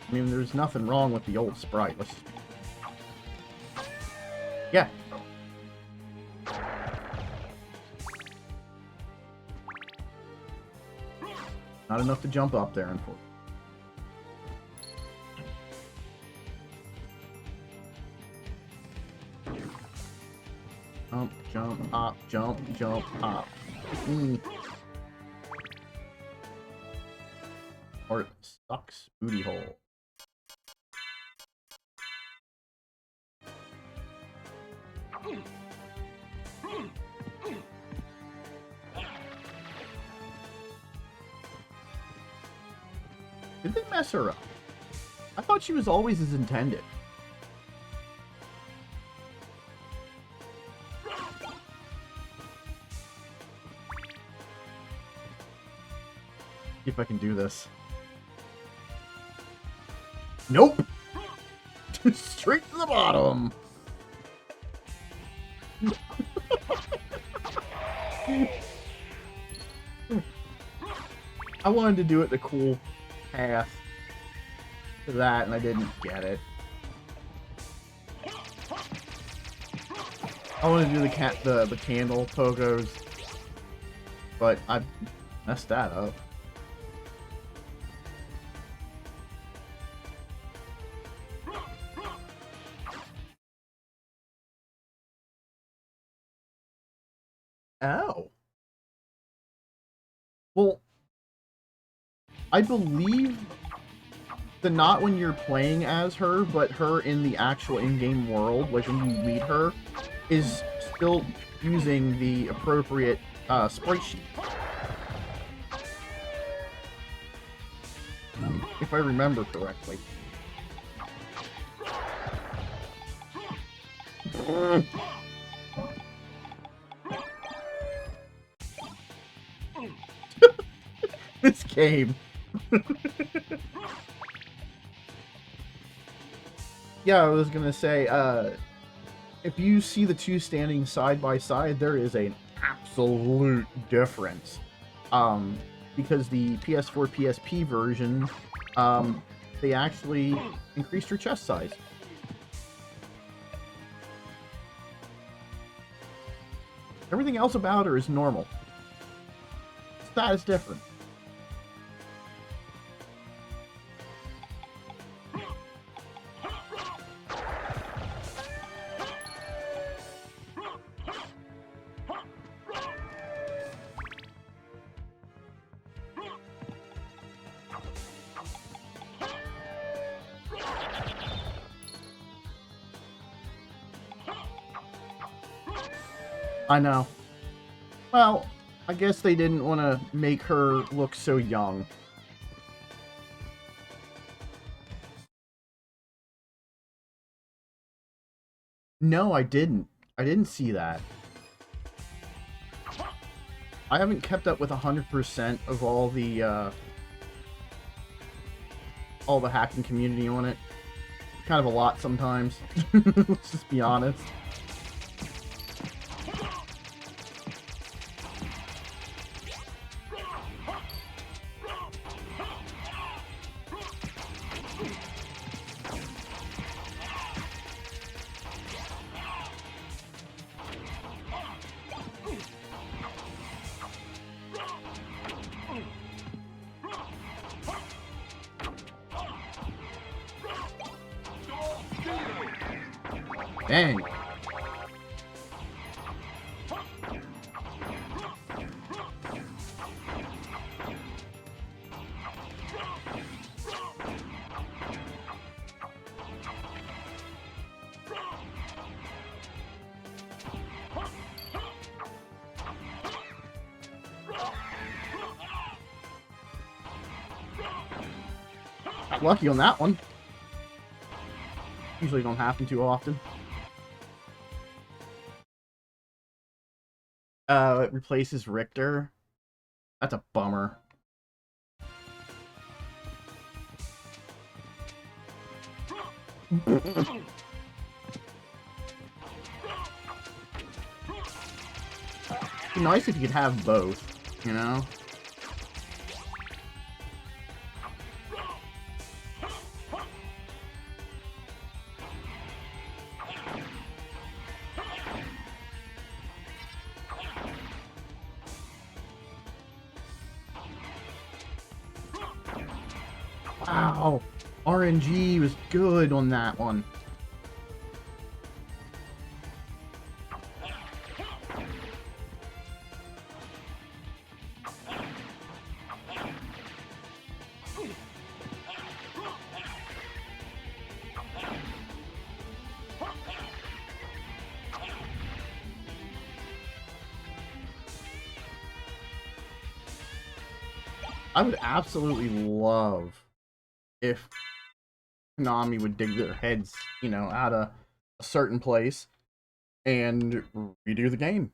I mean, there's nothing wrong with the old sprite. Let's... Yeah. Not enough to jump up there, unfortunately. Jump, jump, hop, jump, jump, hop. Or it sucks booty hole. Did they mess her up? I thought she was always as intended. See if I can do this. Nope! Straight to the bottom! I wanted to do it the cool path to that, and I didn't get it. I wanted to do the candle pogos, but I messed that up. Oh. Well, I believe not when you're playing as her, but her in the actual in-game world, like when you meet her, is still using the appropriate sprite sheet. If I remember correctly. This game. Yeah, I was gonna say, if you see the two standing side by side, there is an absolute difference. Because the PS4 PSP version, they actually increased her chest size. Everything else about her is normal. That is different. I know. Well, I guess they didn't want to make her look so young. No, I didn't. I didn't see that. I haven't kept up with 100% of all the hacking community on it. Kind of a lot sometimes. Let's just be honest. Dang. Got lucky on that one. Usually don't happen too often. It replaces Richter. That's a bummer. It'd be nice if you could have both, you know? Wow, RNG was good on that one. I would absolutely love if Konami would dig their heads, you know, out of a certain place and redo the game.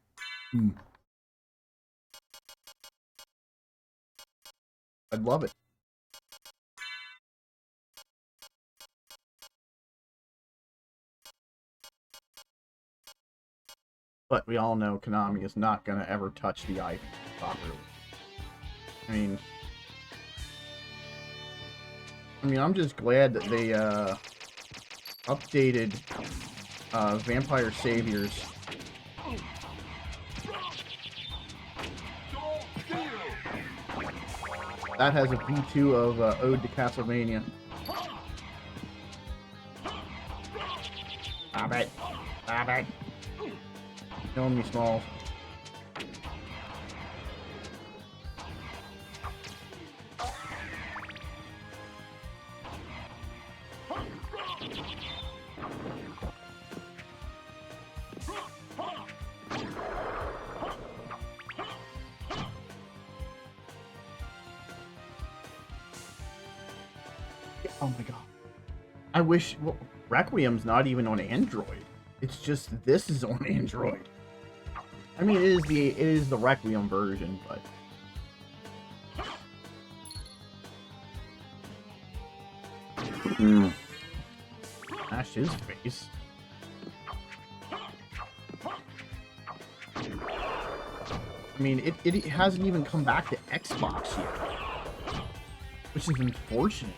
I'd love it. But we all know Konami is not going to ever touch the IP properly. I mean, I'm just glad that they updated Vampire Saviors. That has a V2 of Ode to Castlevania. Stop it. Stop it. Killing me, Smalls. Oh my god. I wish... Well, Requiem's not even on Android. It's just this is on Android. I mean, it is the Requiem version, but... Smash his face. I mean, it hasn't even come back to Xbox yet. Which is unfortunate.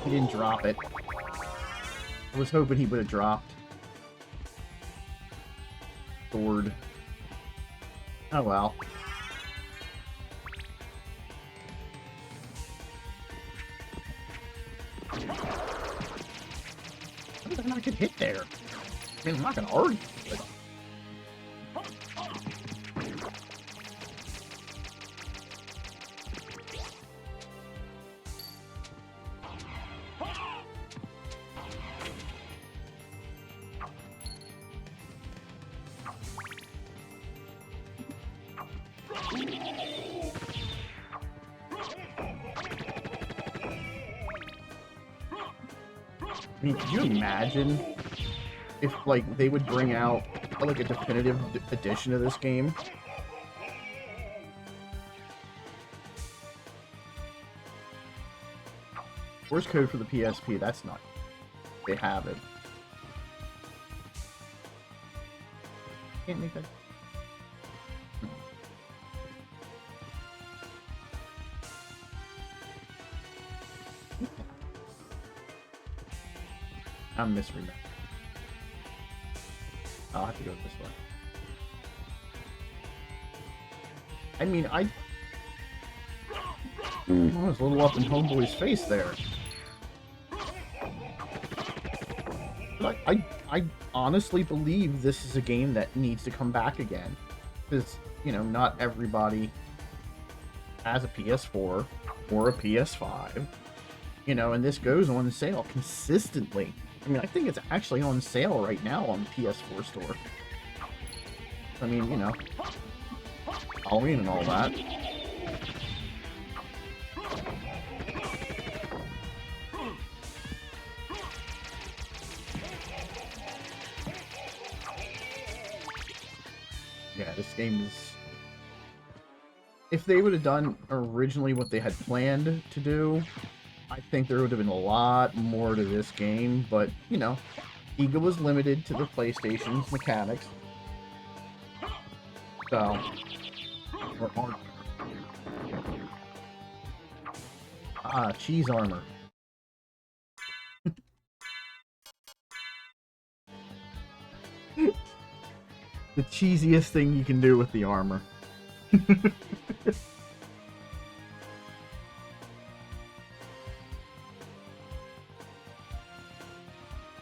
He didn't drop it. I was hoping he would have dropped. Sword. Oh well. How did I not get hit there? I mean, I'm not gonna argue with it. I mean, could you imagine if, like, they would bring out, like, a definitive edition of this game? Where's code for the PSP? That's not... They have it. Can't make that... I'm misremembering. I'll have to go this way. I mean, Oh, it's a little up in Homeboy's face there. But I honestly believe this is a game that needs to come back again. Because, you know, not everybody has a PS4 or a PS5. You know, and this goes on sale consistently. I mean, I think it's actually on sale right now on the PS4 store. I mean, you know, Halloween and all that. Yeah, this game is... If they would have done originally what they had planned to do, I think there would have been a lot more to this game, but, you know, Iga was limited to the PlayStation's mechanics. So... Or armor. Ah, cheese armor. The cheesiest thing you can do with the armor.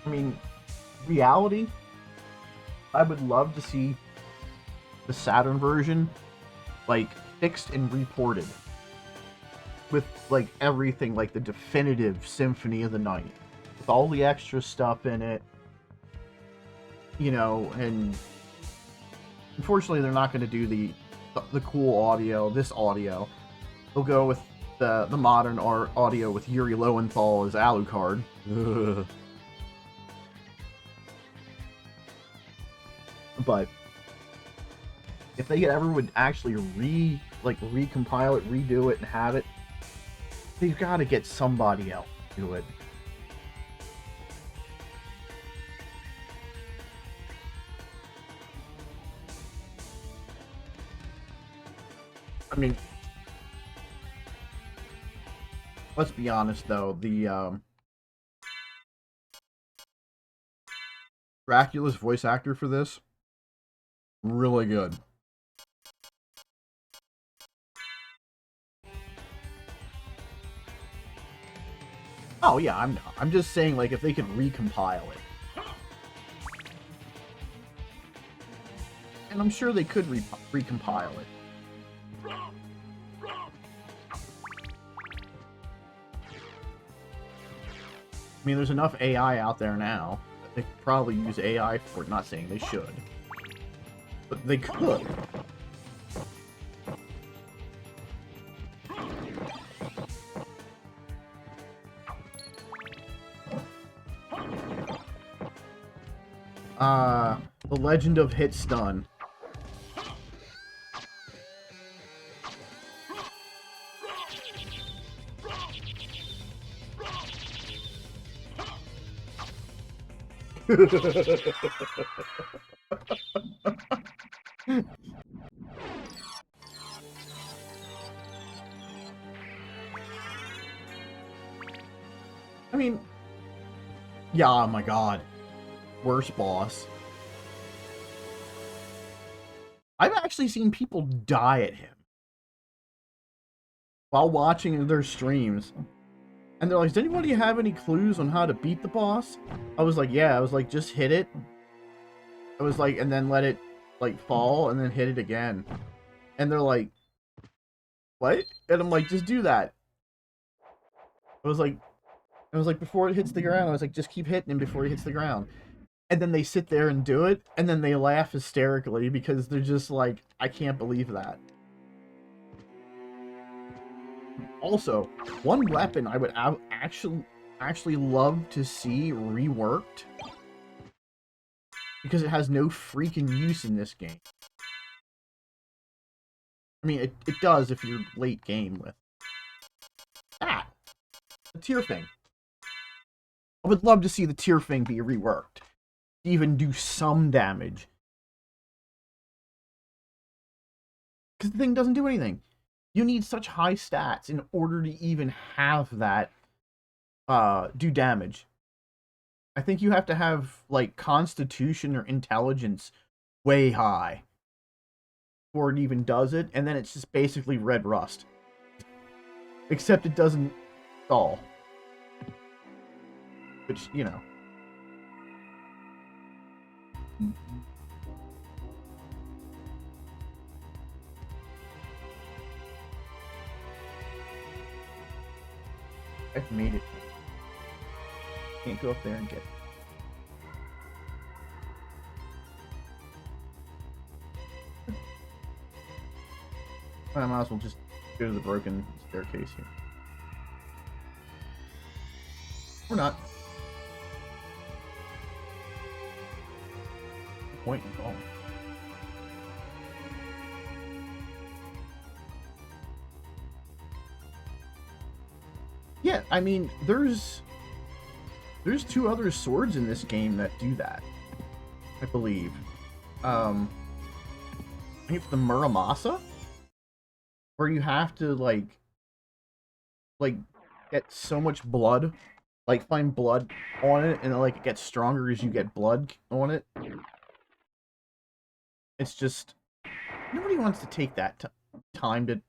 I mean, reality, I would love to see the Saturn version, like, fixed and reported. With, like, everything, like the definitive Symphony of the Night. With all the extra stuff in it. You know, and... Unfortunately, they're not going to do the cool audio, this audio. They'll go with the modern audio with Yuri Lowenthal as Alucard. Ugh. But if they ever would actually recompile it, redo it, and have it, they've got to get somebody else to do it. I mean, let's be honest though, the Dracula's voice actor for this, really good. Oh yeah, I'm just saying, like, if they could recompile it. And I'm sure they could recompile it. I mean, there's enough AI out there now. They could probably use AI for it. Not saying they should. But they could. The Legend of Hitstun. I mean, yeah, oh my god. Worst boss. I've actually seen people die at him while watching their streams. And they're like, does anybody have any clues on how to beat the boss? I was like, yeah. I was like, just hit it. I was like, and then let it, like, fall, and then hit it again. And they're like, what? And I'm like, just do that. I was like, before it hits the ground, I was like, just keep hitting him before he hits the ground. And then they sit there and do it, and then they laugh hysterically because they're just like, I can't believe that. Also, one weapon I would actually love to see reworked, because it has no freaking use in this game. I mean, it does if you're late game with that. The Tear Thing. I would love to see the Tear Thing be reworked. Even do some damage. Because the thing doesn't do anything. You need such high stats in order to even have that do damage. I think you have to have, like, Constitution or Intelligence way high before it even does it, and then it's just basically red rust. Except it doesn't stall. Which, you know. I've made it. Can't go up there and get it. I might as well just go to the broken staircase here. Or not. No point in going. Yeah, I mean, there's 2 other swords in this game that do that, I believe. I think it's the Muramasa, where you have to like get so much blood, like find blood on it, and like it gets stronger as you get blood on it. It's just nobody wants to take that time to.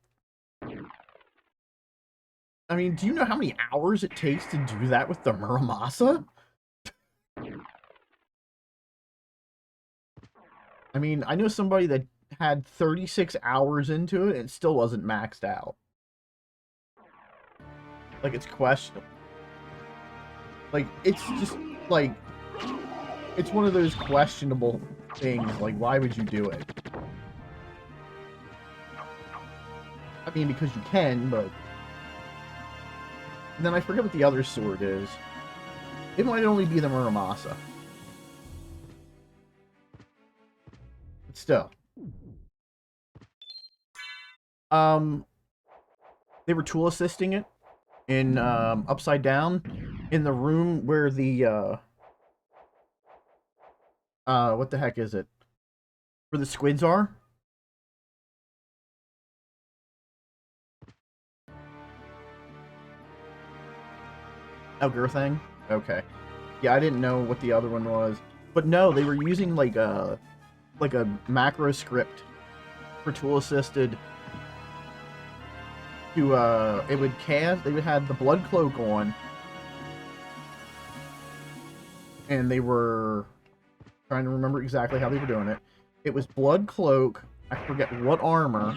I mean, do you know how many hours it takes to do that with the Muramasa? I mean, I know somebody that had 36 hours into it and it still wasn't maxed out. Like, it's questionable. Like, it's just, like, it's one of those questionable things. Like, why would you do it? I mean, because you can, but... And then I forget what the other sword is. It might only be the Muramasa. But still. They were tool assisting it in Upside Down in the room where the what the heck is it? Where the squids are? Oh, Girthang? Okay. Yeah, I didn't know what the other one was. But no, they were using like a macro script for tool assisted to it would cast, they would have the blood cloak on, and they were trying to remember exactly how they were doing it. It was blood cloak, I forget what armor,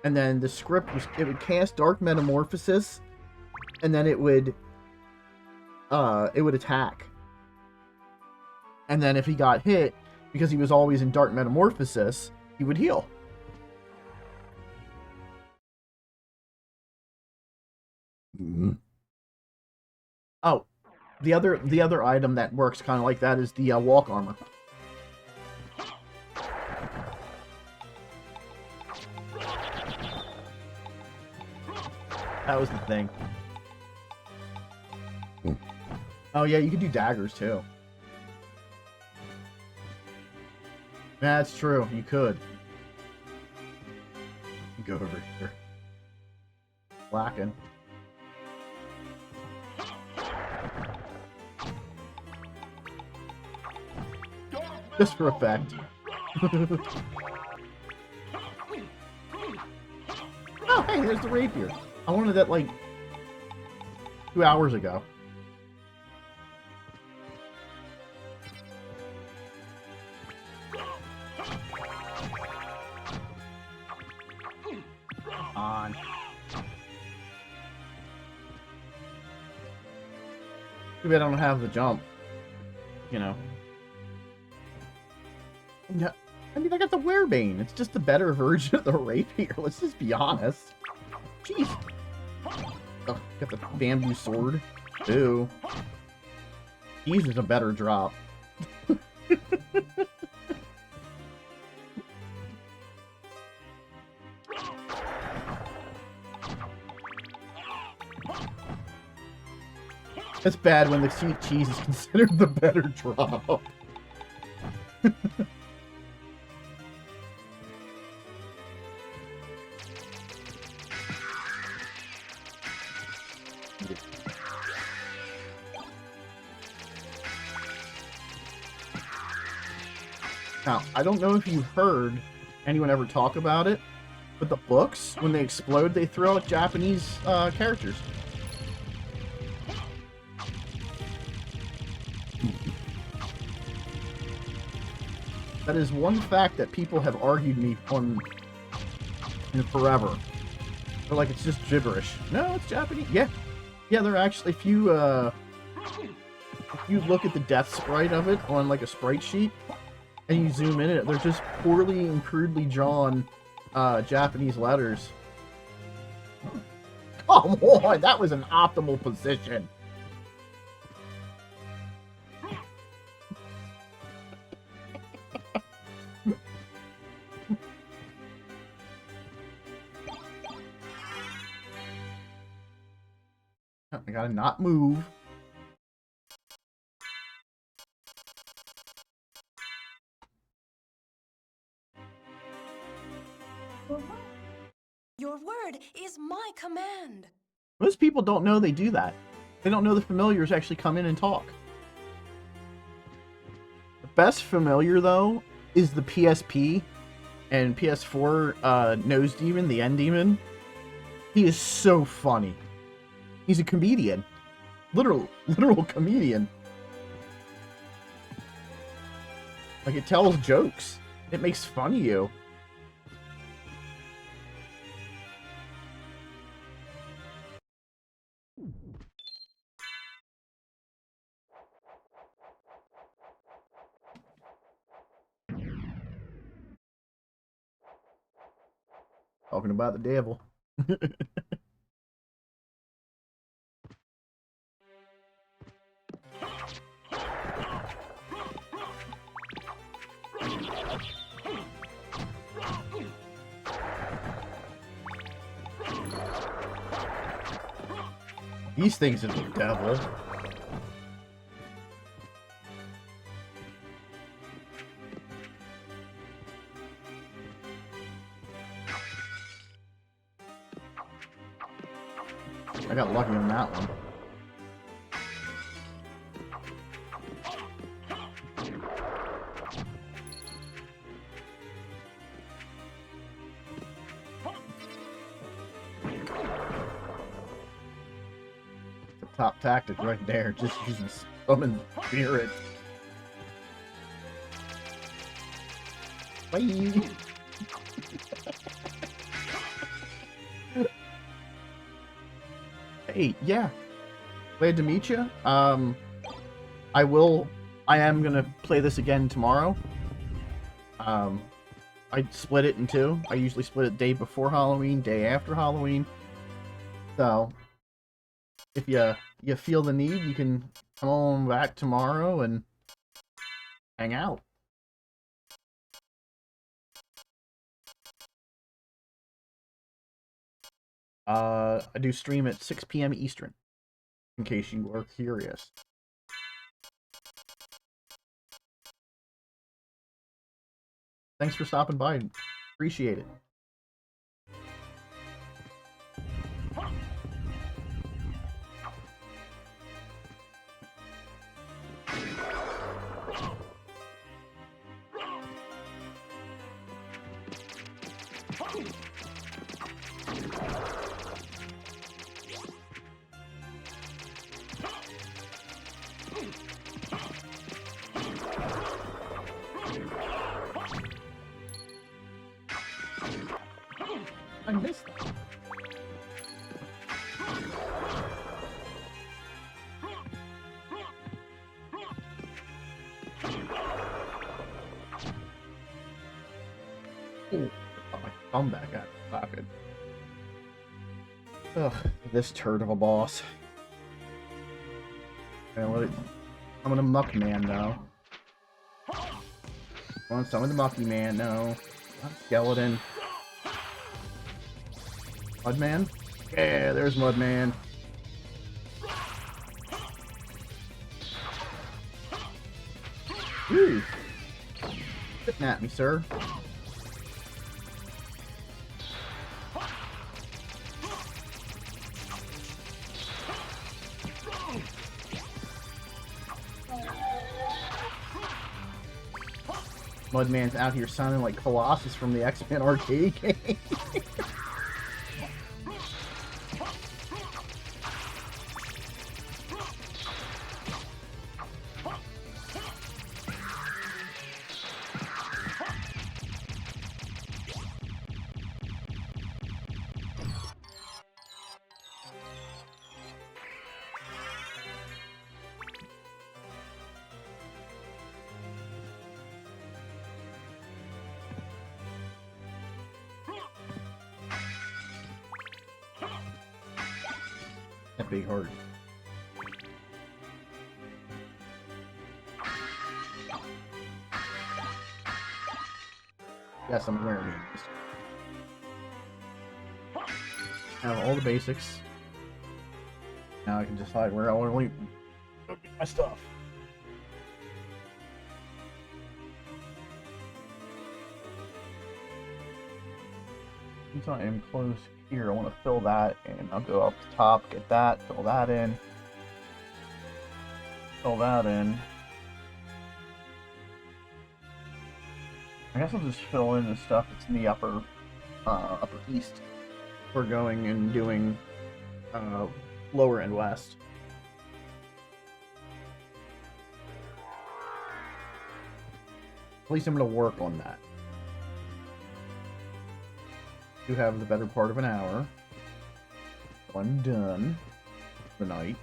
and then the script was, it would cast dark metamorphosis, and then it would attack. And then if he got hit, because he was always in dark metamorphosis, he would heal. Oh, the other item that works kind of like that is the walk armor. That was the thing. Oh yeah, you could do daggers too. That's true, you could. Go over here. Blacken. Just for effect. Oh, hey, there's the rapier. I wanted that, like, 2 hours ago. On. Too bad I don't have the jump. You know. Yeah, I mean, I got the Werebane. It's just a better version of the rapier. Let's just be honest. Jeez. Oh, got the bamboo sword. Ew. These is a better drop. It's bad when the sweet cheese is considered the better drop. Now, I don't know if you've heard anyone ever talk about it, But the books, when they explode, they throw out Japanese characters. That is one fact that people have argued me on forever. They're like, it's just gibberish. No, it's Japanese. Yeah. Yeah, they're actually, if you look at the death sprite of it on like a sprite sheet, and you zoom in, they're just poorly and crudely drawn Japanese letters. Come on, that was an optimal position. I gotta not move. Your word is my command. Most people don't know they do that. They don't know the familiars actually come in and talk. The best familiar, though, is the PSP and PS4 Nose Demon, the End Demon. He is so funny. He's a comedian. Literal comedian. Like, it tells jokes. It makes fun of you. Talking about the devil. These things are the devil. I got lucky on that one. The top tactic right there, just using summon spirit. Bye. Hey, yeah. Glad to meet you. I am gonna play this again tomorrow. I split it in two. I usually split it day before Halloween, day after Halloween. So, if you feel the need, you can come on back tomorrow and hang out. I do stream at 6 p.m. Eastern, in case you are curious. Thanks for stopping by. Appreciate it. I missed that. Ooh, got my thumb back out of my pocket. Ugh, this turd of a boss. Okay, I'm gonna Muck Man now. Come on, summon the Mucky Man, no. Not skeleton. Mudman? Yeah, there's Mudman. Ooh. Sitting at me, sir. Mudman's out here sounding like Colossus from the X-Men arcade game. That big heart. Yes, I'm wearing these. I have all the basics. Now I can decide where I want to leave my stuff. Since I am close here, I want to fill that in. I'll go up the top, get that, fill that in. Fill that in. I guess I'll just fill in the stuff that's in the upper east. We're going and doing lower and west. At least I'm going to work on that. You have the better part of an hour. So I'm done for the night.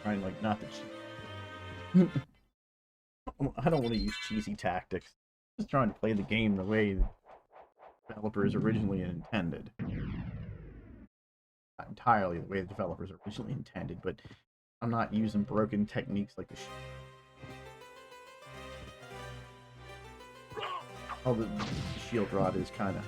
Trying like not to cheat. I don't want to use cheesy tactics. Just trying to play the game the way the developers originally intended. Not entirely the way the developers originally intended, but I'm not using broken techniques like the oh, the shield rod is kind of.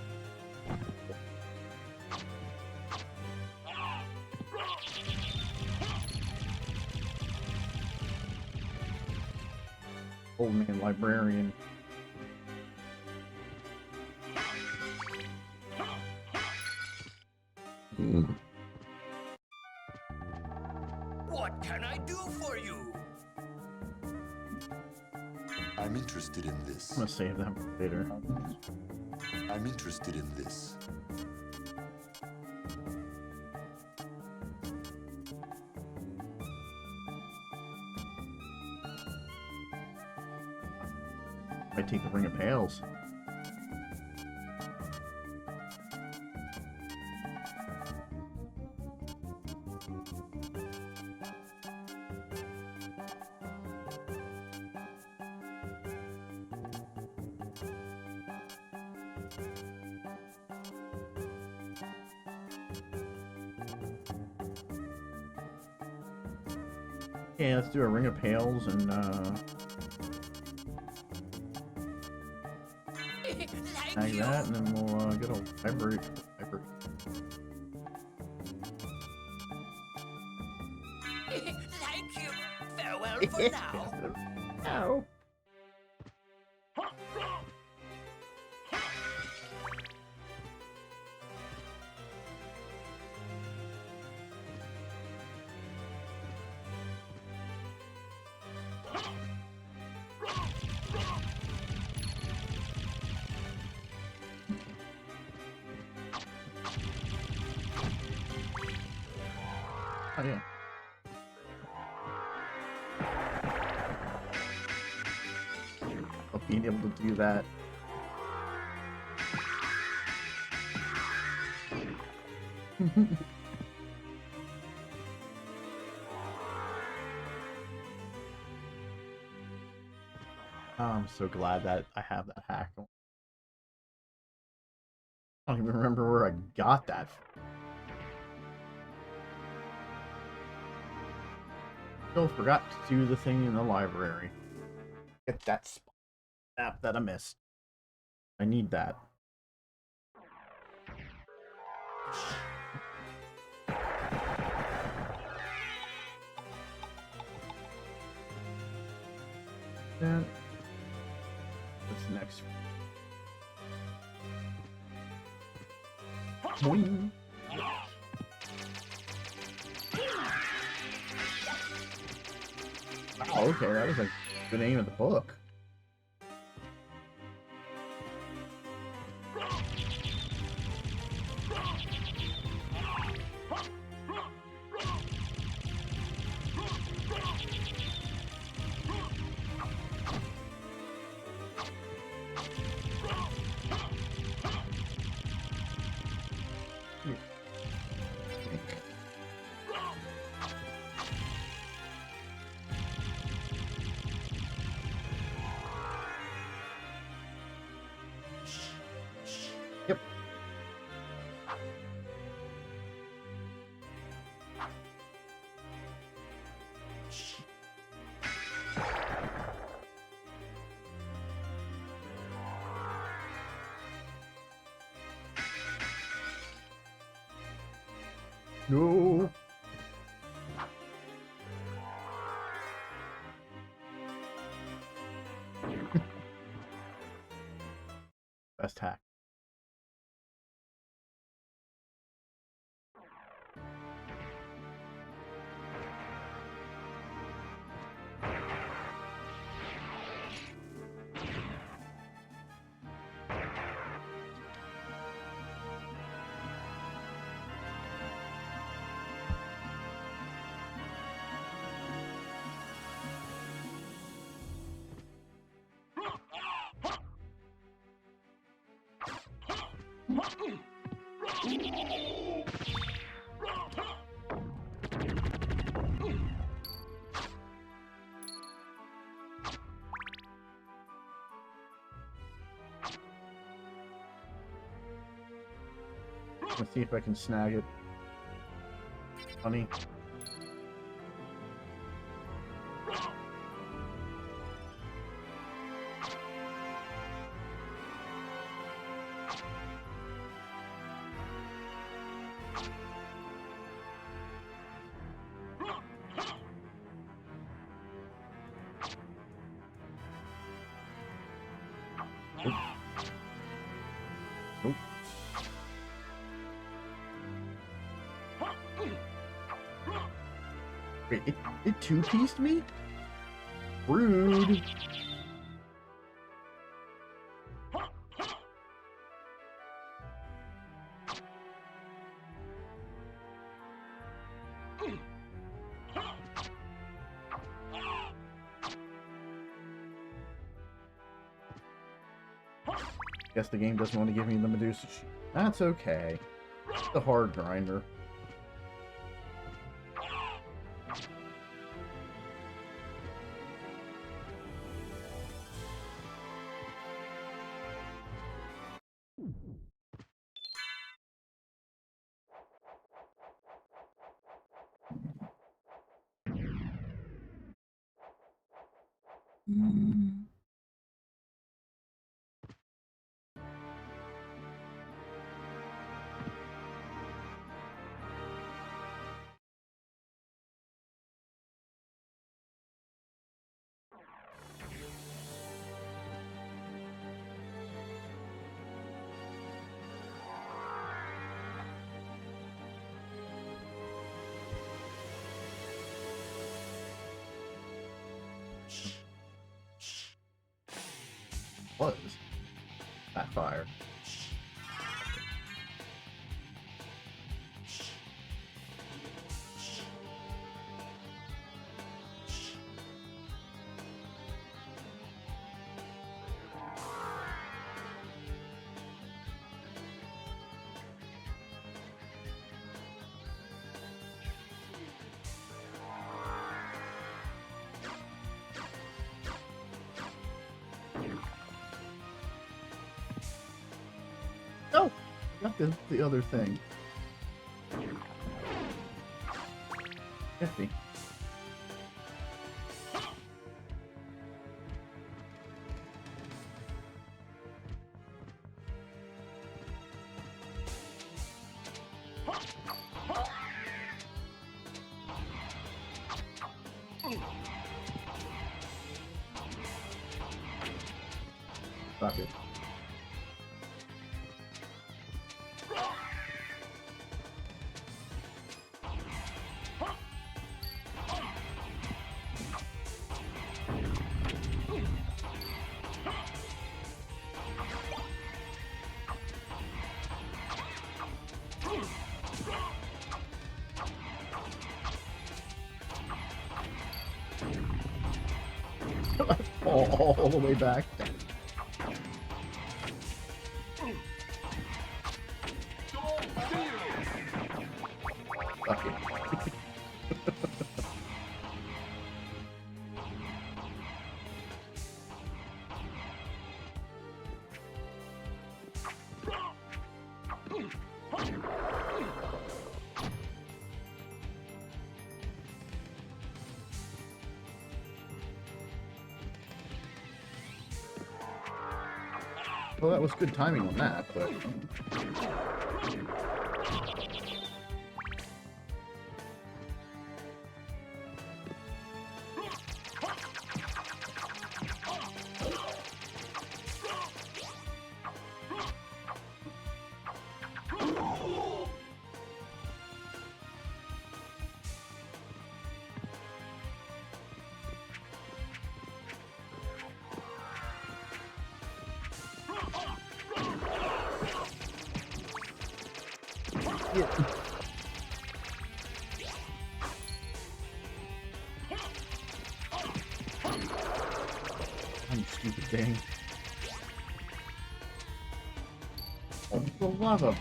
Old man librarian. What can I do for you? I'm interested in this. I'm gonna save that for later. I'm interested in this. I take the Ring of Pails. Yeah, let's do a Ring of Pails and Thank snag you. that, and then we'll get a library. Thank you. Farewell for now. Ow. Oh, yeah. Of being able to do that. I'm so glad that I have that hack. I don't even remember where I got that from. Still forgot to do the thing in the library. Get that app that I missed. I need that. And what's next? Boing. Oh, okay, that was like the name of the book. Yep. No. Best hack. Let's see if I can snag it. Honey. Nope. Nope. Wait, it two-pieced me? Rude. Guess the game doesn't want to give me the Medusa sheet. That's okay. It's a hard grinder. Was that fire? Oh, not the other thing. 50. Not good. all the way back. Okay. Well, that was good timing on that, but... Yeah. You stupid thing. Oh, the lava.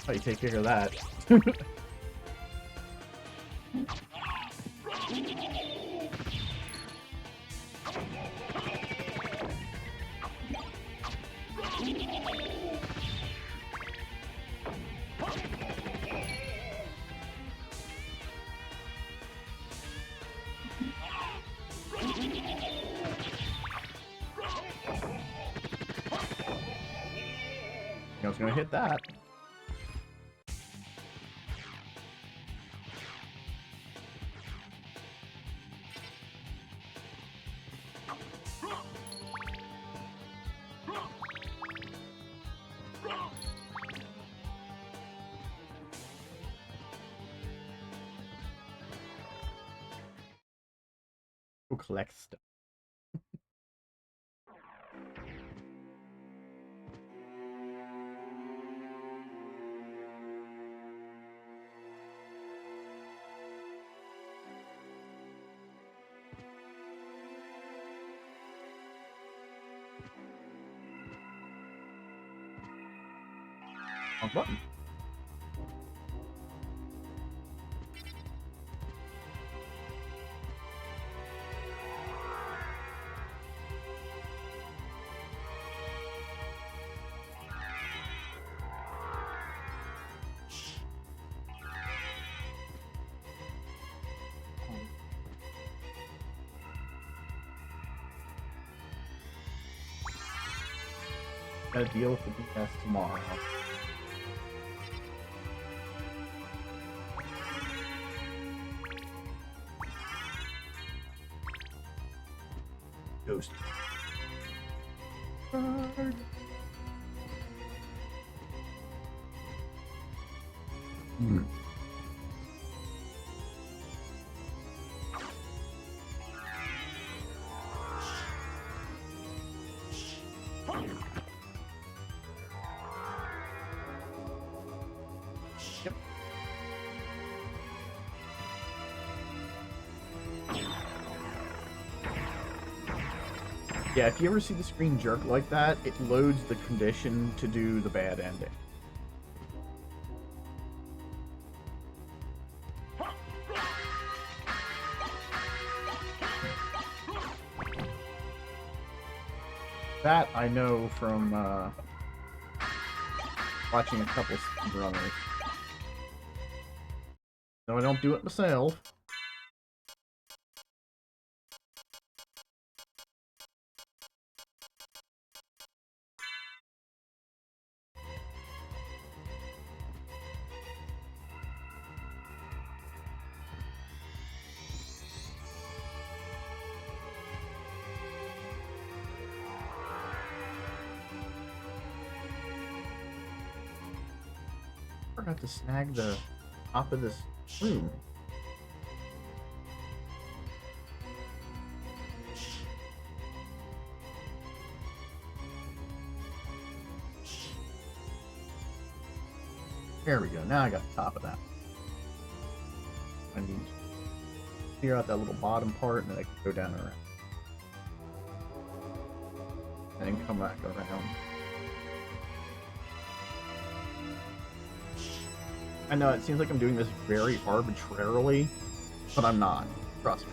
How you take care of that? I was gonna hit that. Go collect stuff. Wrong button. Gotta deal with the BS tomorrow. Ghost. Bird. Hmm. Yep. Yeah, if you ever see the screen jerk like that, it loads the condition to do the bad ending. That I know from watching a couple speedrunners. No, I don't do it myself. Forgot to snag the top of this room. There we go. Now I got the top of that. I need to clear out that little bottom part, and then I can go down around. And then come back around. I know it seems like I'm doing this very arbitrarily, but I'm not. Trust me.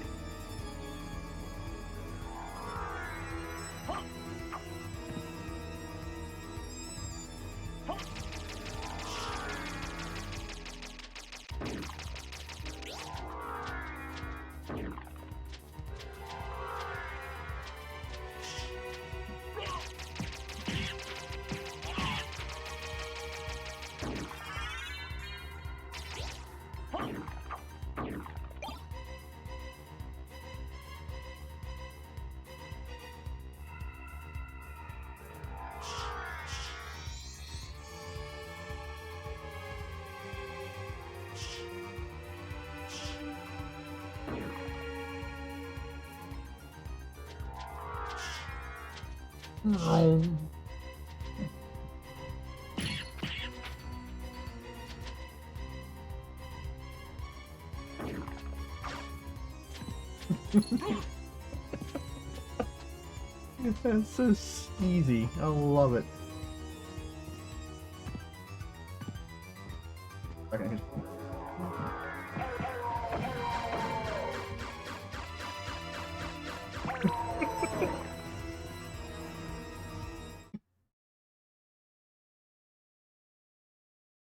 No. That's so easy. I love it. Okay.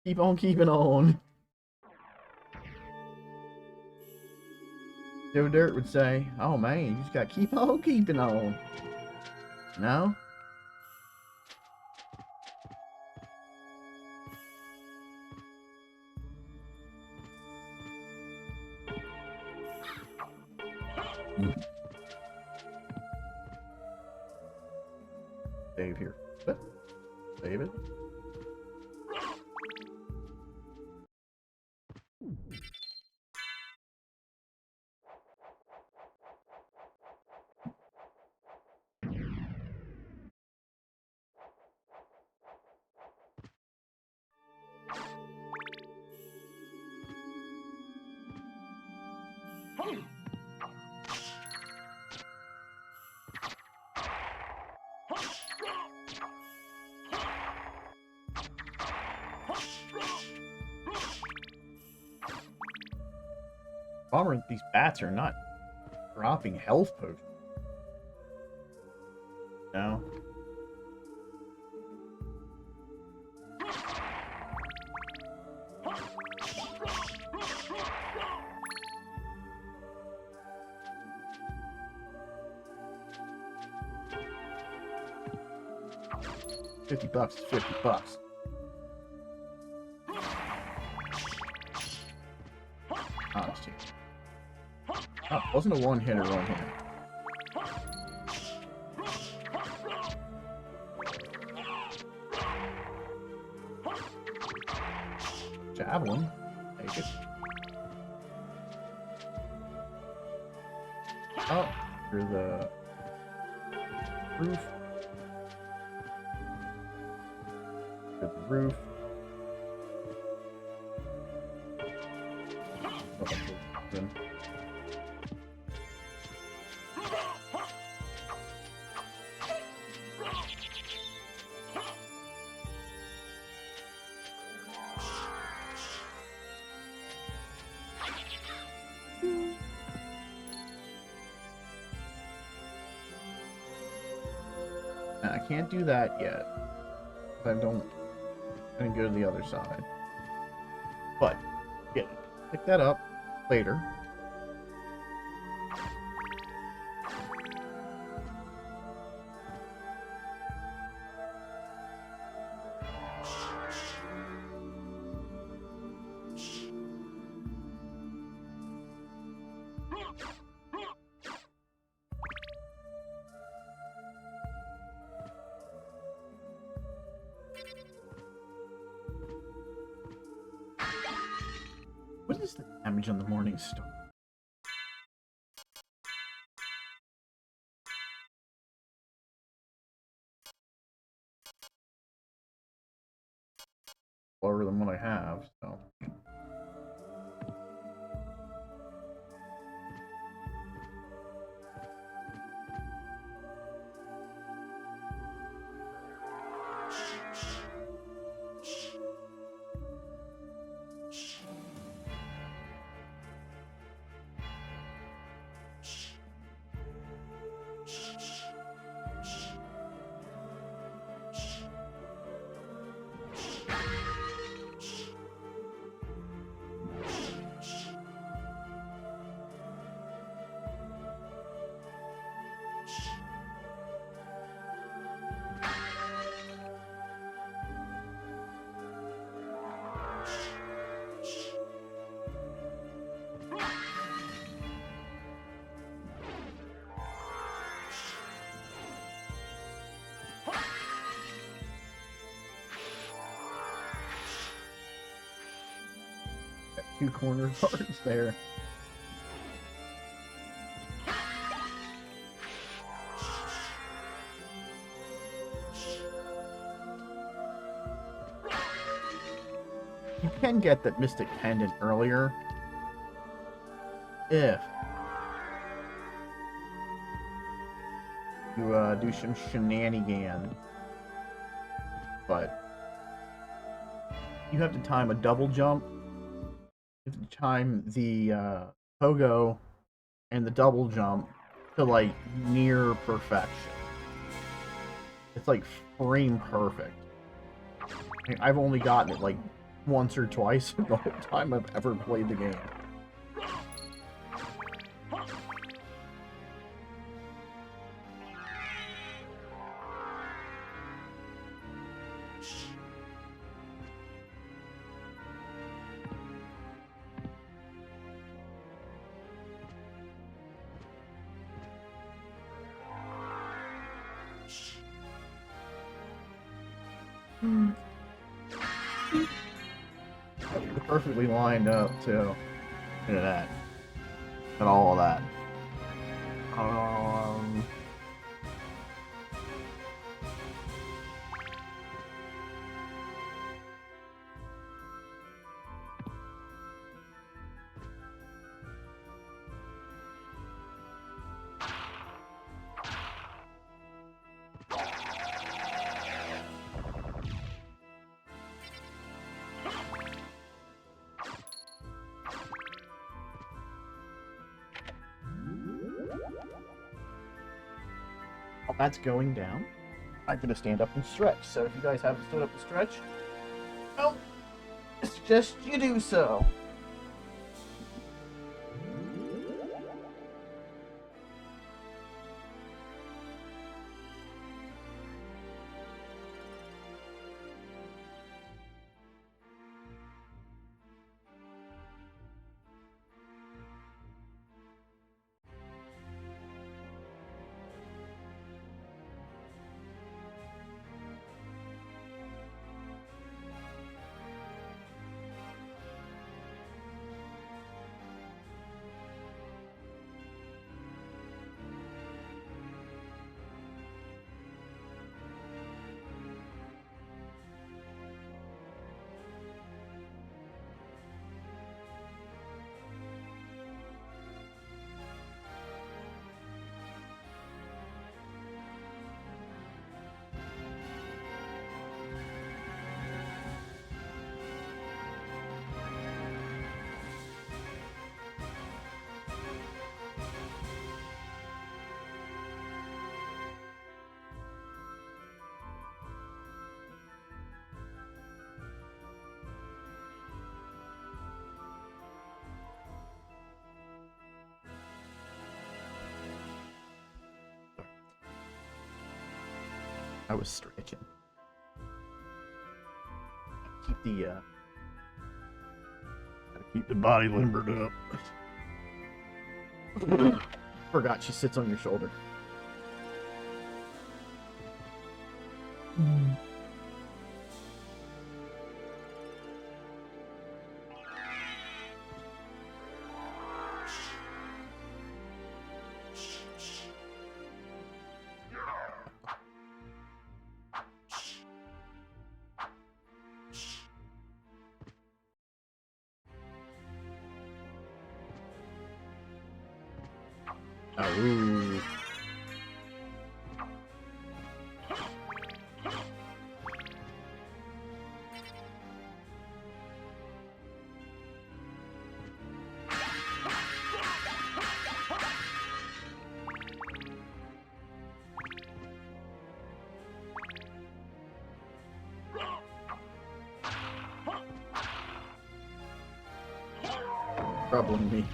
Keep on keeping on. Joe Dirt would say, oh man, you just gotta keep on keeping on. No? Save here. What? Save it. Bummer, these bats are not dropping health potions. No. $50 is $50. Honesty. Oh, wasn't a one-hitter on him. Javelin. Take it. Oh, through the roof. Through the roof. Oh, good. I can't do that yet. I don't. I'm gonna go to the other side. But, yeah, pick that up later. damage on the Morning Star. Lower than what I have, so. Got 2 corner guards there. You can get that Mystic Pendant earlier if you do some shenanigans, but you have to time a double jump. You have to time the pogo and the double jump to like near perfection. It's like frame perfect. I mean, I've only gotten it like once or twice the whole time I've ever played the game. Perfectly lined up too. Look at that. And all of that. While that's going down, I'm going to stand up and stretch. So if you guys haven't stood up and stretch, well, I suggest you do so. I was stretching. Gotta keep the body limbered up. Forgot she sits on your shoulder. Ooh. Troubling me.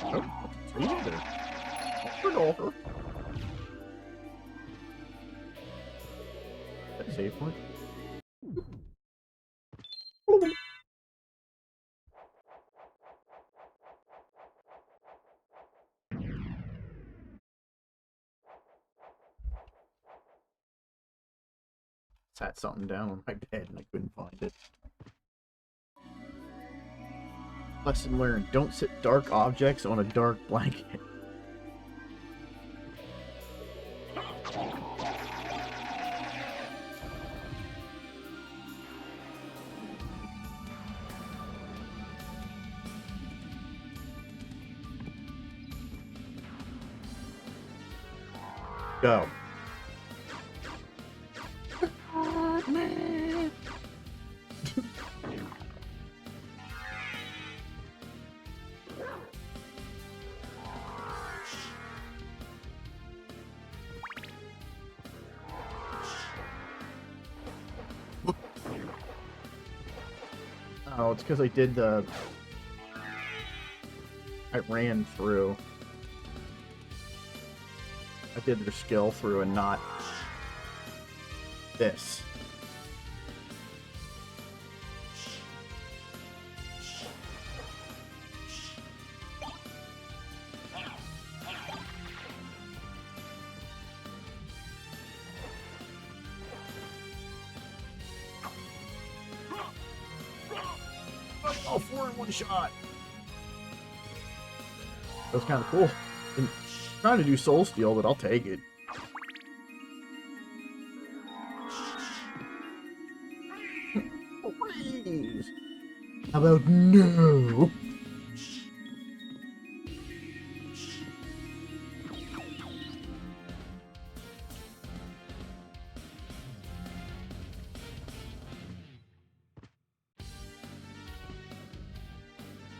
Oh, what's there? Over. That save point. Sat something down on my bed and I couldn't find it. Lesson learned: don't sit dark objects on a dark blanket. Go. Oh, it's because I did the... I ran through. I did their skill through and not this. Oh, 4 in one shot. That was kind of cool. I'm trying to do Soul Steal, but I'll take it. Please. How about no?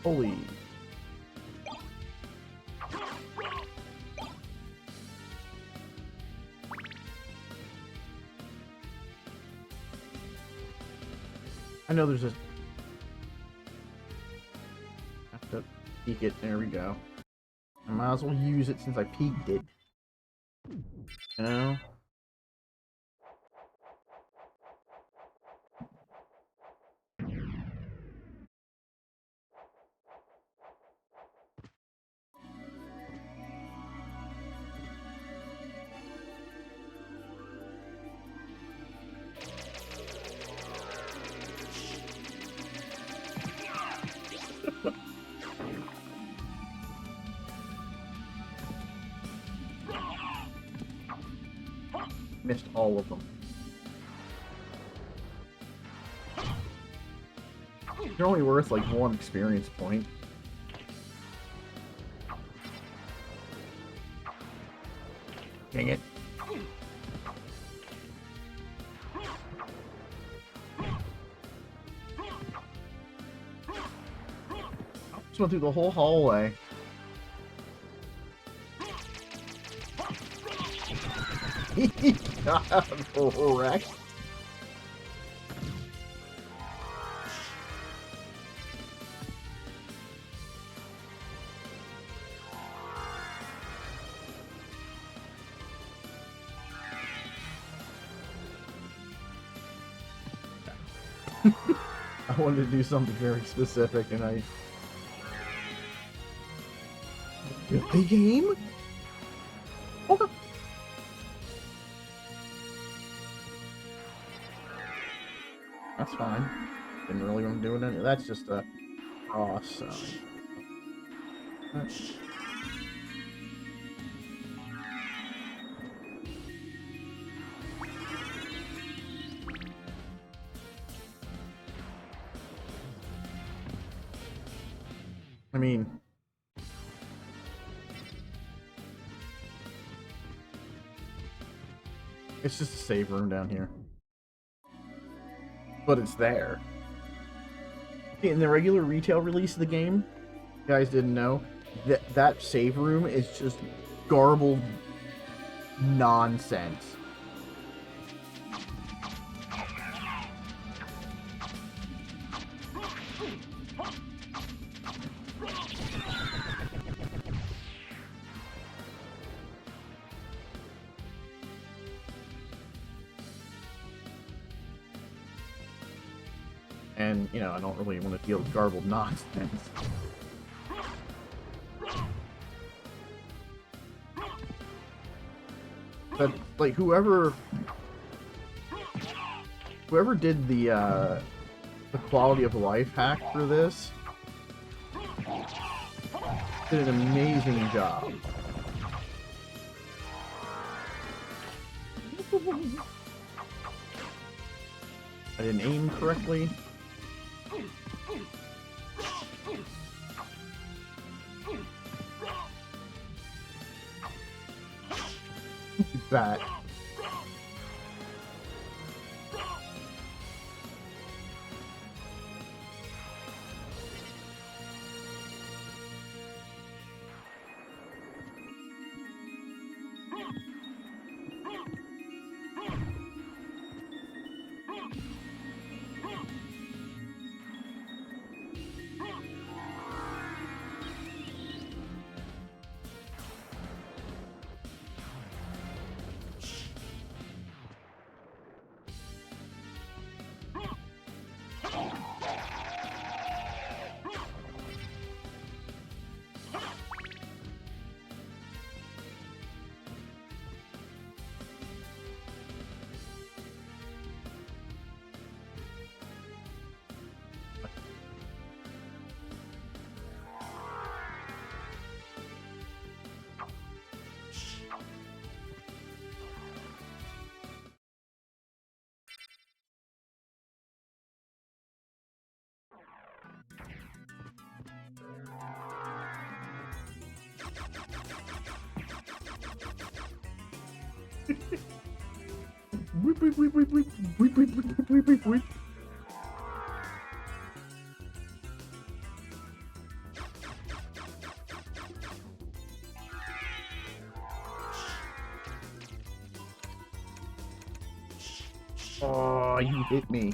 Holy. I know there's a... have to peek it. There we go. I might as well use it since I peeked it. You know? Missed all of them. They're only worth like 1 experience point. Dang it. Just went through the whole hallway. He got wrecked. I wanted to do something very specific and I... The game? Okay. That's fine. Didn't really want to do it. That's just a cross. So. I mean, it's just a save room down here. But it's there. In the regular retail release of the game, you guys didn't know, that save room is just garbled nonsense. And, you know, I don't really want to deal with garbled nonsense. But, like, whoever did the quality of life hack for this did an amazing job. I didn't aim correctly. That. Weep, weep, weep, weep, weep, weep, weep, weep, weep, weep, weep. Oh, you hit me.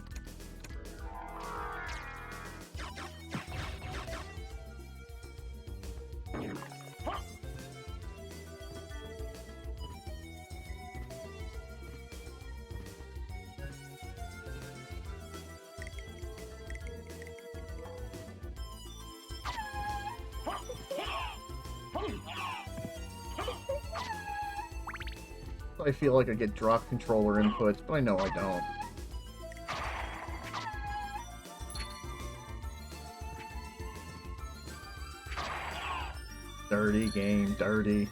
I feel like I get drop controller inputs, but I know I don't. Dirty game, dirty.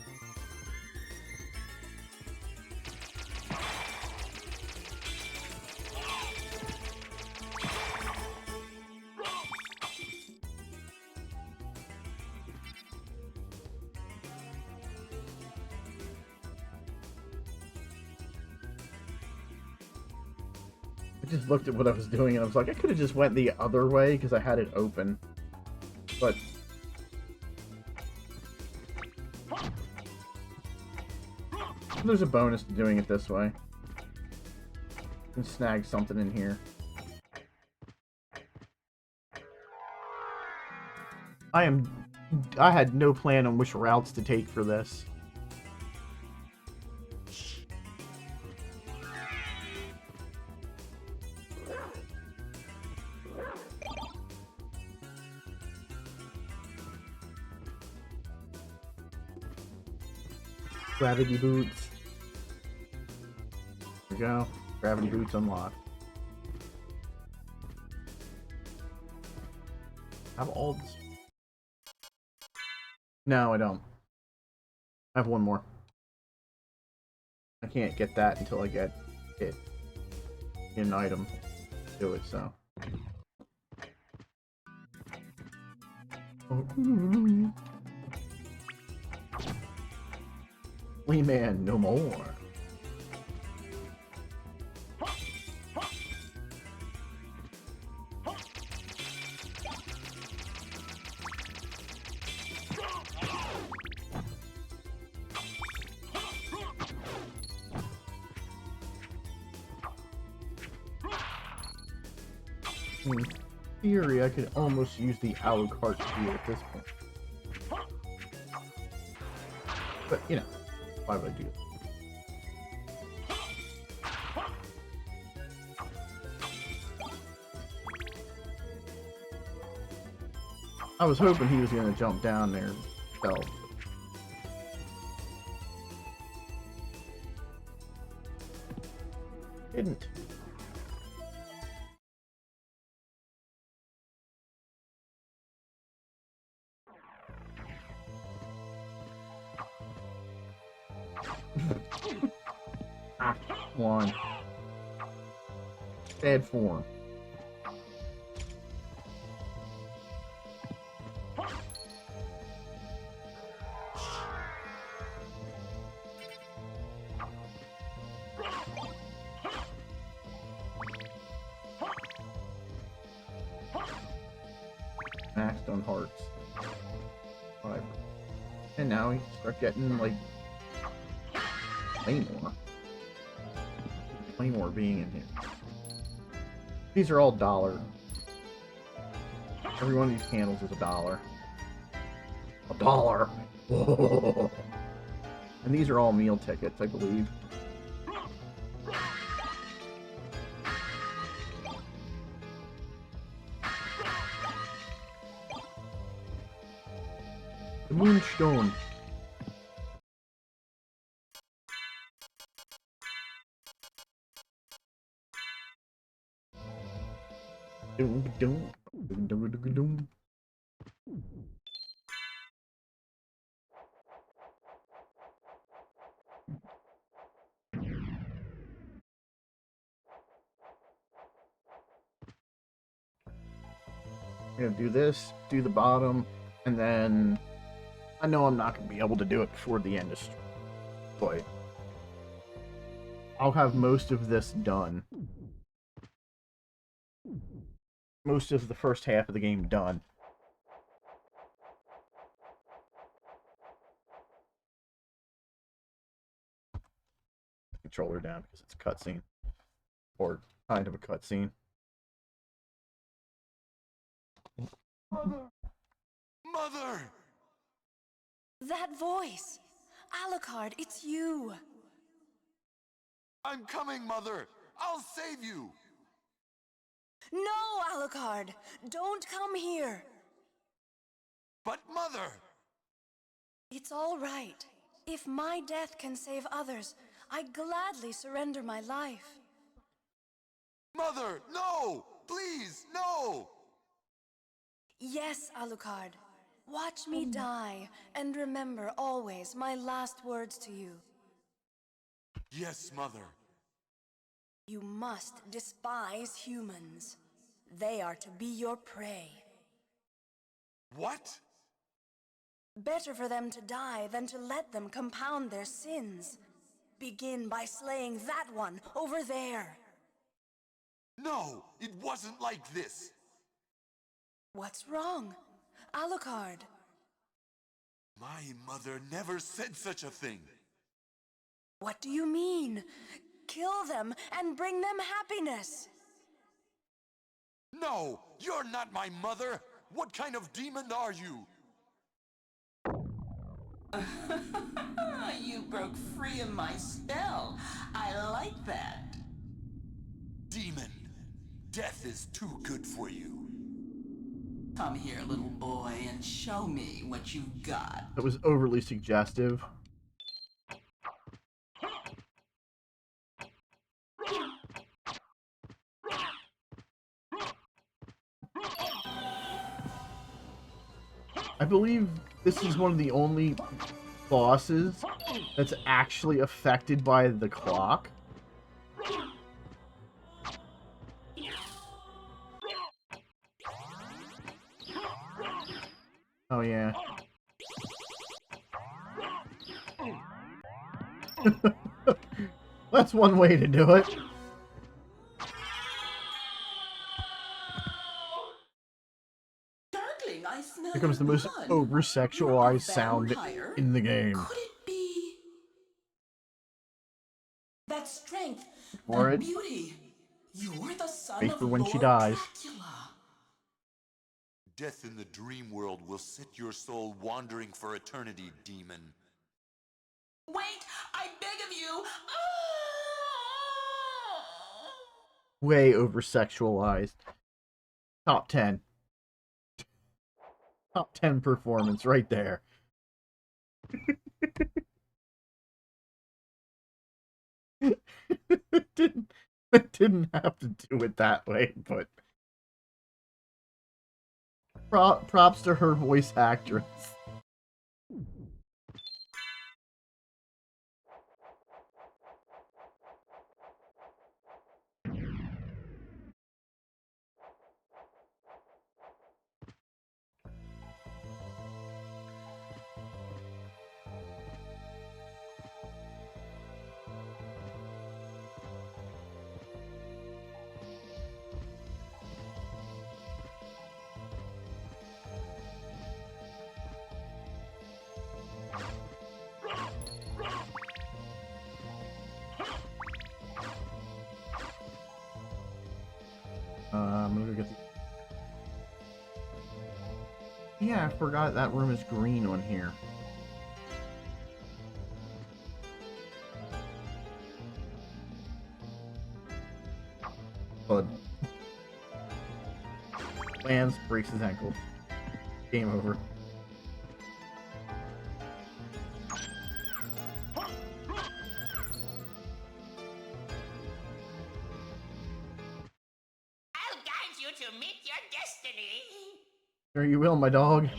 I just looked at what I was doing and I was like, I could have just went the other way because I had it open. But there's a bonus to doing it this way. You can snag something in here. I had no plan on which routes to take for this. Gravity boots. There we go. Gravity boots unlocked. have all this. No, I don't. I have one more. I can't get that until I get it. An item. Do it, so. Lee Man, no more. In theory, I could almost use the Alucard shield at this point. But, you know, why would I do it? I was hoping he was going to jump down there and fell. Didn't. One. Bad form. Maxed on hearts. 5. And now we start getting like Claymore being in here. These are all $1. Every one of these candles is $1. $1! Whoa. And these are all meal tickets, I believe. The Moonstone. I'm gonna do this, do the bottom, and then I know I'm not gonna be able to do it before the end of stream, but I'll have most of this done. Most of the first half of the game done. Controller down because it's a cutscene. Or kind of a cutscene. Mother! Mother! That voice! Alucard, it's you! I'm coming, Mother! I'll save you! No, Alucard! Don't come here! But, Mother! It's all right. If my death can save others, I'd gladly surrender my life. Mother, no! Please, no! Yes, Alucard. Watch me die, and remember always my last words to you. Yes, Mother. You must despise humans. They are to be your prey. What? Better for them to die than to let them compound their sins. Begin by slaying that one over there. No, it wasn't like this. What's wrong? Alucard. My mother never said such a thing. What do you mean? Kill them and bring them happiness. No, you're not my mother. What kind of demon are you? You broke free of my spell. I like that. Demon, death is too good for you. Come here, little boy, and show me what you've got. That was overly suggestive. I believe this is one of the only bosses that's actually affected by the clock. Oh, yeah. That's one way to do it. Darkling, I smell Here comes the your most blood. over-sexualized You're a sound vampire? in the game. Could it be that strength, For that it. beauty? You're the son Wait of for when she Lord dies. Dracula. Death in the dream world will set your soul wandering for eternity, demon. Wait, I beg of you. Way over-sexualized. Top 10. Top 10 performance right there. It didn't have to do it that way, but props to her voice actress. I'm gonna go get the... Yeah, I forgot that room is green on here. Bud. Lands, breaks his ankle. Game over. I'll guide you to meet your destiny. Sure you will, my dog.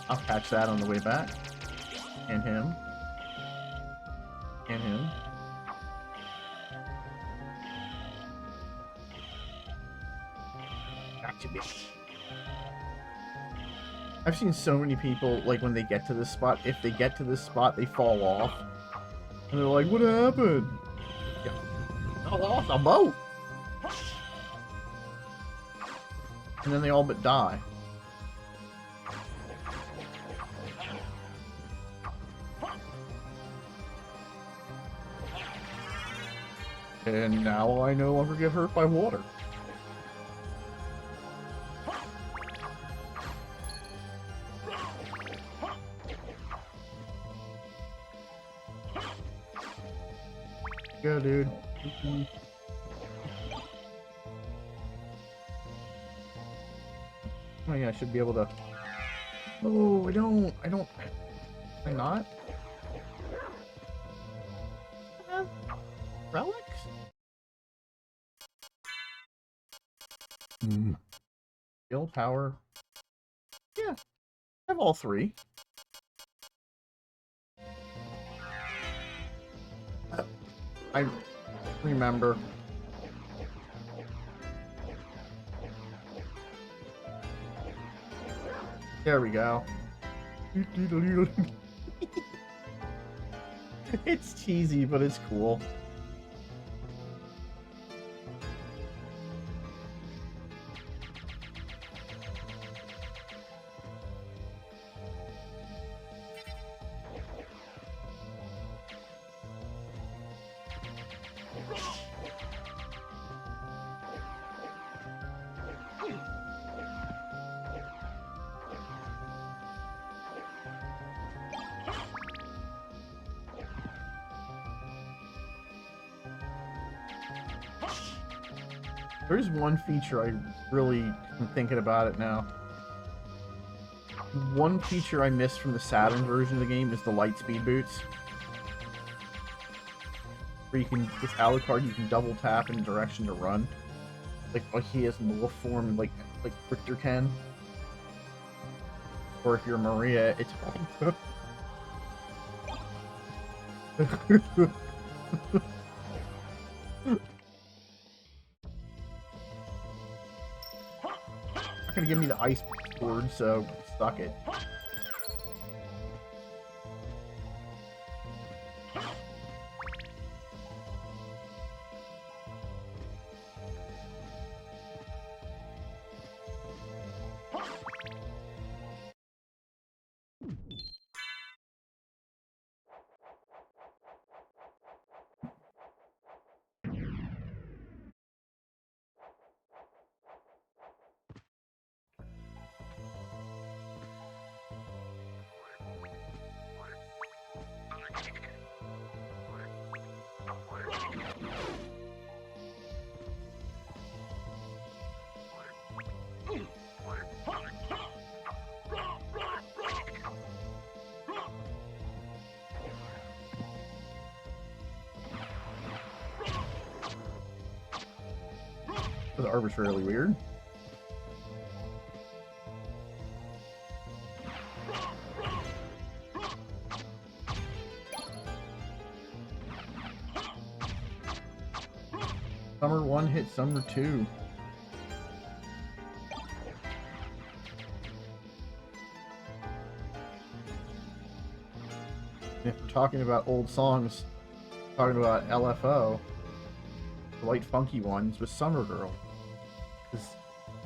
I'll catch that on the way back. And him. And him. Gotcha, bitch. I've seen so many people, like, when they get to this spot, if they get to this spot, they fall off. And they're like, what happened? Yeah. Fell off the boat! And then they all but die. And now I no longer get hurt by water. Go, dude. Oh yeah, I should be able to... Oh, I don't... Am I not? Relics? Skill, power... Yeah, I have all three. I remember. There we go. It's cheesy, but it's cool. There's one feature I really am thinking about it now. One feature I missed from the Saturn version of the game is the light speed boots. Where you can, with Alucard, you can double tap in direction to run. Like he has in the wolf form, like Richter can. Or if you're Maria, it's... Not gonna give me the ice sword, so suck it. The arbitrarily weird. Summer 1 hit Summer 2. And if we're talking about old songs, talking about LFO, the light funky ones was Summer Girl. Is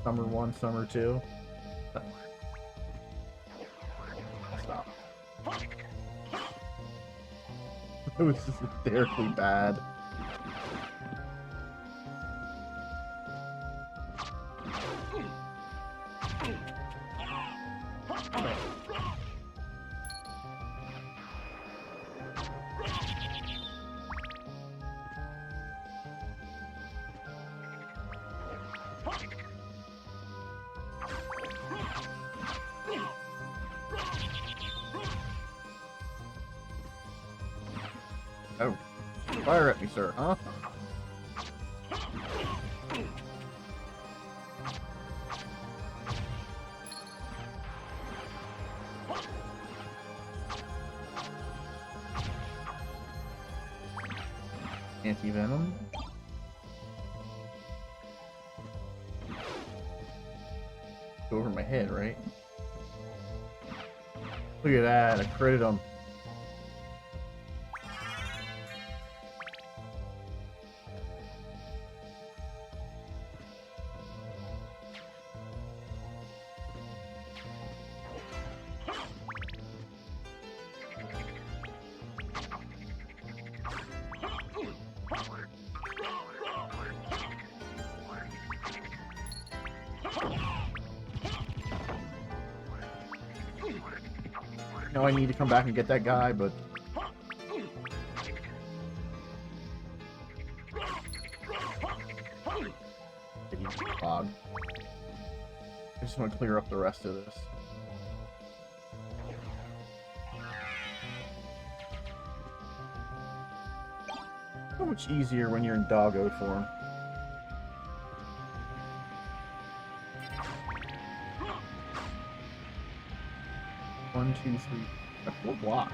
Summer 1, Summer 2. Stop. It was just hysterically bad. Oh. Fire at me, sir, huh? Anti-venom. Go over my head, right? Look at that, I critted him. Now I need to come back and get that guy, but... Fog. I just want to clear up the rest of this. So much easier when you're in doggo form. One, two, three. Got 4 blocks.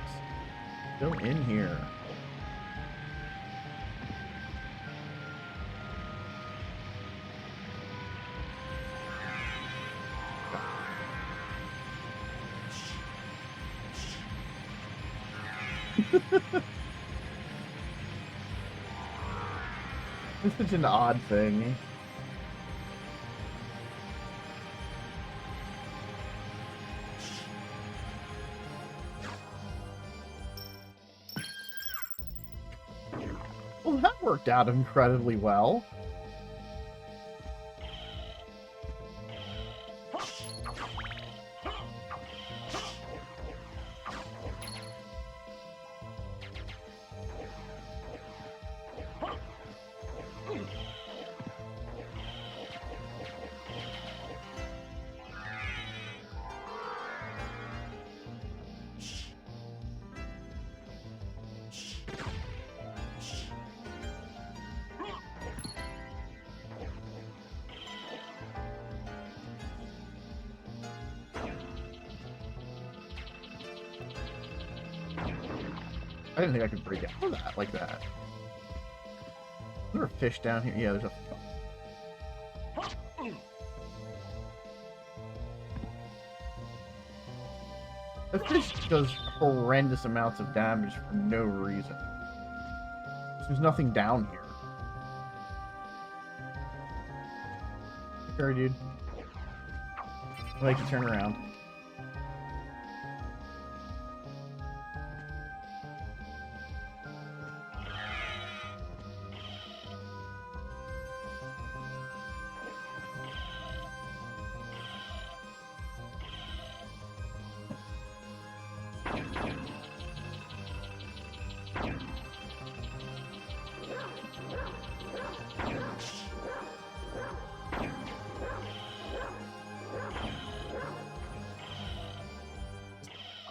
Still in here. It's such an odd thing. Well, that worked out incredibly well. I didn't think I could break out of that like that. Is there a fish down here? Yeah, there's a... The fish does horrendous amounts of damage for no reason. There's nothing down here. Sorry, dude. I'll make you turn around.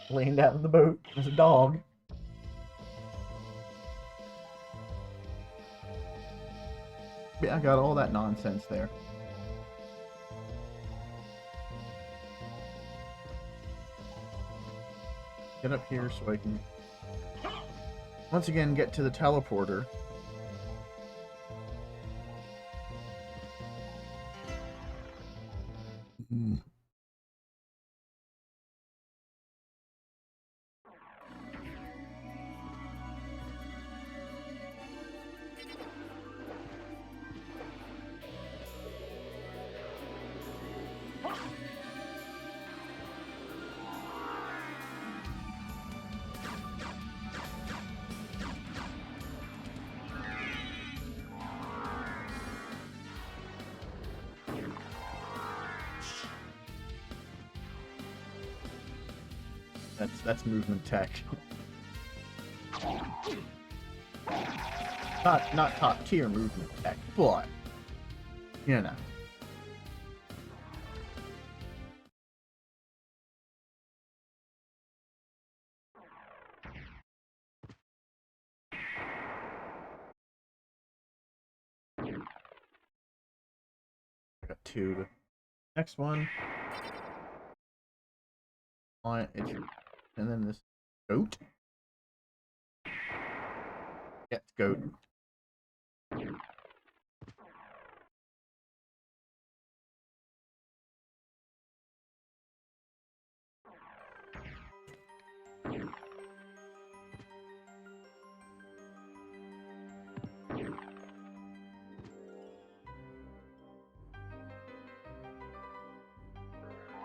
Laying down in the boat. There's a dog. Yeah, I got all that nonsense there. Get up here so I can once again get to the teleporter. That's movement tech. Not top tier movement tech, but you know. I got two. Next one. On it's. And then this goat. Yeah, it's goat.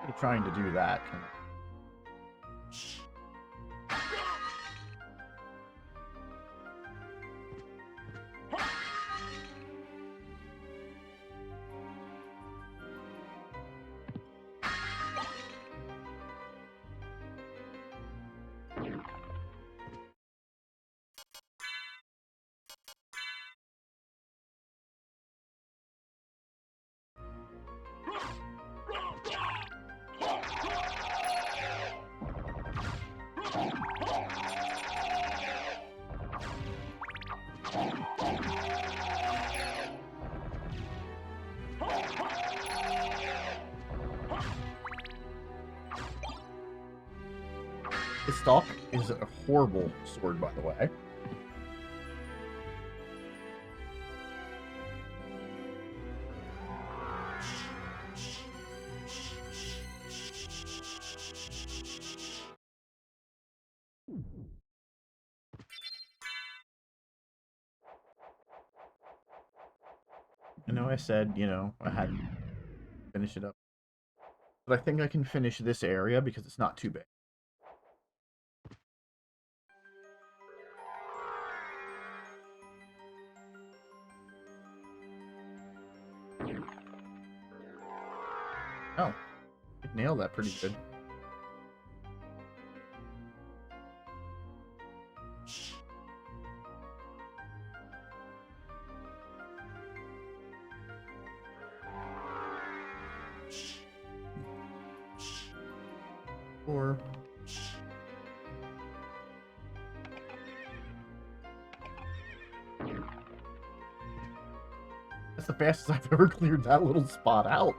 I'm trying to do that. His stalk is a horrible sword, by the way. I know I said, you know, I had to finish it up. But I think I can finish this area because it's not too big. Oh, you nailed that pretty good. Or that's the fastest I've ever cleared that little spot out.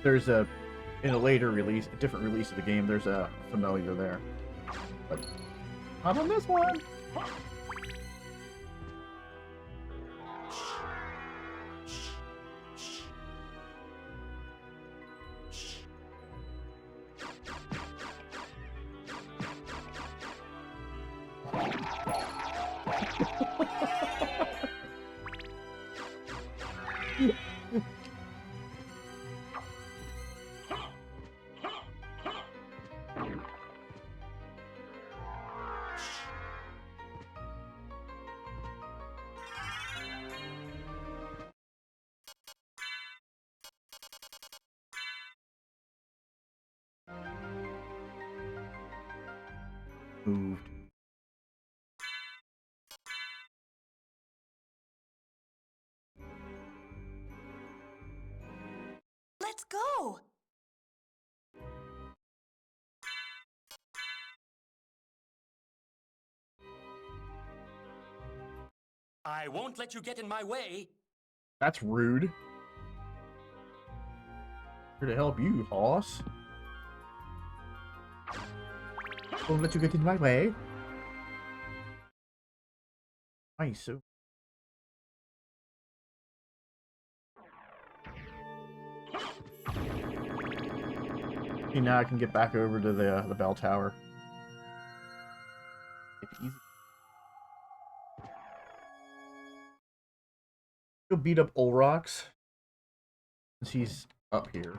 there's a in a later release, a different release of the game, there's a familiar there, but not on this one. Moved. Let's go! I won't let you get in my way. That's rude. Here to help you, hoss. Won't let you get in my way. Nice. So okay, now I can get back over to the bell tower. Take it easy. Go beat up Olrox since he's up here.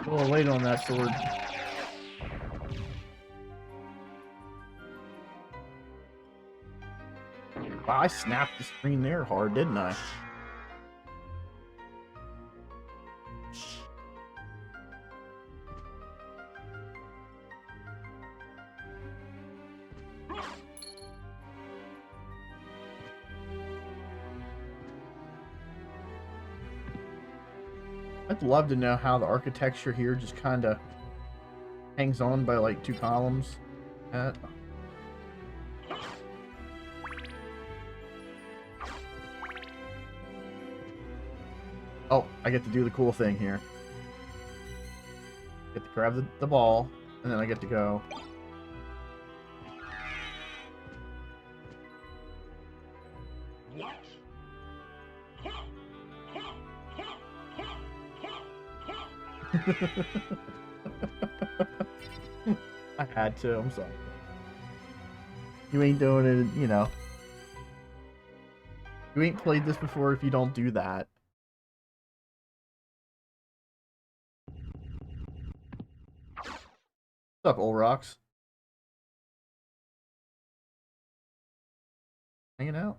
A little late on that sword. Wow, I snapped the screen there hard, didn't I? I'd love to know how the architecture here just kind of hangs on by like 2 columns. Oh, I get to do the cool thing here. Get to grab the ball, and then I get to go. I had to, I'm sorry. You ain't doing it, you know. You ain't played this before if you don't do that. What's up, Olrox? Hanging out?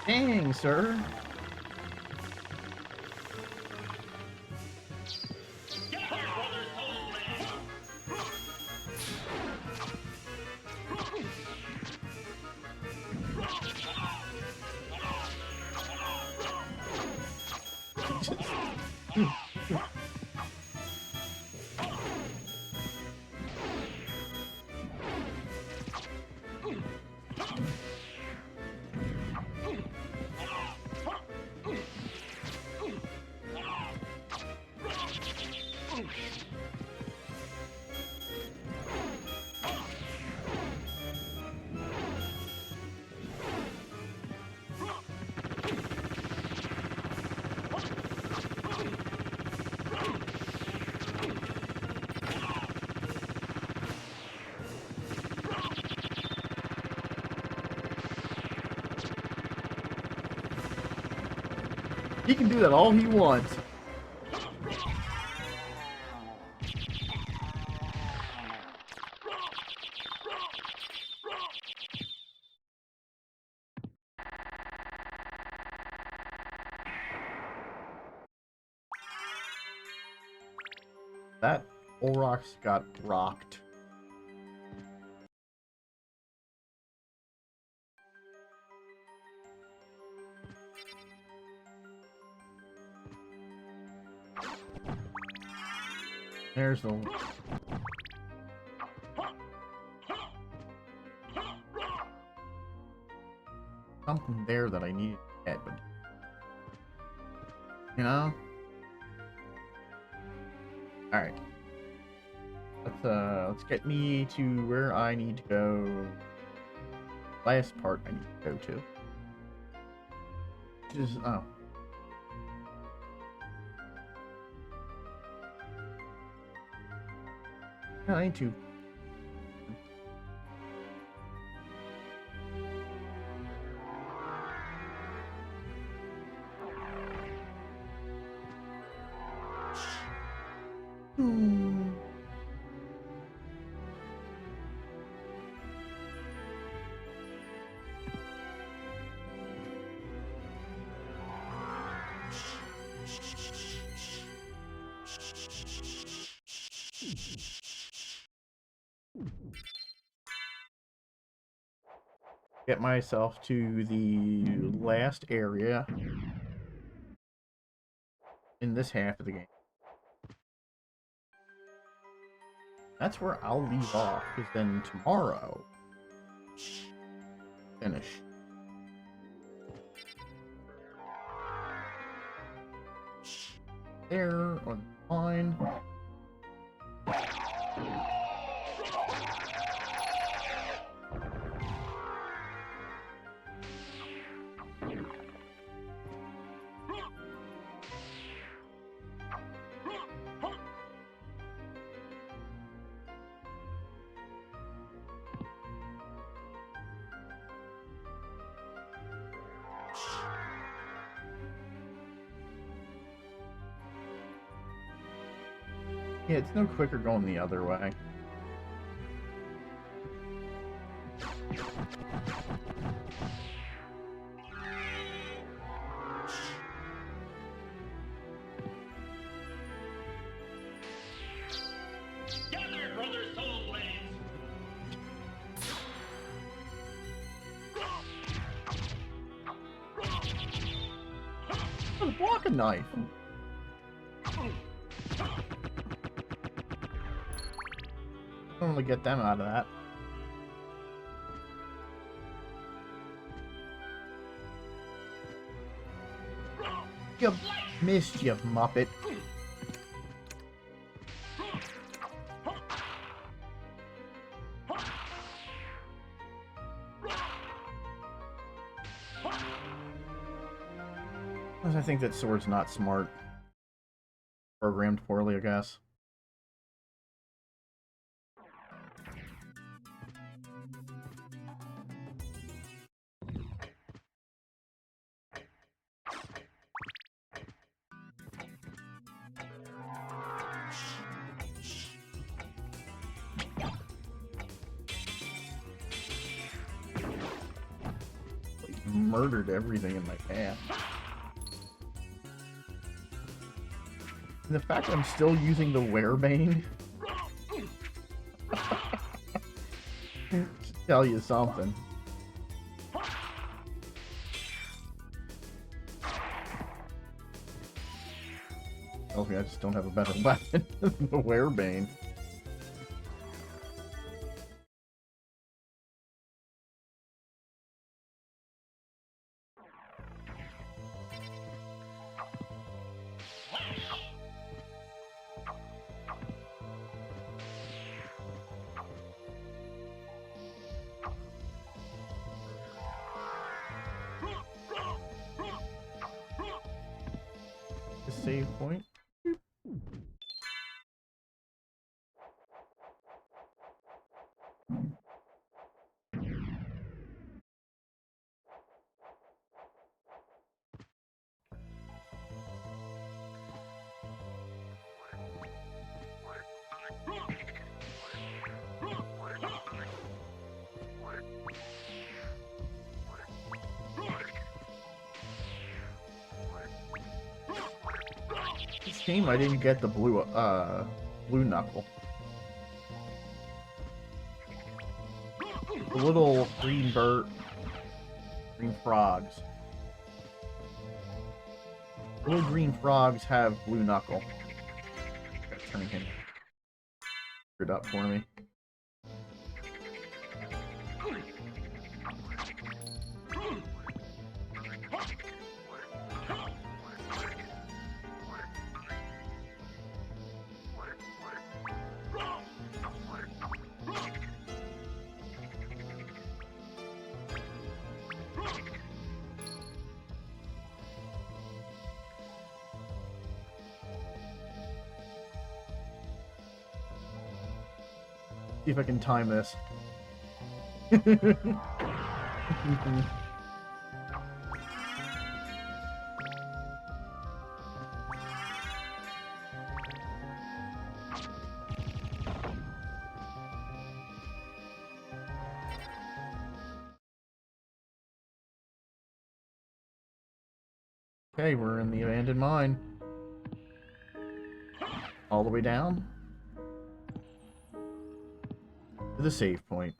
Dang, sir. He can do that all he wants. That Olrox got rocked. There's the... something there that I need to get, but... you know? Alright. Let's get me to where I need to go. Last part I need to go to. Which is, oh. No, I need to. Get myself to the last area in this half of the game. That's where I'll leave off, because then tomorrow, finish. There, on the line. Yeah, it's no quicker going the other way. Gather, brother soul blades! Oh, block a knife. Normally get them out of that. You missed, you muppet. I think that sword's not smart. Programmed poorly, I guess. Murdered everything in my path. And the fact that I'm still using the Werebane should tell you something. Tells me I just don't have a better weapon than the Werebane. Save point. Shame I didn't get the blue knuckle. The little green frogs. The little green frogs have blue knuckle. Gotta turn him it up for me. See if I can time this. Okay, we're in the abandoned mine. All the way down to the save point.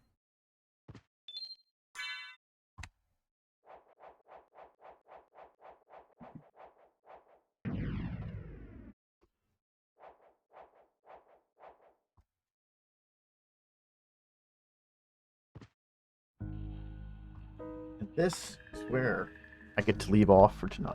And this is where I get to leave off for tonight.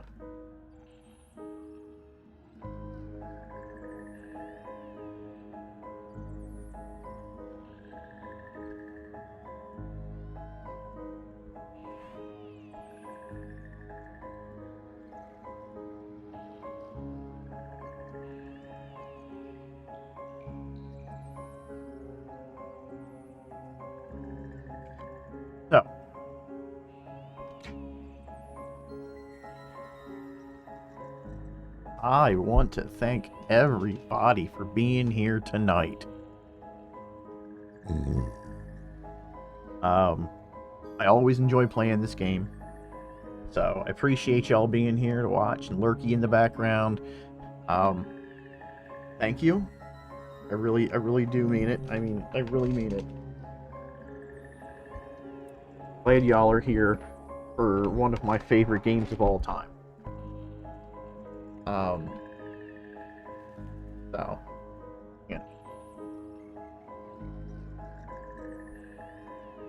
So, I want to thank everybody for being here tonight. I always enjoy playing this game, so I appreciate y'all being here to watch, and Lurky in the background. Thank you. I really do mean it. I mean, I really mean it. Glad y'all are here for one of my favorite games of all time. So, yeah.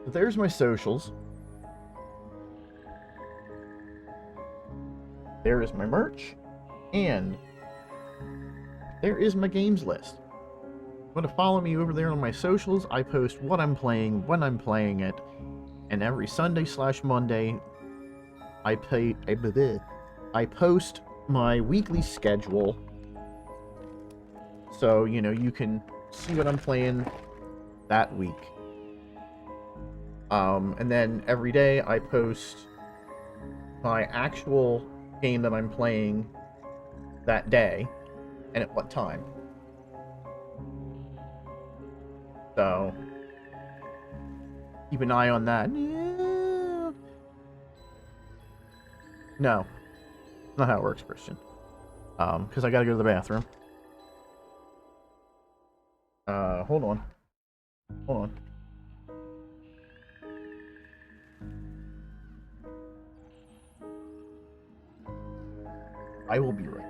So there's my socials. There is my merch. And there is my games list. Want to follow me over there on my socials? I post what I'm playing, when I'm playing it, and every Sunday/Monday I post my weekly schedule, so you know you can see what I'm playing that week. And then every day I post my actual game that I'm playing that day and at what time. So keep an eye on that. No. Not how it works, Christian. Because I gotta go to the bathroom. Hold on. Hold on. I will be right.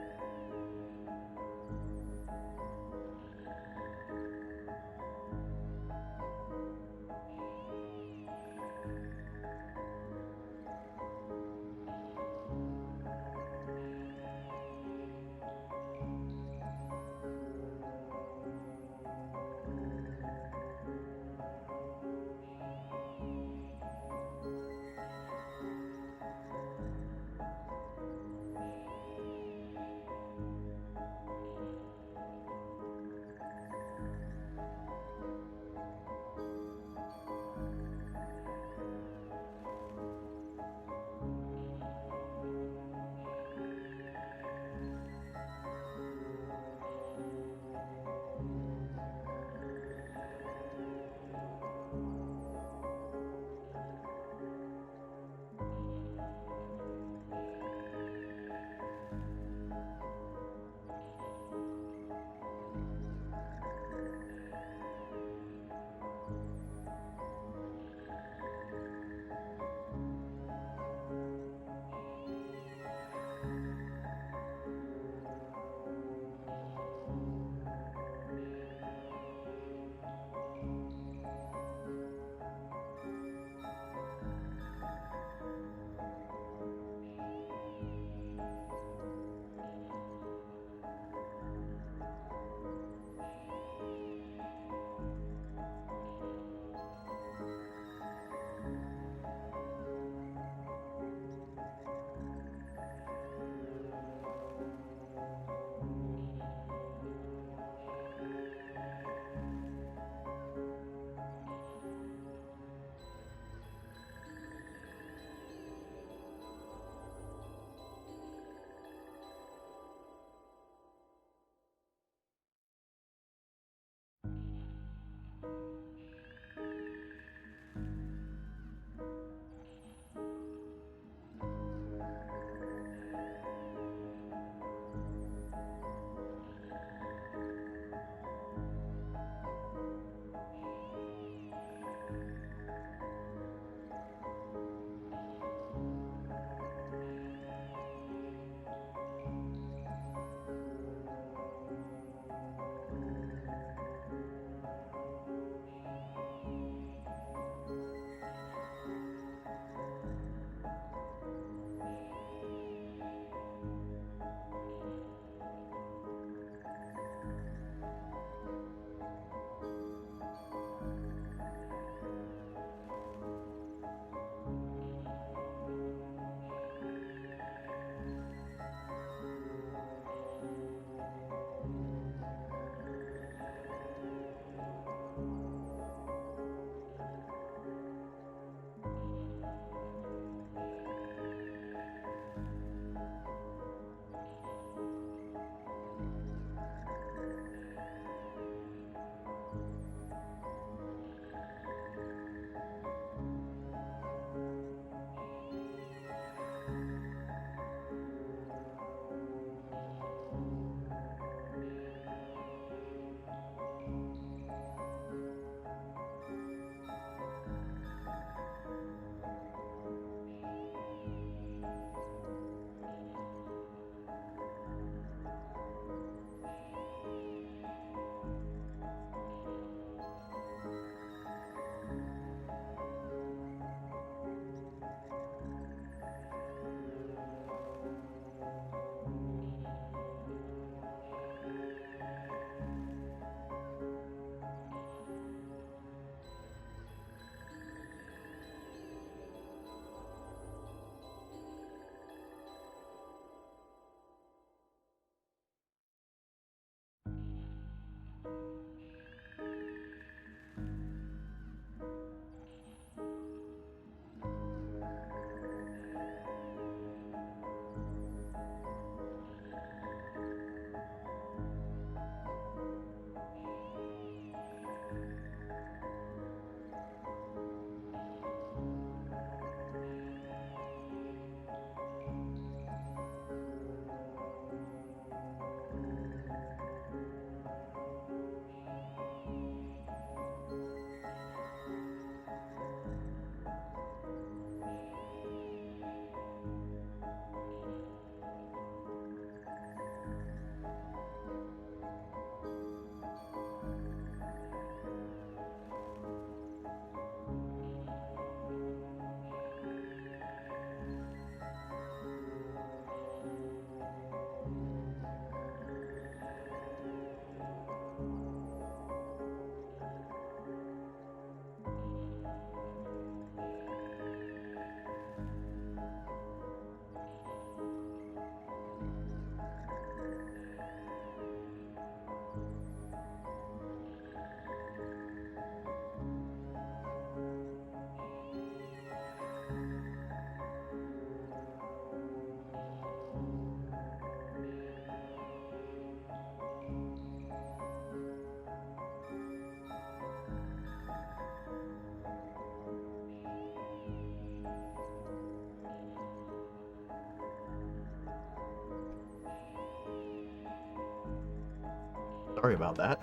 Sorry about that.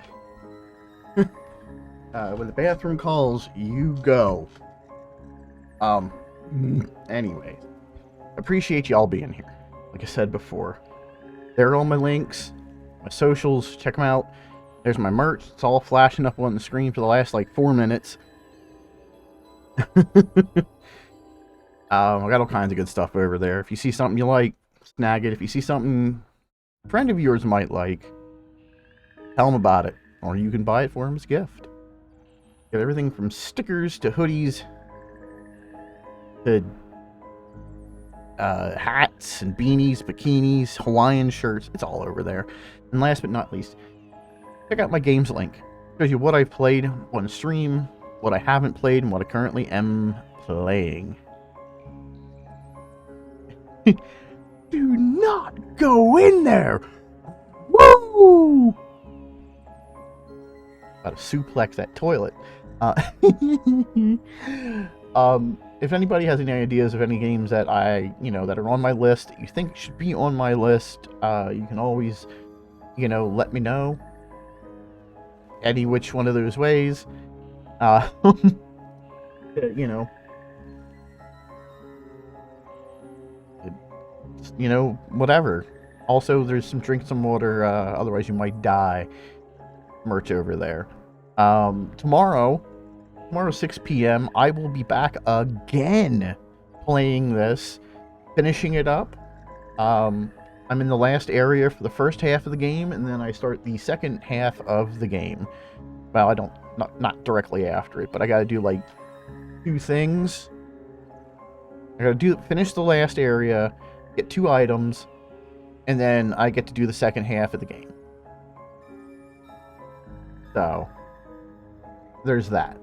When the bathroom calls, you go. Anyway. Appreciate y'all being here. Like I said before. There are all my links, my socials, check them out. There's my merch. It's all flashing up on the screen for the last, like, 4 minutes. I got all kinds of good stuff over there. If you see something you like, snag it. If you see something a friend of yours might like, tell them about it. Or you can buy it for him as a gift. Get everything from stickers to hoodies to hats and beanies, bikinis, Hawaiian shirts. It's all over there. And last but not least, check out my games link. Shows you what I've played on stream, what I haven't played, and what I currently am playing. Do not go in there! Woo! Gotta suplex that toilet. If anybody has any ideas of any games that that are on my list, that you think should be on my list, you can always, let me know. Any which one of those ways. Whatever. Also, there's some drink some water, otherwise you might die merch over there. Tomorrow 6 p.m. I will be back again playing this, finishing it up. I'm in the last area for the first half of the game, and then I start the second half of the game. Well, I don't, not directly after it, but I gotta do like 2 things. I gotta finish the last area, get 2 items, and then I get to do the second half of the game. So, there's that.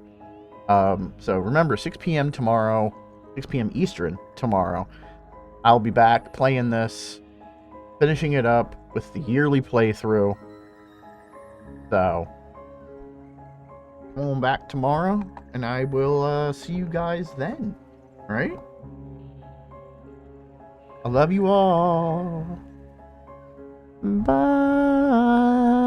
So remember, 6 p.m. tomorrow, 6 p.m. Eastern tomorrow, I'll be back playing this, finishing it up with the yearly playthrough. So, come on back tomorrow, and I will see you guys then. Alright? I love you all. Bye.